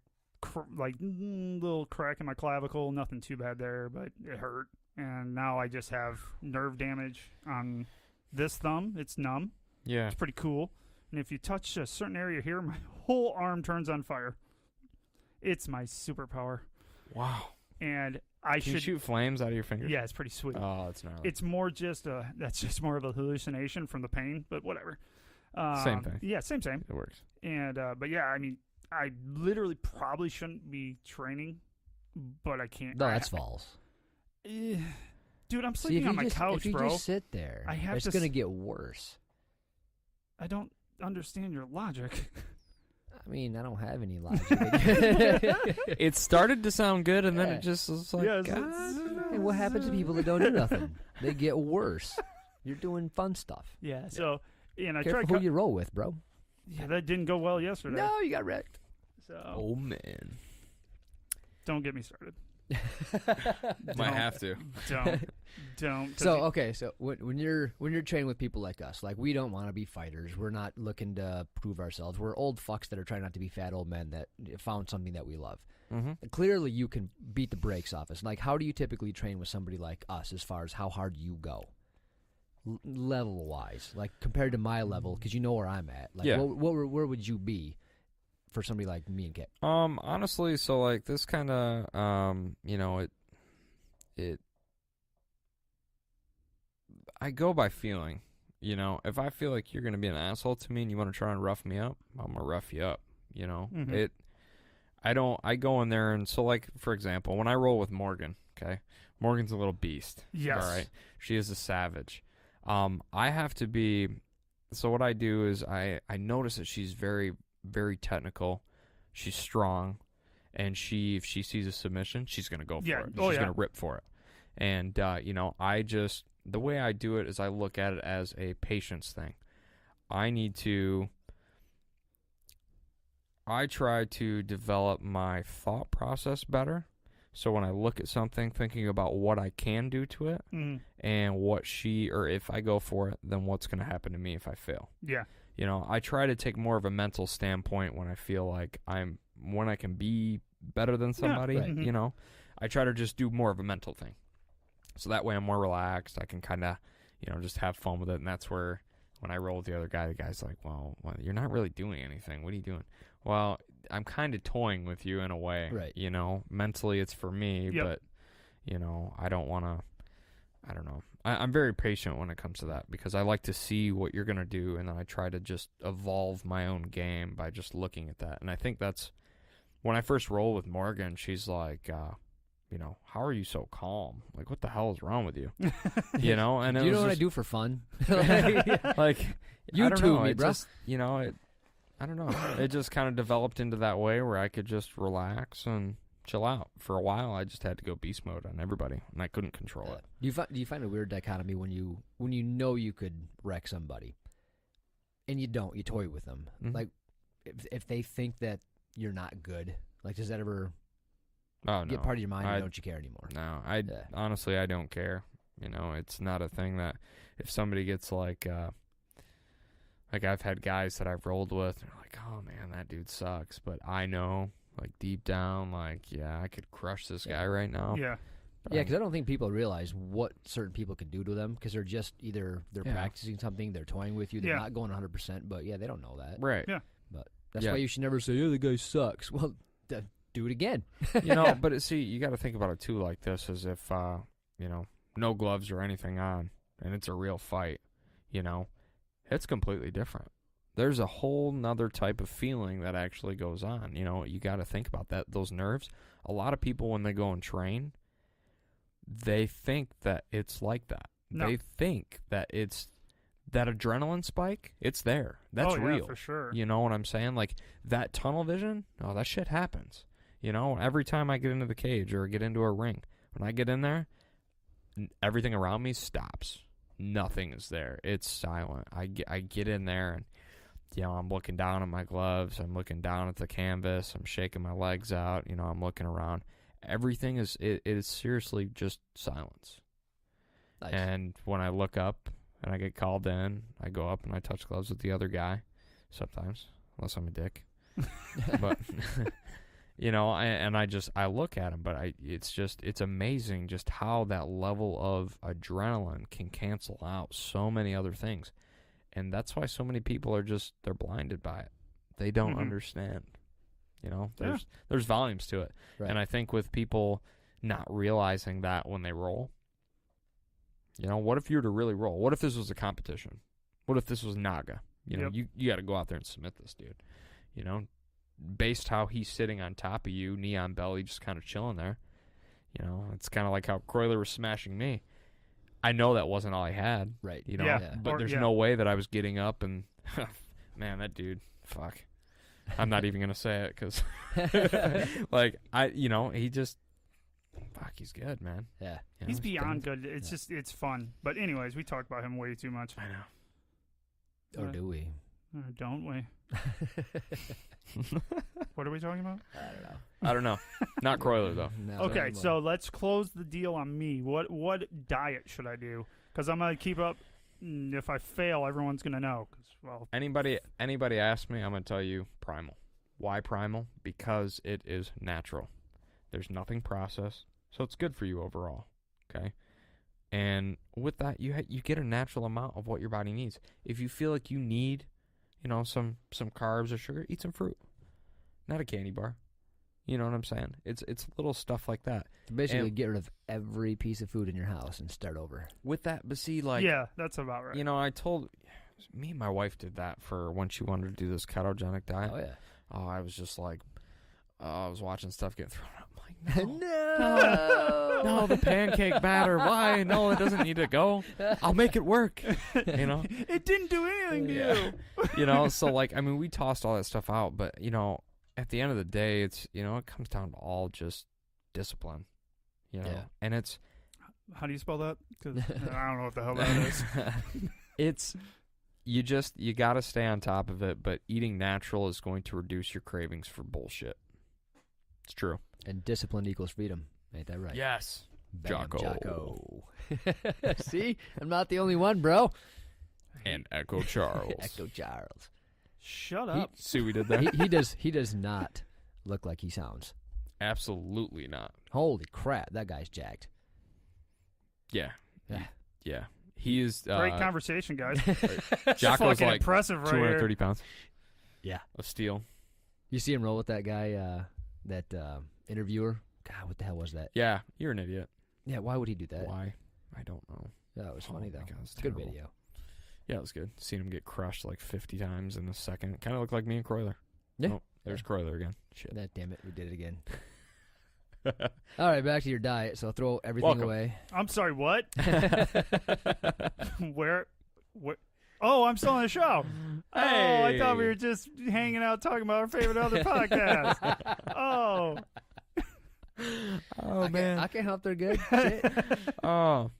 S2: little crack in my clavicle. Nothing too bad there, but it hurt. And now I just have nerve damage on this thumb. It's numb.
S3: Yeah.
S2: It's pretty cool. And if you touch a certain area here, my whole arm turns on fire. It's my superpower.
S3: Wow.
S2: And I
S3: Can you
S2: should
S3: shoot flames out of your fingers?
S2: Yeah, it's pretty sweet.
S3: Oh, it's gnarly.
S2: It's more just that's just more of a hallucination from the pain, but whatever.
S3: Same thing.
S2: Yeah, same.
S3: It works.
S2: And but yeah, I mean, I literally probably shouldn't be training, but I can't.
S1: No, that's false.
S2: Dude, I'm
S1: See,
S2: sleeping
S1: if
S2: on
S1: you
S2: my
S1: just,
S2: couch,
S1: if you
S2: bro.
S1: just sit there,
S2: I have
S1: it's
S2: to
S1: gonna
S2: s-
S1: get worse.
S2: I don't understand your logic.
S1: I mean, I don't have any logic.
S3: It started to sound good, and then
S1: Yeah.
S3: it just was like,
S2: Yeah,
S3: God.
S1: And what happens to people that don't do nothing? They get worse. You're doing fun stuff.
S2: Yeah. So, and I
S1: Careful
S2: tried.
S1: who you roll with, bro.
S2: Yeah, that didn't go well yesterday.
S1: No, you got wrecked.
S2: So
S3: Oh man,
S2: don't get me started.
S3: might have to.
S2: Don't. 'cause
S1: So okay, so when you're training with people like us, like we don't want to be fighters. We're not looking to prove ourselves. We're old fucks that are trying not to be fat old men that found something that we love.
S3: Mm-hmm.
S1: Clearly, you can beat the brakes off us. Like, how do you typically train with somebody like us as far as how hard you go? Level wise, like compared to my level, because you know where I'm at. Like,
S3: Yeah.
S1: where would you be for somebody like me and Kip?
S3: Honestly, so like this kind of, it. I go by feeling. If I feel like you're gonna be an asshole to me and you want to try and rough me up, I'm gonna rough you up.
S2: Mhm.
S3: I go in there and so like for example, when I roll with Morgan, Okay, Morgan's a little beast.
S2: Yes.
S3: All right, she is a savage. I have to be. So what I do is I notice that she's very, very technical. She's strong, and if she sees a submission, she's gonna go for it. She's gonna rip for it. And the way I do it is I look at it as a patience thing. I try to develop my thought process better. So when I look at something, thinking about what I can do to it, and if I go for it, then what's going to happen to me if I fail.
S2: Yeah.
S3: I try to take more of a mental standpoint when I feel like when I can be better than somebody, I try to just do more of a mental thing. So that way I'm more relaxed. I can kind of, just have fun with it. And that's where when I roll with the other guy, the guy's like, well, you're not really doing anything. What are you doing? Well, I'm kind of toying with you in a way.
S1: Right.
S3: Mentally it's for me,
S2: Yep.
S3: but, I don't want to, I don't know. I'm very patient when it comes to that because I like to see what you're going to do, and then I try to just evolve my own game by just looking at that. And I think that's, when I first roll with Morgan, she's like, how are you so calm? Like, what the hell is wrong with you? And
S1: do you know what I do for fun?
S3: Like,
S1: you
S3: I don't
S1: too,
S3: know.
S1: me,
S3: It
S1: bro.
S3: just, I don't know. It just kind of developed into that way where I could just relax and chill out. For a while, I just had to go beast mode on everybody, and I couldn't control it.
S1: Do you find a weird dichotomy when you know you could wreck somebody, and you don't? You toy with them.
S3: Mm-hmm.
S1: Like, if they think that you're not good, like, does that ever get part of your mind? Don't you care anymore?
S3: No, honestly, I don't care. It's not a thing that if somebody gets like I've had guys that I've rolled with, and they're like, oh man, that dude sucks. But I know, like, deep down, like, yeah, I could crush this guy right now.
S2: Yeah.
S1: Yeah, because I don't think people realize what certain people can do to them because they're just either practicing something, they're toying with you, they're not going 100%, but they don't know that.
S3: Right.
S2: Yeah.
S1: But that's why you should never say, the guy sucks. Well, do it again.
S3: But see, you got to think about it too like this, as if, no gloves or anything on, and it's a real fight, it's completely different. There's a whole nother type of feeling that actually goes on. You got to think about that. Those nerves, a lot of people when they go and train, they think that it's like that.
S2: No.
S3: They think that it's that adrenaline spike. It's there. That's real.
S2: Yeah, for sure.
S3: You know what I'm saying? Like that tunnel vision. Oh, that shit happens. Every time I get into the cage or get into a ring, when I get in there, everything around me stops. Nothing is there. It's silent. I get in there and, I'm looking down at my gloves. I'm looking down at the canvas. I'm shaking my legs out. I'm looking around. Everything is seriously just silence.
S1: Nice. And
S3: when I look up and I get called in, I go up and I touch gloves with the other guy sometimes, unless I'm a dick. But, I look at him, but it's amazing just how that level of adrenaline can cancel out so many other things. And that's why so many people they're blinded by it. They don't understand. There's volumes to it.
S1: Right.
S3: And I think with people not realizing that when they roll, what if you were to really roll? What if this was a competition? What if this was Naga? You got to go out there and submit this dude. Based how he's sitting on top of you, knee on belly, just kind of chilling there. It's kind of like how Kroyler was smashing me. I know that wasn't all I had.
S1: Right.
S3: But there's no way that I was getting up and, man, that dude, fuck. I'm not even going to say it because, he just, fuck, he's good, man.
S1: Yeah.
S2: He's beyond good. It's just, it's fun. But anyways, we talk about him way too much.
S3: I know.
S1: Or do we?
S2: Don't we? What are we talking about?
S1: I
S3: don't know. Not Kroyler, though.
S1: No,
S2: okay, so let's close the deal on me. What diet should I do? Because I'm going to keep up. If I fail, everyone's going to know.
S3: Anybody ask me, I'm going to tell you primal. Why primal? Because it is natural. There's nothing processed, so it's good for you overall. Okay? And with that, you get a natural amount of what your body needs. If you feel like you need, some carbs or sugar, eat some fruit. Not a candy bar. You know what I'm saying? It's little stuff like that.
S1: Basically, get rid of every piece of food in your house and start over.
S3: With that, but see, like...
S2: Yeah, that's about right.
S3: I told... Me and my wife did that for when she wanted to do this ketogenic diet.
S1: Oh, yeah.
S3: Oh, I was just like... I was watching stuff get thrown up. I'm like, no.
S1: No.
S3: No, the pancake batter. Why? No, it doesn't need to go. I'll make it work. You know?
S2: It didn't do anything to you.
S3: You know, so like, I mean, we tossed all that stuff out, but, you know, at the end of the day, it's, you know, it comes down to all just discipline, you know?
S1: Yeah.
S3: And it's,
S2: How do you spell that? 'Cause I don't know what the hell that is.
S3: it's, you got to stay on top of it, but eating natural is going to reduce your cravings for bullshit. It's true.
S1: And discipline equals freedom. Ain't that right?
S3: Yes.
S1: Bam,
S3: Jocko.
S1: See? I'm not the only one, bro.
S3: And Echo Charles.
S1: Echo Charles.
S2: Shut up.
S3: See, we did that?
S1: He does not look like he sounds.
S3: Absolutely not.
S1: Holy crap, that guy's jacked.
S3: Yeah.
S1: Yeah.
S3: Yeah. He is.
S2: Great conversation, guys.
S3: Jocko's
S2: Fucking
S3: like
S2: impressive right
S3: 230
S2: here.
S3: pounds.
S1: Yeah.
S3: Of steel.
S1: You see him roll with that guy, that interviewer? God, what the hell was that?
S3: Yeah. You're an idiot.
S1: Yeah, why would he do that?
S3: Why? I don't know.
S1: Yeah, it was funny,
S3: Oh
S1: though.
S3: my God, it's
S1: Good
S3: terrible.
S1: video.
S3: Yeah, it was good. Seen him get crushed like 50 times in a second. Kind of looked like me and Kroyler.
S1: Yeah.
S3: Oh, there's Kroyler again. Shit.
S1: That damn it, we did it again. All right, back to your diet. So throw everything
S3: Welcome.
S1: away.
S2: I'm sorry, what? Where? Oh, I'm still on the show. Oh, I thought we were just hanging out talking about our favorite other podcast. Oh.
S3: Oh,
S1: I can't help they're good. Shit.
S3: Oh.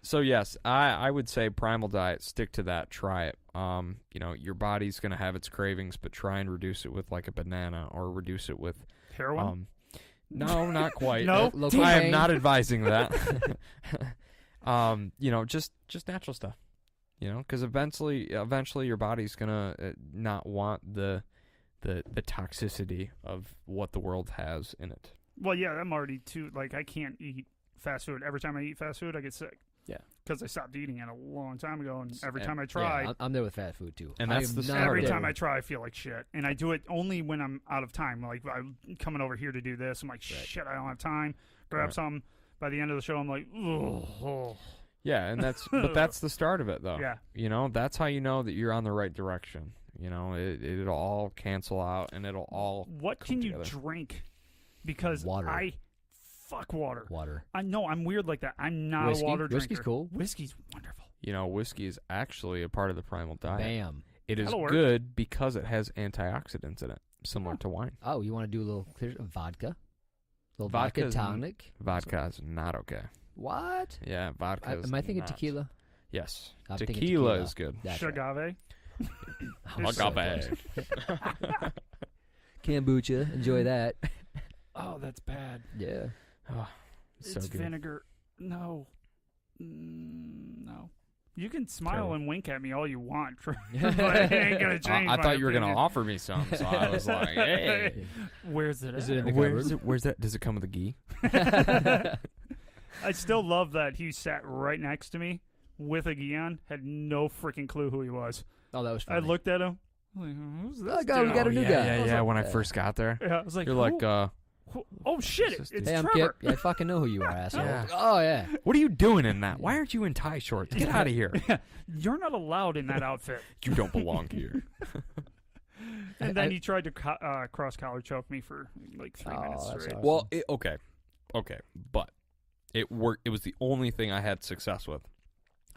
S3: So, yes, I would say primal diet, stick to that, try it. You know, your body's going to have its cravings, but try and reduce it with like a banana or reduce it with...
S2: Heroin?
S3: No, not quite.
S2: No?
S3: I am not advising that. You know, just natural stuff. You know, because eventually your body's gonna not want the toxicity of what the world has in it.
S2: Well, yeah, I'm already too, like, I can't eat fast food. Every time I eat fast food, I get sick.
S3: Yeah.
S2: Because I stopped eating it a long time ago, and every time I try...
S1: Yeah, I'm there with fast food, too.
S3: And that's the start
S2: Every
S3: of it.
S2: time I try, I feel like shit. And I do it only when I'm out of time. Like, I'm coming over here to do this. I'm like, shit, I don't have time. Grab
S3: Right.
S2: some. By the end of the show, I'm like, ugh.
S3: Yeah, and that's the start of it, though.
S2: Yeah.
S3: You know, that's how you know that you're on the right direction. You know, it'll all cancel out, and it'll all
S2: What
S3: come
S2: can you
S3: together.
S2: drink? Because
S1: Water.
S2: fuck water.
S1: Water.
S2: I know, I'm weird like that. I'm not
S1: Whiskey?
S2: a water drinker.
S1: Whiskey's cool.
S2: Whiskey's wonderful.
S3: You know, whiskey is actually a part of the primal diet.
S1: Bam.
S3: It is
S2: That'll work.
S3: good because it has antioxidants in it, similar to wine.
S1: Oh, you want to do a little clear vodka? A little
S3: Vodka
S1: vodka
S3: is
S1: tonic?
S3: Vodka is not okay.
S1: What?
S3: Yeah, vodka is
S1: Am I thinking
S3: not.
S1: tequila?
S3: Yes.
S1: I'm thinking
S3: Tequila is good.
S1: That's right.
S2: Agave.
S1: Oh, so
S3: Agave.
S1: close. Kombucha. Enjoy that.
S2: Oh, that's bad.
S1: Yeah.
S3: Oh, so
S2: It's
S3: good.
S2: vinegar. No. No. You can smile
S3: Terrible.
S2: and wink at me all you want, but it ain't gonna change.
S3: I
S2: my
S3: thought you were going to
S2: opinion.
S3: offer me some, so I was like, hey.
S2: Where's it
S1: Is
S2: at?
S1: it in the
S3: Where's
S1: cupboard?
S3: Where's that? Does it come with a gi?
S2: I still love that he sat right next to me with a gi on, had no freaking clue who he was.
S1: Oh, that was
S2: I
S1: funny.
S2: looked at him. I'm like, who's this
S1: Oh, God, we
S2: dude?
S1: got a new
S3: yeah,
S1: guy.
S3: Yeah,
S1: I was
S3: yeah.
S1: like,
S3: When I first got there,
S2: Yeah, I was like,
S3: you're
S2: who?
S3: like,
S2: Oh shit!
S3: What's
S2: It's
S3: this
S1: Hey, I'm
S2: Trevor.
S1: Kip. Yeah, I fucking know who you are, asshole.
S3: Yeah.
S1: Oh, yeah.
S3: what are you doing in that? Why aren't you in tie shorts? Get out of here.
S2: You're not allowed in that outfit.
S3: You don't belong here.
S2: And then he tried to cross collar choke me for like 3
S1: Oh,
S2: minutes
S1: that's
S2: straight.
S1: awesome.
S3: Well, okay, but it worked. It was the only thing I had success with.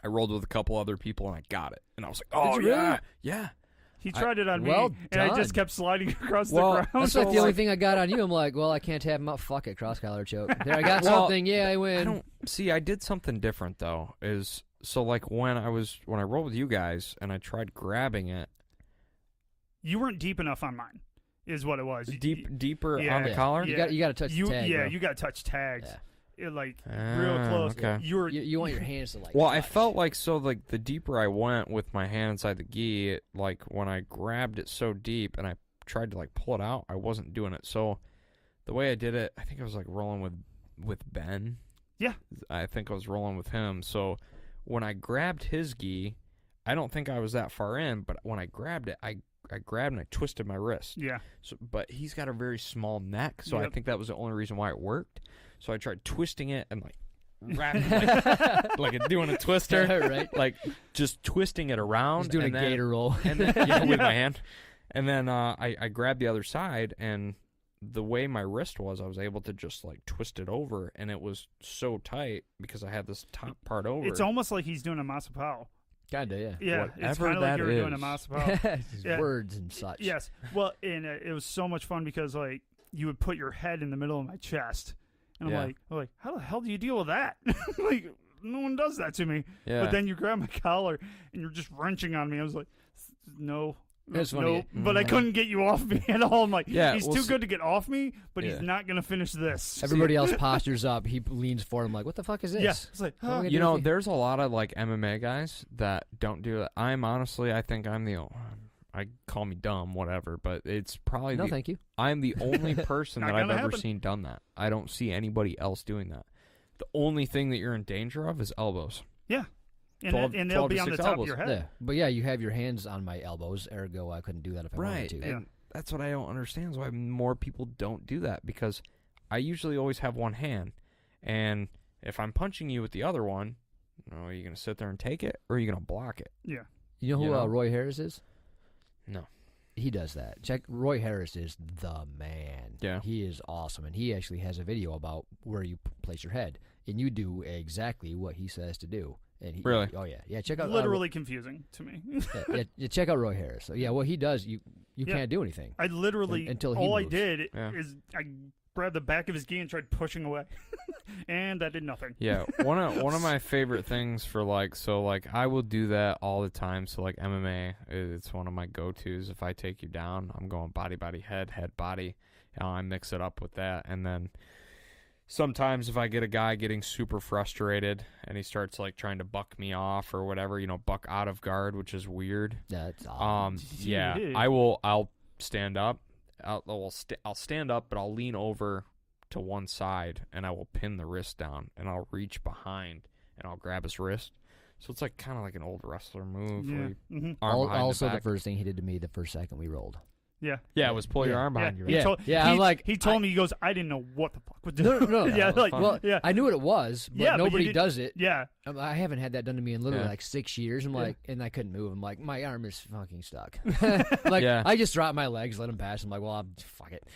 S3: I rolled with a couple other people and I got it, and I was like, "Oh
S1: Did you
S3: yeah,
S1: really?
S3: yeah."
S2: He tried it on
S1: Well
S2: me, and I
S1: done.
S2: just kept sliding across
S3: Well,
S2: the ground.
S1: That's like the only thing I got on you. I'm like, well, I can't tap him up. Fuck it, cross collar choke. There, I got
S3: Well,
S1: something. Yeah, I win.
S3: I don't see. I did something different though. Is so like when I rolled with you guys and I tried grabbing it
S2: You weren't deep enough on mine, is what it was.
S3: deeper
S2: Yeah.
S3: on the
S1: Yeah.
S3: collar.
S1: You got to touch
S2: You
S1: the tag.
S2: yeah,
S1: bro.
S2: you got to touch tags.
S1: Yeah.
S2: It, like real
S3: Ah,
S2: close.
S3: okay.
S2: You were
S1: You want your hands to like.
S3: Well, I
S1: touch.
S3: felt like like the deeper I went with my hand inside the gi, like when I grabbed it so deep and I tried to like pull it out, I wasn't doing it. So the way I did it, I think I was like rolling with Ben.
S2: Yeah.
S3: I think I was rolling with him. So when I grabbed his gi, I don't think I was that far in, but when I grabbed it, I grabbed and I twisted my wrist.
S2: yeah.
S3: So, but he's got a very small neck, so I
S2: Yep.
S3: think that was the only reason why it worked. So I tried twisting it and like wrapping like doing a twister,
S1: Yeah, right.
S3: like just twisting it around.
S1: He's doing
S3: and
S1: a
S3: then,
S1: gator roll.
S3: and then, yeah, with my hand. And then I grabbed the other side and the way my wrist was, I was able to just like twist it over, and it was so tight because I had this top part over.
S2: It's almost like he's doing a Masapao.
S1: Kinda, yeah.
S2: Yeah, it's
S3: Whatever
S2: kind of like
S3: that
S2: you were doing a
S3: is.
S2: Masapao. Yeah.
S1: Words and such.
S2: Yes. Well, and it was so much fun because like you would put your head in the middle of my chest, and
S3: Yeah.
S2: I'm like, how the hell do you deal with that? Like, no one does that to me.
S3: Yeah.
S2: But then you grab my collar and you're just wrenching on me. I was like, no.
S1: It's
S2: no,
S1: funny.
S2: but I couldn't get you off me at all. I'm like,
S3: Yeah,
S2: he's
S3: well,
S2: too good to get off me, but
S3: Yeah.
S2: he's not going to finish this.
S1: Everybody else postures up. He leans forward. I'm like, what the fuck is this?
S2: Yeah. It's like,
S1: What am I
S2: huh?
S1: gonna
S3: You
S1: do
S3: know,
S1: with
S3: there's a lot of like MMA guys that don't do it. I think I'm I call me dumb, whatever, but it's probably
S1: No, thank you.
S3: I'm the only person
S2: Not
S3: that I've
S2: gonna
S3: ever
S2: happen.
S3: seen done that. I don't see anybody else doing that. The only thing that you're in danger of is elbows.
S2: Yeah.
S3: 12
S2: And they'll be
S3: 12 to
S2: on the
S3: 6
S2: top
S3: elbows.
S2: of your head.
S1: Yeah, but yeah, you have your hands on my elbows. Ergo, I couldn't do that if I wanted to.
S2: Yeah.
S3: And that's what I don't understand is why more people don't do that, because I usually always have one hand, and if I'm punching you with the other one, are you going to sit there and take it, or are you going to block it?
S2: Yeah.
S1: You know who
S3: You know?
S1: Roy Harris is?
S3: No.
S1: He does that. Check. Roy Harris is the man.
S3: Yeah.
S1: He is awesome, and he actually has a video about where you place your head, and you do exactly what he says to do. And he,
S3: Really?
S1: Oh yeah, yeah. Check out
S2: Literally confusing to me.
S1: yeah, check out Roy Harris. So, yeah, what he does, you
S2: Yeah.
S1: can't do anything.
S2: I literally,
S1: Until he
S2: all I
S1: moves.
S2: did
S3: Yeah.
S2: is I grabbed the back of his gi and tried pushing away. And that did nothing.
S3: Yeah, one of my favorite things for I will do that all the time. So like MMA, it's one of my go-tos. If I take you down, I'm going body, head, body. I mix it up with that, and then sometimes if I get a guy getting super frustrated and he starts like trying to buck me off or whatever, buck out of guard, which is weird.
S1: That's awesome.
S3: Yeah,
S2: Yeah.
S3: I'll stand up. I'll stand up, but I'll lean over to one side and I will pin the wrist down and I'll reach behind and I'll grab his wrist. So it's like kind of like an old wrestler move.
S2: Yeah.
S3: Where you
S2: Mm-hmm.
S3: arm behind
S1: Also,
S3: the
S1: the
S3: back.
S1: first thing he did to me the first second we rolled.
S2: Yeah.
S3: Yeah, it was pull your
S1: Yeah.
S3: arm behind your
S2: He
S3: wrist.
S1: Yeah.
S2: told,
S1: Yeah, I'm like,
S2: he told me, he goes, I didn't know what the fuck was
S1: No,
S2: doing.
S1: no, no.
S2: Yeah,
S3: that was
S2: like,
S3: fun.
S1: Well,
S2: yeah.
S1: I knew what it was, but
S2: Yeah, but you
S1: nobody
S2: didn't-
S1: does it.
S2: Yeah.
S1: I haven't had that done to me in literally
S3: Yeah.
S1: like 6 years. I'm
S2: Yeah.
S1: like, and I couldn't move. I'm like, my arm is fucking stuck. Like,
S3: Yeah.
S1: I just drop my legs, let him pass. I'm like, well, fuck it.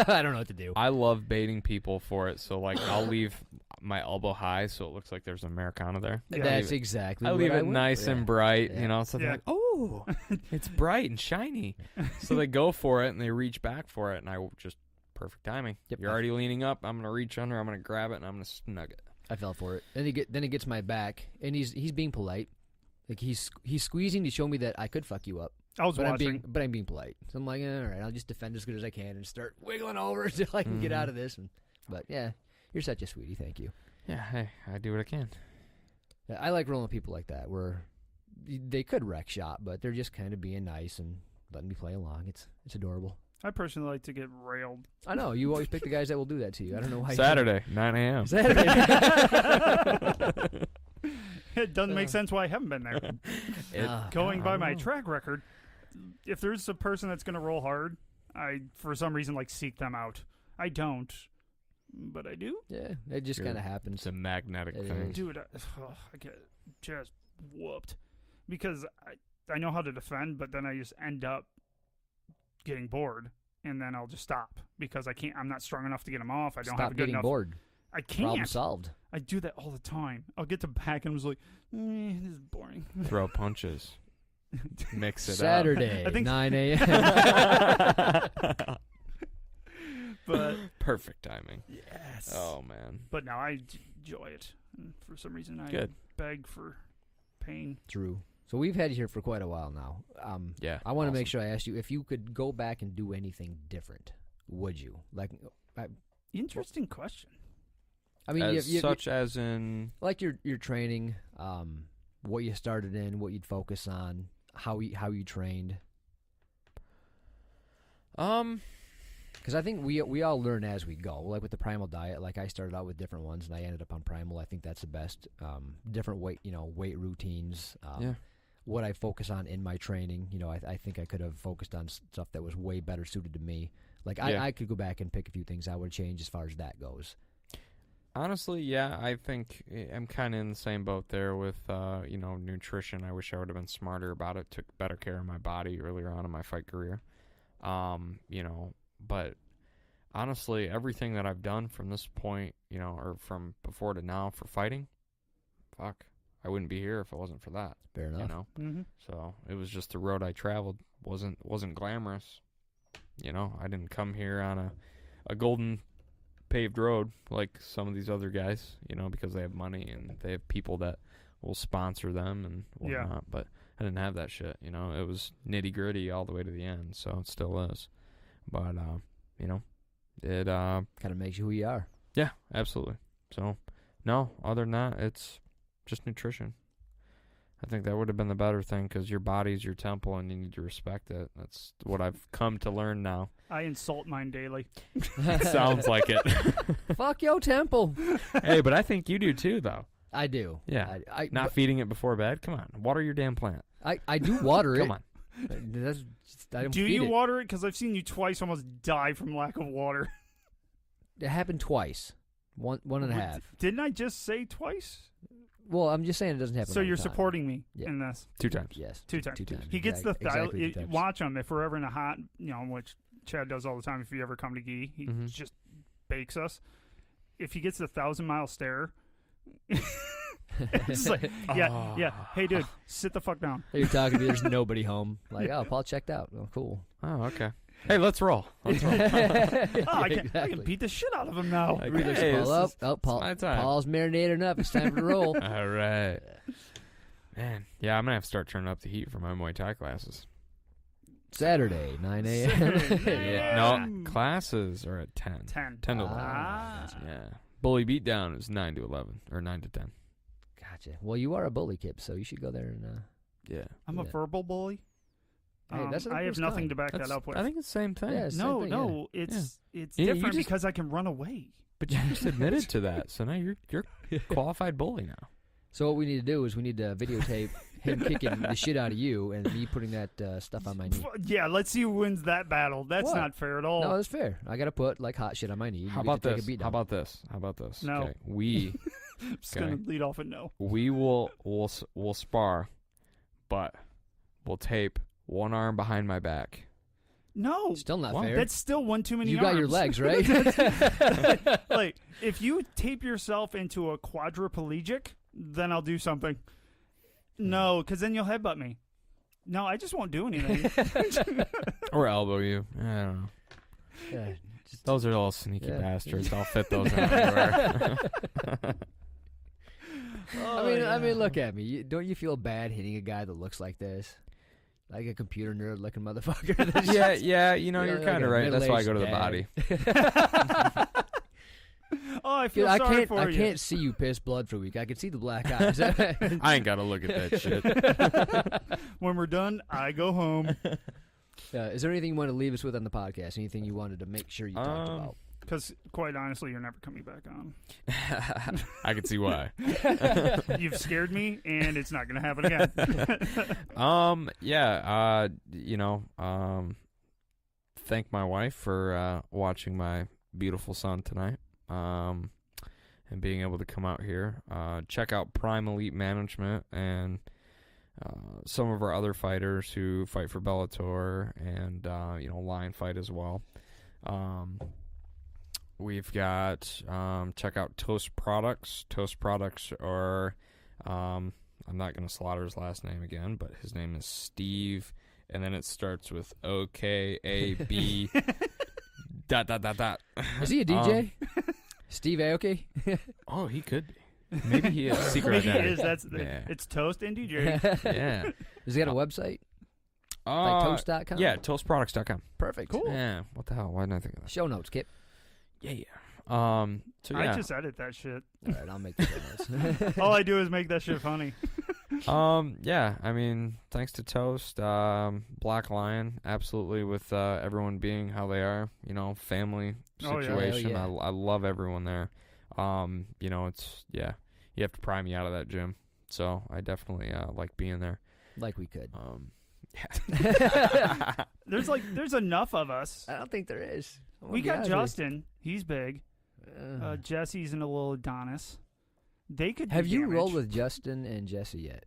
S1: I don't know what to do.
S3: I love baiting people for it. So like I'll leave my elbow high so it looks like there's Americana there.
S2: Yeah.
S1: That's exactly
S3: I
S1: what
S3: leave
S1: I
S3: it
S1: went
S3: nice
S1: for.
S3: and bright,
S1: Yeah.
S3: so they're
S2: Yeah.
S3: like, oh, it's bright and shiny. So they go for it and they reach back for it, and I will just perfect timing.
S1: Yep.
S3: You're already leaning up. I'm gonna reach under. I'm gonna grab it and I'm gonna snug it.
S1: I fell for it. Then he gets my back, and he's being polite. Like he's squeezing to show me that I could fuck you up.
S2: I was
S1: But
S2: watching.
S1: I'm being polite. So I'm like, all right, I'll just defend as good as I can and start wiggling over until I can get out of this. But yeah, you're such a sweetie. Thank you.
S3: Yeah, hey, I do what I can.
S1: Yeah, I like rolling with people like that where they could wreck shop, but they're just kind of being nice and letting me play along. It's adorable.
S2: I personally like to get railed.
S1: I know you always pick the guys that will do that to you. I don't know why.
S3: Saturday, 9 a.m.
S1: Saturday.
S2: It doesn't make sense why I haven't been there. Going by my
S1: track.
S2: track record, if there's a person that's going to roll hard, I, for some reason, like seek them out. I don't, but I do.
S1: Yeah, it just
S3: You're-
S1: kind of happens.
S3: It's a magnetic
S1: It
S3: thing.
S1: is.
S2: Dude, I get just whooped because I know how to defend, but then I just end up getting bored, and then I'll just stop because I'm not strong enough to get them off. I don't
S1: Stop
S2: have a good
S1: getting
S2: enough.
S1: bored.
S2: I
S1: Problem
S2: can't.
S1: solved.
S2: I do that all the time. I'll get to back and I was like, this is boring.
S3: Throw punches. Mix it
S1: Saturday,
S2: I think-
S1: 9 a.m.
S3: up.
S2: But
S3: Perfect timing.
S2: yes.
S3: Oh man.
S2: But now I enjoy it. And for some reason, I
S3: Good.
S2: beg for pain.
S1: True. So we've had you here for quite a while now.
S3: Yeah.
S1: I want to make
S3: awesome.
S1: sure I ask you if you could go back and do anything different. Would you? Like,
S2: Interesting question.
S1: I mean,
S3: As
S1: you
S3: such as in
S1: like your training, what you started in, what you'd focus on, how you trained. Because I think we all learn as we go. Like with the primal diet, like I started out with different ones and I ended up on primal. I think that's the best. Different weight routines.
S3: Yeah.
S1: What I focus on in my training, I think I could have focused on stuff that was way better suited to me. Like
S3: Yeah.
S1: I could go back and pick a few things I would change as far as that goes.
S3: honestly, yeah, I think I'm kind of in the same boat there with nutrition. I wish I would have been smarter about it, took better care of my body earlier on in my fight career. But honestly, everything that I've done from this point, or from before to now for fighting, fuck, I wouldn't be here if it wasn't for that.
S1: Fair enough.
S2: Mm-hmm.
S3: So it was just the road I traveled. Wasn't glamorous. I didn't come here on a golden paved road like some of these other guys, because they have money and they have people that will sponsor them and whatnot.
S2: Yeah.
S3: But I didn't have that shit. It was nitty gritty all the way to the end. So it still is. But it
S1: Kind of makes you who you are.
S3: yeah, absolutely. So no, other than that, it's just nutrition. I think that would have been the better thing because your body's your temple and you need to respect it. That's what I've come to learn now.
S2: I insult mine daily.
S3: Sounds like it.
S1: Fuck your temple.
S3: Hey, but I think you do too, though.
S1: I do.
S3: Yeah.
S1: I
S3: Not feeding it before bed? Come on. Water your damn plant.
S1: I do water it.
S3: Come on.
S1: That's just, I don't
S2: Do
S1: feed
S2: you
S1: it.
S2: water it? Because I've seen you twice almost die from lack of water.
S1: It happened twice. One and a half.
S2: Didn't I just say twice?
S1: Well, I'm just saying it doesn't happen.
S2: So
S1: all the
S2: you're
S1: time.
S2: supporting me
S1: Yeah.
S2: in this.
S3: 2 times.
S1: Yes.
S2: 2 times.
S1: 2 times.
S2: He gets the
S1: Exactly 2 times.
S2: watch him if we're ever in a hot, which Chad does all the time. If you ever come to Gee, he just bakes us. If he gets the 1,000-mile stare, it's like, yeah. Hey, dude, sit the fuck down.
S1: You're talking to me. There's nobody home. Like, oh, Paul checked out. Oh, cool.
S3: Oh, okay. Hey, let's roll. Let's roll.
S2: I can beat the shit out of him now.
S1: Like, Paul
S3: this
S1: up.
S3: is-
S1: Oh, Paul,
S3: my time.
S1: Paul's marinated enough. It's time to roll.
S3: All right. Man. Yeah, I'm going to have to start turning up the heat for my Muay Thai classes.
S1: Saturday, 9 a.m.
S3: Yeah. No, classes are at 10.
S2: 10.
S3: 10 to 11. Yeah. Bully Beatdown is 9 to 11 or 9 to 10.
S1: Gotcha. Well, you are a bully, Kip, so you should go there and.
S3: Yeah.
S2: I'm a
S1: Yeah.
S2: verbal bully.
S1: Hey, that's the
S2: I have
S1: first
S2: nothing
S1: time.
S2: to back that up with.
S3: I think it's the same thing.
S1: Yeah, it's the same thing,
S2: No, it's
S3: Yeah, you
S2: different
S3: just-
S2: because I can run away.
S3: But you just admitted to that, so now you're qualified bully now.
S1: So what we need to do is we need to videotape him kicking the shit out of you and me putting that stuff on my knee.
S2: Yeah, let's see who wins that battle. That's
S1: What?
S2: not fair at all.
S1: No, that's fair. I gotta put like hot shit on my knee.
S3: How
S1: We
S3: about
S1: can take
S3: this?
S1: a beat
S3: How
S1: down.
S3: about this? How about this?
S2: No.
S3: Okay. We
S2: I'm just gonna lead off with no.
S3: we'll spar, but we'll tape one arm behind my back.
S2: No,
S1: Still not
S3: What?
S1: fair.
S2: that's still one too many.
S1: You got your
S2: arms.
S1: legs, right?
S2: Like, if you tape yourself into a quadriplegic, then I'll do something. No, because then you'll headbutt me. No, I just won't do anything.
S3: Or elbow you. I don't know.
S1: Yeah,
S3: Those are little sneaky
S1: Yeah.
S3: bastards. I'll fit those in everywhere.
S1: I mean, look at me. Don't you feel bad hitting a guy that looks like this? Like a computer nerd looking motherfucker.
S3: yeah, you're
S1: like
S3: kind
S1: a
S3: of right. That's why I go to the
S1: middle-aged
S3: body.
S2: Oh, I
S1: Dude,
S2: feel
S1: I
S2: sorry
S1: can't.
S2: for
S1: I
S2: you.
S1: can't see you piss blood for a week. I can see the black eyes.
S3: I ain't got to look at that shit.
S2: When we're done, I go home.
S1: Is there anything you want to leave us with on the podcast? Anything you wanted to make sure you talked about?
S2: Because, quite honestly, you're never coming back on.
S3: I can see why.
S2: You've scared me, and it's not going to happen again.
S3: Thank my wife for watching my beautiful son tonight, and being able to come out here. Check out Prime Elite Management and some of our other fighters who fight for Bellator and Lion Fight as well. We've got check out Toast Products. Toast Products are I'm not going to slaughter his last name again, but his name is Steve, and then it starts with OKAB. ...
S1: Is he a DJ? Steve Aoki?
S3: Oh, he could be. Maybe he is. Secret
S2: Maybe it
S3: identity.
S2: is.
S3: Yeah.
S2: It's Toast and DJ.
S3: Yeah.
S1: Does he got a website? Like toast.com?
S3: Yeah, toastproducts.com.
S1: Perfect.
S2: Cool.
S3: Yeah. What the hell? Why didn't I think of that?
S1: Show notes, Kip.
S3: Yeah. So yeah.
S2: I just edit that shit.
S1: All right, I'll make the show notes.
S2: All I do is make that shit funny.
S3: Yeah, I mean, thanks to Toast, Black Lion, absolutely, with everyone being how they are, family
S2: Oh, yeah.
S3: situation.
S1: Hell yeah.
S3: I love everyone there. It's you have to pry me out of that gym, so I definitely like being there.
S1: Like we could.
S3: Yeah.
S2: There's enough of us.
S1: I don't think there is.
S2: We got Justin. He's big.
S1: You.
S2: Jesse's in a little Adonis. They could.
S1: Have
S2: do
S1: you
S2: damage.
S1: rolled with Justin and Jesse yet?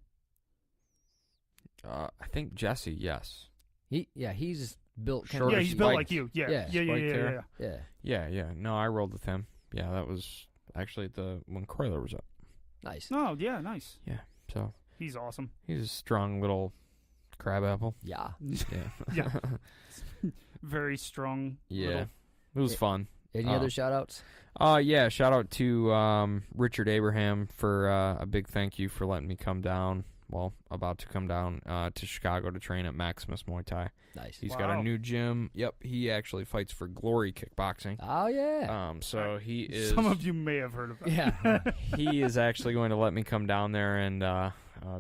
S3: I think Jesse, yes.
S1: He's built kind
S3: Short
S2: Yeah,
S3: Or
S2: he's built
S3: spiked.
S2: like you. Yeah,
S1: Yeah,
S2: yeah, yeah,
S3: spiked
S2: yeah,
S3: hair.
S2: yeah.
S1: Yeah.
S3: Yeah. No, I rolled with him. Yeah, that was actually when Kroyler was up.
S1: Nice.
S2: Oh, yeah, nice.
S3: So
S2: He's awesome.
S3: he's a strong little crab apple.
S1: Yeah.
S3: Yeah.
S2: Yeah. Very strong.
S3: Yeah.
S2: little-
S3: It was fun.
S1: Any other shout-outs?
S3: Yeah, shout out to Richard Abraham for a big thank you for letting me come down. Well, about to come down to Chicago to train at Maximus Muay Thai.
S1: Nice.
S3: He's got a
S2: Wow.
S3: new gym. Yep, he actually fights for Glory Kickboxing.
S1: Oh, yeah.
S3: So he is.
S2: Some of you may have heard of that.
S1: Yeah.
S3: He is actually going to let me come down there and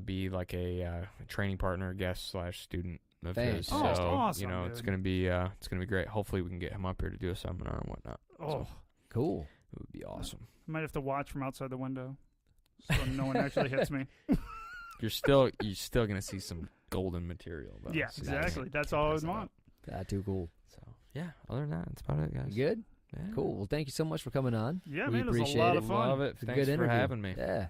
S3: be like a training partner, guest / student of his. So
S1: Fantastic.
S2: Awesome,
S3: it's
S2: dude.
S3: gonna be great. Hopefully we can get him up here to do a seminar and whatnot.
S2: Oh,
S1: Cool.
S3: It would be awesome.
S2: I might have to watch from outside the window so no one actually hits me.
S3: You're still gonna see some golden material though.
S2: Yeah,
S3: So
S2: exactly.
S3: can't
S2: That's
S3: pass
S2: all I would
S3: that
S2: want.
S3: up.
S1: That's too cool.
S3: So yeah, other than that, that's about it, guys.
S1: You good?
S3: Yeah.
S1: Cool. Well, thank you so much for coming on.
S2: Yeah,
S1: We
S2: man, it was a
S1: appreciate
S2: lot
S1: it.
S2: of fun.
S3: Love it.
S1: It's a
S3: Thanks
S1: good
S3: for
S1: interview.
S3: having me.
S1: Yeah.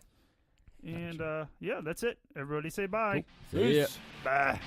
S2: And yeah, that's it. Everybody say bye.
S1: Cool. See ya.
S2: Bye.